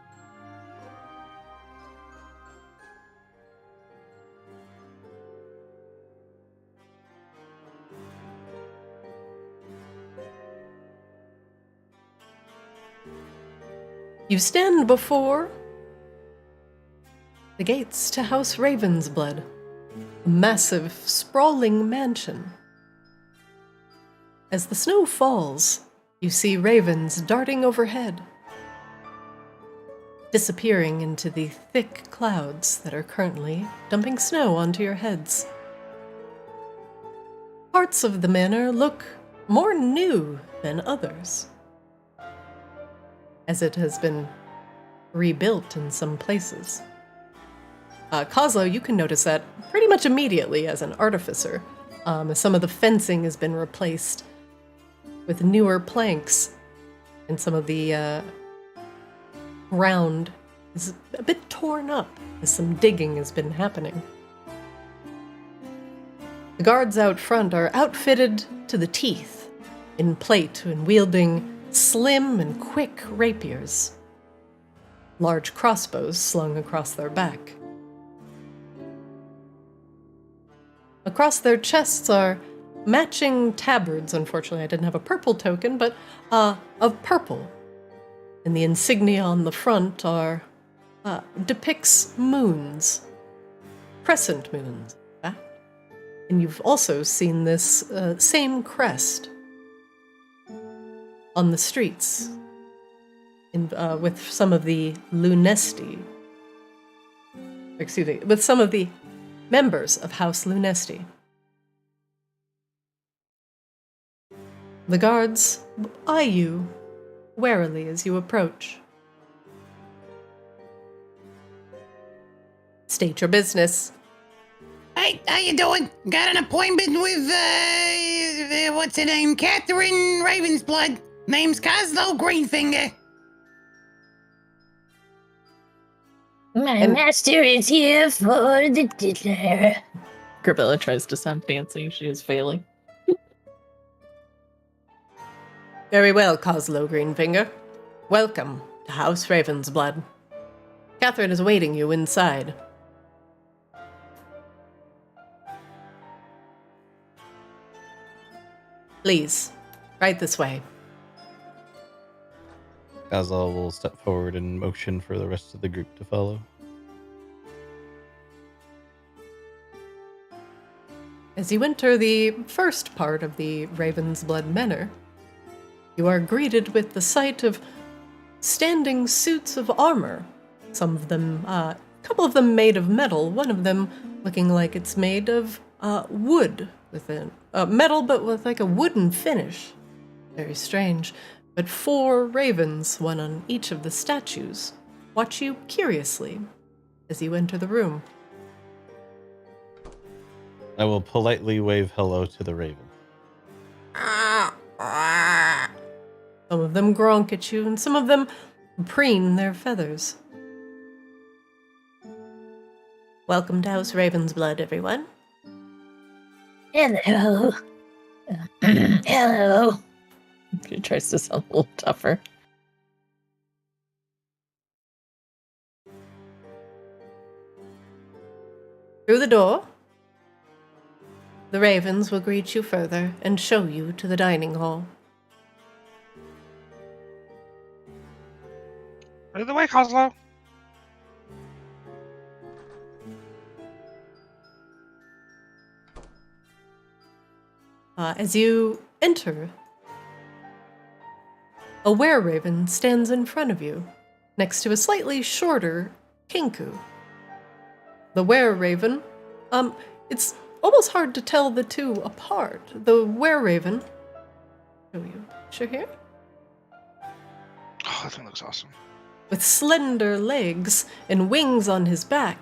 You stand before the gates to House Ravensblood, a massive, sprawling mansion. As the snow falls, you see ravens darting overhead, disappearing into the thick clouds that are currently dumping snow onto your heads. Parts of the manor look more new than others, as it has been rebuilt in some places. Kozlo, you can notice that pretty much immediately as an artificer, as some of the fencing has been replaced with newer planks, and some of the ground is a bit torn up as some digging has been happening. The guards out front are outfitted to the teeth in plate and wielding slim and quick rapiers, large crossbows slung across their back. Across their chests are matching tabards. Unfortunately, I didn't have a purple token, but of purple. And the insignia on the front depicts moons, crescent moons, in fact. And you've also seen this same crest on the streets with some of the Lunesti. Excuse me, with some of the members of House Lunesti. The guards eye you warily as you approach. State your business. Hey, how you doing? Got an appointment with, what's her name? Catherine Ravensblood. Name's Kozlo Greenfinger. My master is here for the dinner. Grebella tries to sound fancy. She is failing. Very well, Kozlo Greenfinger. Welcome to House Ravensblood. Catherine is awaiting you inside. Please, right this way. Kozlo will step forward and motion for the rest of the group to follow. As you enter the first part of the Ravensblood Manor, you are greeted with the sight of standing suits of armor. Some of them, a couple of them made of metal, one of them looking like it's made of wood, with metal but with like a wooden finish. Very strange. But 4 ravens, one on each of the statues, watch you curiously as you enter the room. I will politely wave hello to the raven. Some of them gronk at you, and some of them preen their feathers. Welcome to House Ravensblood, everyone. Hello. Hello. He tries to sound a little tougher. Through the door, the ravens will greet you further and show you to the dining hall. By the way, Coslow. As you enter, a were-raven stands in front of you, next to a slightly shorter kinku. The were-raven, it's almost hard to tell the two apart. The were-raven, show you a picture here, Oh, that thing looks awesome. with slender legs and wings on his back.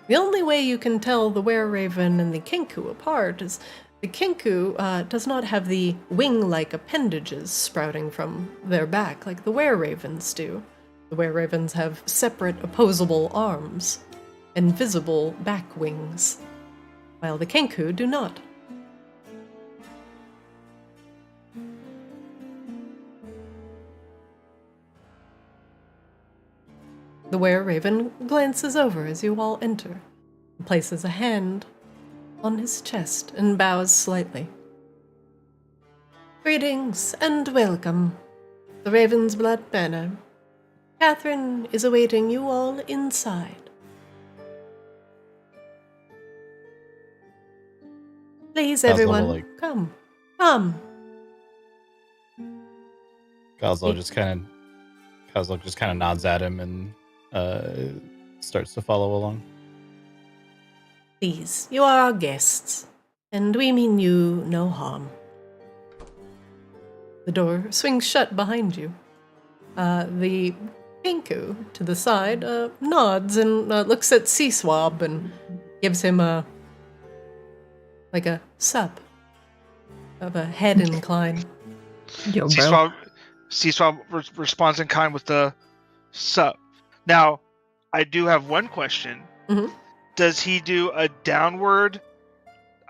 The only way you can tell the were-raven and the kinku apart is the kinku does not have the wing-like appendages sprouting from their back like the were-ravens do. The were-ravens have separate opposable arms and visible back wings, while the kinku do not. The were-raven glances over as you all enter, and places a hand on his chest and bows slightly. Greetings and welcome. The Ravensblood Manor. Catherine is awaiting you all inside. Please, everyone, come. Come. Coslow just kind of nods at him and starts to follow along. Please, you are our guests, and we mean you no harm. The door swings shut behind you. The Pinku to the side nods and looks at C-Swab and gives him a sup of a head incline. Yo, bro. C-Swab responds in kind with the sup. Now, I do have one question. Mhm. Does he do a downward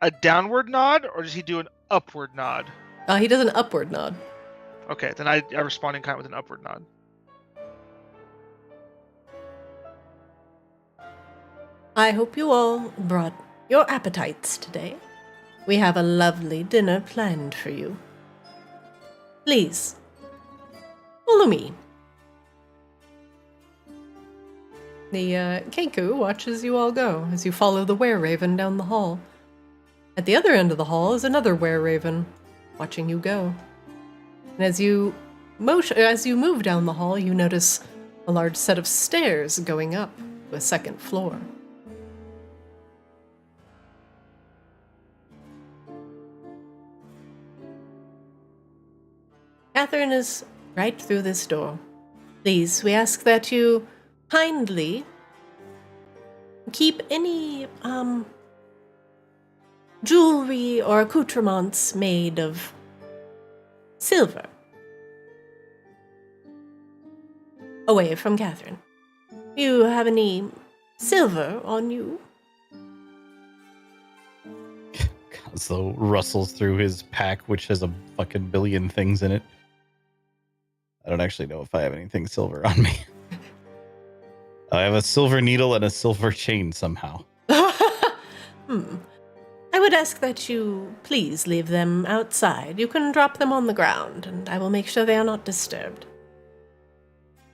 nod, or does he do an upward nod? He does an upward nod. Okay, then I respond in kind with an upward nod. I hope you all brought your appetites today. We have a lovely dinner planned for you. Please, follow me. The Kenku watches you all go as you follow the were-raven down the hall. At the other end of the hall is another were-raven, watching you go. And as you move down the hall, you notice a large set of stairs going up to a second floor. Catherine is right through this door. Please, we ask that you kindly keep any jewelry or accoutrements made of silver away from Catherine. Do you have any silver on you? Coslow rustles through his pack, which has a fucking billion things in it. I don't actually know if I have anything silver on me. I have a silver needle and a silver chain somehow. I would ask that you please leave them outside. You can drop them on the ground, and I will make sure they are not disturbed.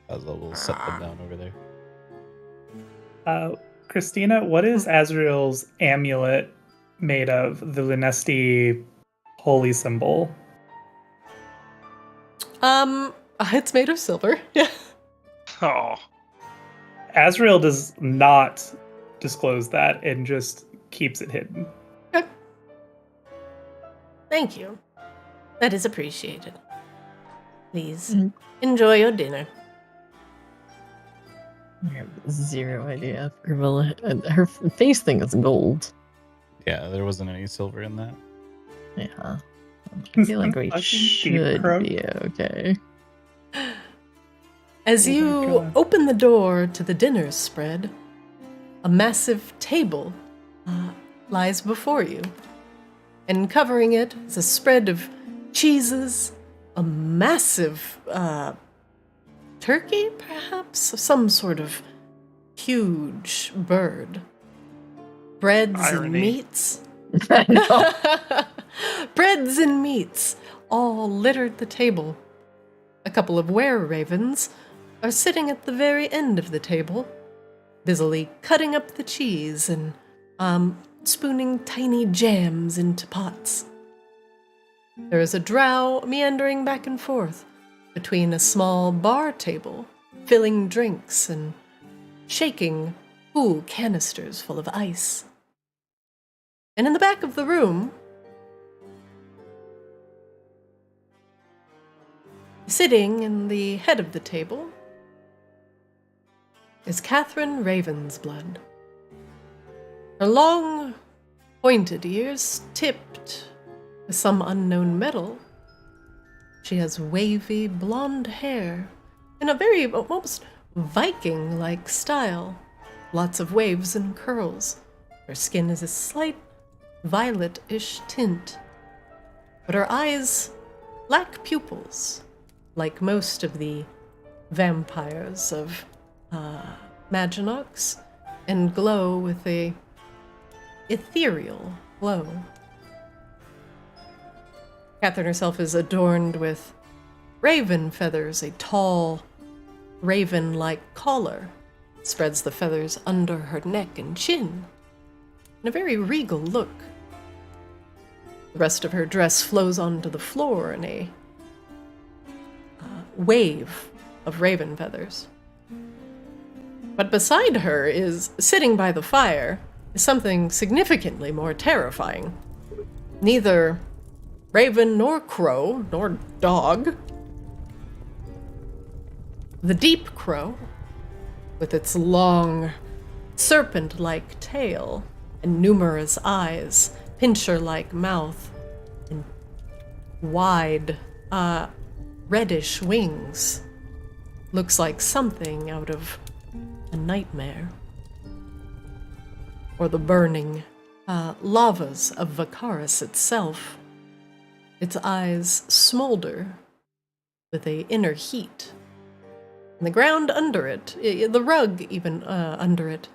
Coslow will set them down over there. Christina, what is Azrael's amulet made of? The Lunesti holy symbol? It's made of silver. Yeah. Oh. Azrael does not disclose that and just keeps it hidden. Okay. Thank you. That is appreciated. Please enjoy your dinner. I have zero idea. Grebella, her face thing is gold. Yeah, there wasn't any silver in that. Yeah. I feel like we Fucking should deep be okay. As Oh my you God. open the door to the dinner spread, a massive table lies before you. And covering it is a spread of cheeses, a massive turkey, perhaps? Some sort of huge bird. Breads and Irony. meats. I know. Breads and meats all littered the table. A couple of were-ravens are sitting at the very end of the table, busily cutting up the cheese and spooning tiny jams into pots. There is a drow meandering back and forth between a small bar table, filling drinks and shaking cool canisters full of ice. And in the back of the room, sitting in the head of the table, is Catherine Ravensblood. Her long, pointed ears tipped with some unknown metal. She has wavy blonde hair in a very almost Viking-like style. Lots of waves and curls. Her skin is a slight violet-ish tint, but her eyes lack pupils, like most of the vampires of Maginox, and glow with a ethereal glow. Catherine herself is adorned with raven feathers. A tall, raven-like collar spreads the feathers under her neck and chin, in a very regal look. The rest of her dress flows onto the floor in a wave of raven feathers. But beside her is, sitting by the fire, is something significantly more terrifying. Neither raven nor crow nor dog. The deep crow, with its long, serpent-like tail and numerous eyes, pincher-like mouth, and wide, reddish wings, looks like something out of a nightmare. Or the burning lavas of Vacaris itself. Its eyes smolder with a inner heat. And the ground under it, the rug even under it,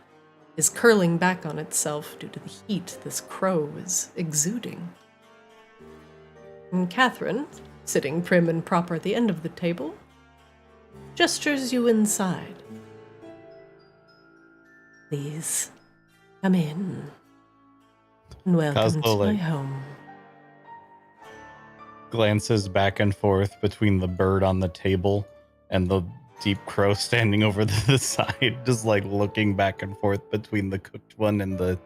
is curling back on itself due to the heat this crow is exuding. And Catherine, sitting prim and proper at the end of the table, gestures you inside. Please, come in. And welcome to my home. Glances back and forth between the bird on the table and the deep crow standing over to the side, just like looking back and forth between the cooked one and the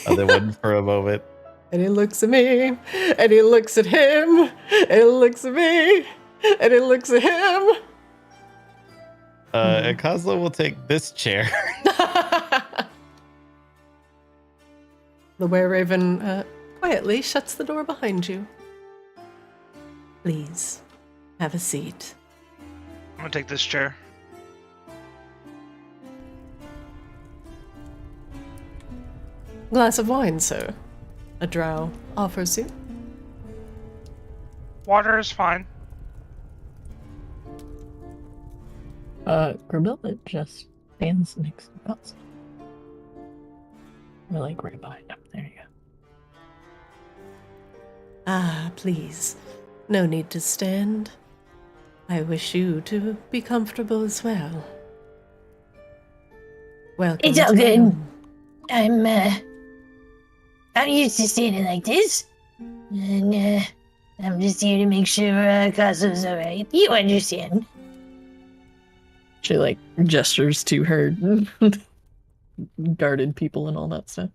other one for a moment. And he looks at me, and he looks at him, and he looks at me, and he looks at him. And Kozlo will take this chair. The were-raven quietly shuts the door behind you. Please, have a seat. I'm gonna take this chair. Glass of wine, sir. A drow offers you. Water is fine. Grebella just stands next to us. We're like right behind him. There you go. Ah, please. No need to stand. I wish you to be comfortable as well. Welcome. It's all to my good. home. I'm used to standing like this. And, I'm just here to make sure, Kazu's alright. You understand. She like gestures to her guarded people and all that stuff.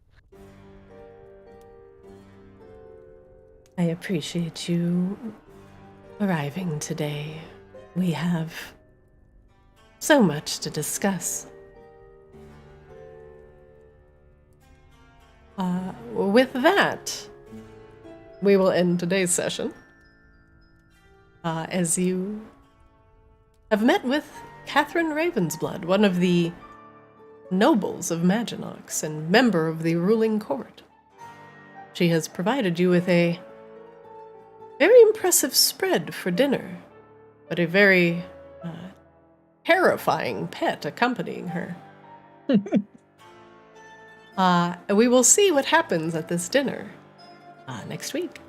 I appreciate you arriving today. We have so much to discuss. With that, we will end today's session. As you have met with Catherine Ravensblood, one of the nobles of Maginox and member of the ruling court. She has provided you with a very impressive spread for dinner, but a very terrifying pet accompanying her. We will see what happens at this dinner next week.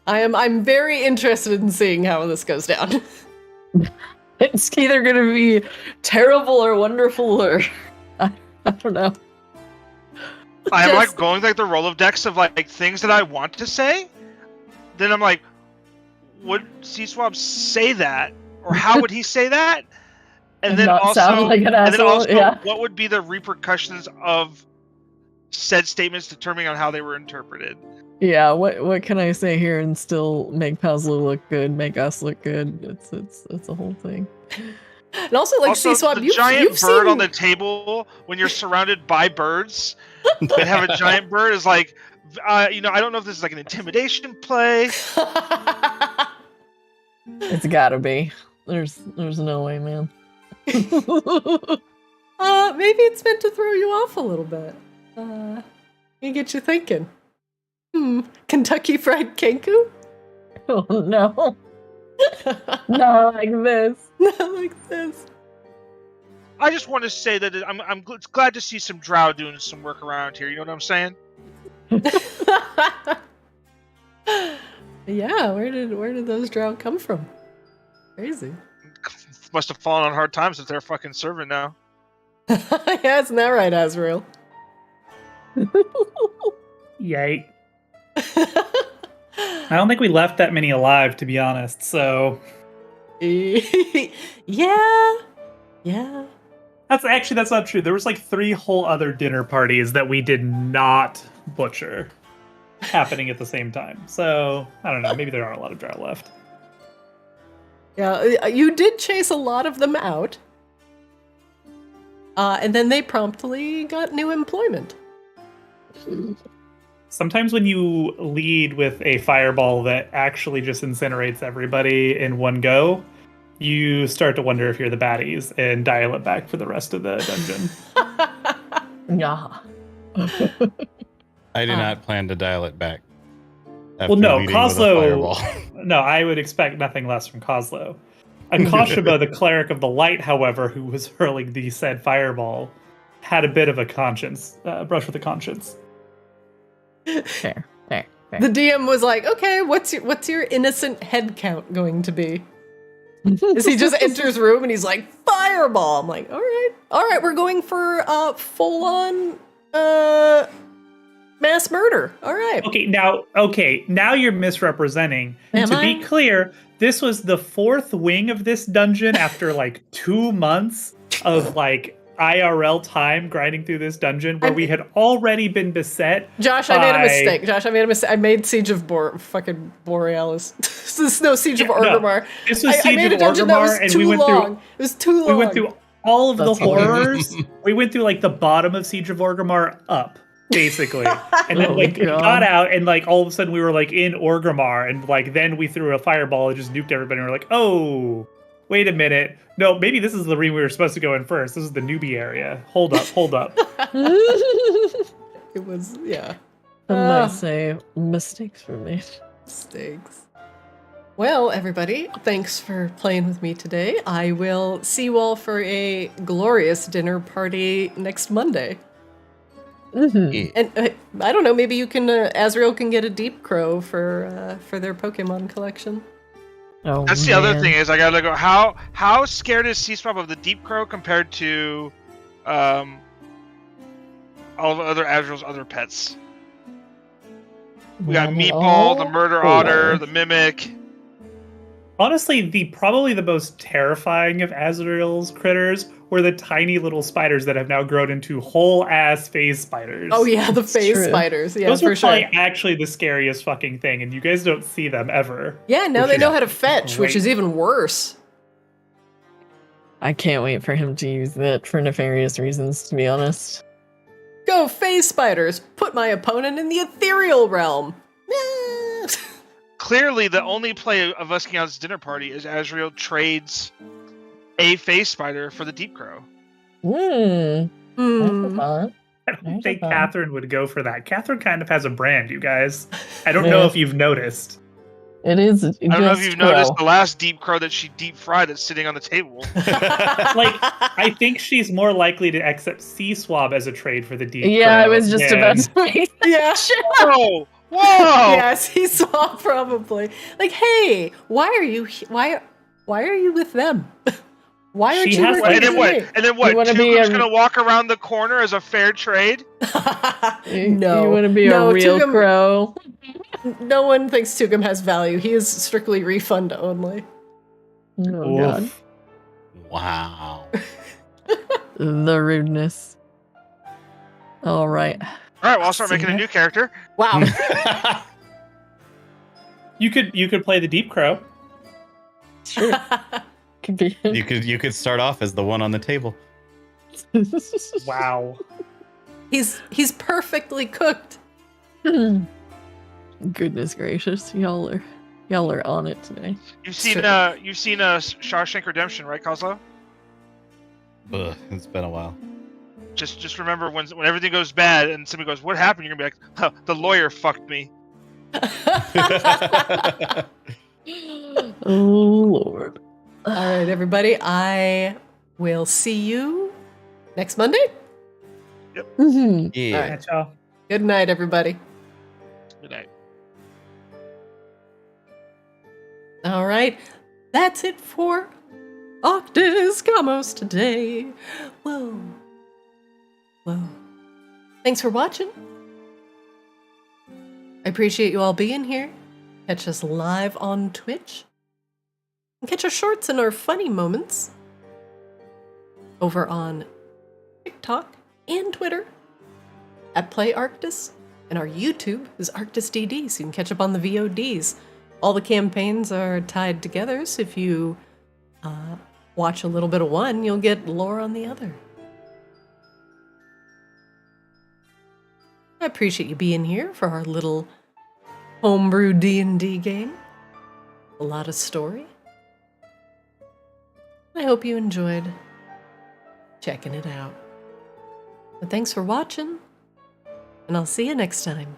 I'm very interested in seeing how this goes down. It's either going to be terrible or wonderful, or I don't know. I'm like going like the Rolodex of like things that I want to say. Then I'm like, would C-Swab say that, or how would he say that? And then not also, sound like an asshole, yeah. what would be the repercussions of said statements, determining on how they were interpreted? Yeah, what can I say here and still make Pasloo look good, make us look good? It's a whole thing. And also, like, C-Swab, the you've giant bird seen... on the table when you're surrounded by birds and have a giant bird is like, I don't know if this is like an intimidation play. It's gotta be. There's no way, man. Maybe it's meant to throw you off a little bit. And get you thinking. Kentucky Fried Kenku? Oh no. Not like this. Not like this. I just want to say that I'm glad to see some drow doing some work around here. You know what I'm saying? Yeah, where did those drow come from? Crazy. Must have fallen on hard times if they're fucking serving now. Yeah, isn't that right, Azrael? Yay. I don't think we left that many alive, to be honest, so... Yeah. That's not true. There was like 3 whole other dinner parties that we did not butcher happening at the same time. So, I don't know, maybe there aren't a lot of drow left. Yeah, you did chase a lot of them out. And then they promptly got new employment. Sometimes when you lead with a fireball that actually just incinerates everybody in one go, you start to wonder if you're the baddies and dial it back for the rest of the dungeon. Yeah. I do not plan to dial it back. Well, no, leading with a Kozlo. fireball. No, I would expect nothing less from Kozlo. And Kosheba, the cleric of the light, however, who was hurling the said fireball, had a bit of a conscience, brush with a conscience. Fair. The DM was like, "Okay, what's your innocent head count going to be?" As he just enters room and he's like, "Fireball!" I'm like, "All right, we're going for full on mass murder. All right." Okay, now you're misrepresenting. To be clear, this was the 4th wing of this dungeon after like 2 months of like IRL time grinding through this dungeon where we had already been beset. Josh, I made a mistake. I made Siege of fucking Borealis. This is no Siege of Orgrimmar. No, this was I made Siege a of dungeon that Orgrimmar, was and we went long. through. It was too long. We went through all of That's the horrors. We went through like the bottom of Siege of Orgrimmar up, basically, and then like we got out, and like all of a sudden we were like in Orgrimmar, and like then we threw a fireball and just nuked everybody. And we're like, oh, wait a minute. No, maybe this is the room we were supposed to go in first. This is the newbie area. Hold up. It was, yeah. I might say mistakes were made. Mistakes. Well, everybody, thanks for playing with me today. I will see you all for a glorious dinner party next Monday. Mm-hmm. And I don't know, maybe you can, Azrael can get a Deep Crow for their Pokemon collection. Oh, That's the other thing is I gotta go. How scared is C-Swab of the Deep Crow compared to all of other Azrael's other pets? We got Meatball, the Murder Otter, the Mimic. Honestly, probably the most terrifying of Azrael's critters were the tiny little spiders that have now grown into whole-ass phase spiders. Oh yeah, the phase spiders. Yeah, those for are sure. probably actually the scariest fucking thing, and you guys don't see them ever. Yeah, now they know how to fetch, which is even worse. I can't wait for him to use that for nefarious reasons, to be honest. Go phase spiders! Put my opponent in the ethereal realm! Clearly, the only play of us getting out this dinner party is Azrael trades a face spider for the deep crow. That's fun. I don't There's think a button. Catherine would go for that. Catherine kind of has a brand, you guys. I don't know if you've noticed. It is. I don't know if you've noticed the last deep crow that she deep fried that's sitting on the table. Like, I think she's more likely to accept Sea Swab as a trade for the deep Yeah, I crow was just than- about to say that. Yeah. Whoa! Whoa! Yes, he saw probably. Like, hey, why are you with them? Why aren't She you has working And then with what? me? And then what? You wanna be Tukum's a- gonna walk around the corner as a fair trade? No. You want to be No, a real Tugum- crow? No one thinks Tugum has value. He is strictly refund only. Oh god, Oof. Wow. the rudeness. All right. All right, well, I'll start making a new character. Wow. You could play the deep crow. Sure. Could be. You could start off as the one on the table. Wow. He's perfectly cooked. Goodness gracious, y'all are on it today. You've seen Shawshank Redemption, right, Kozlo? Ugh, it's been a while. Just remember when everything goes bad and somebody goes, "What happened?" You're gonna be like, "Huh, the lawyer fucked me." Oh Lord. All right, everybody. I will see you next Monday. Mhm. Yeah. All right. Catch y'all. Good night, everybody. Good night. All right, that's it for Arctis Kaamos today. Whoa. Thanks for watching. I appreciate you all being here. Catch us live on Twitch. And catch our shorts and our funny moments over on TikTok and Twitter at Play Arctis. And our YouTube is Arctis DD, so you can catch up on the VODs. All the campaigns are tied together, so if you watch a little bit of one, you'll get lore on the other. I appreciate you being here for our little homebrew D&D game. A lot of story. I hope you enjoyed checking it out. But thanks for watching, and I'll see you next time.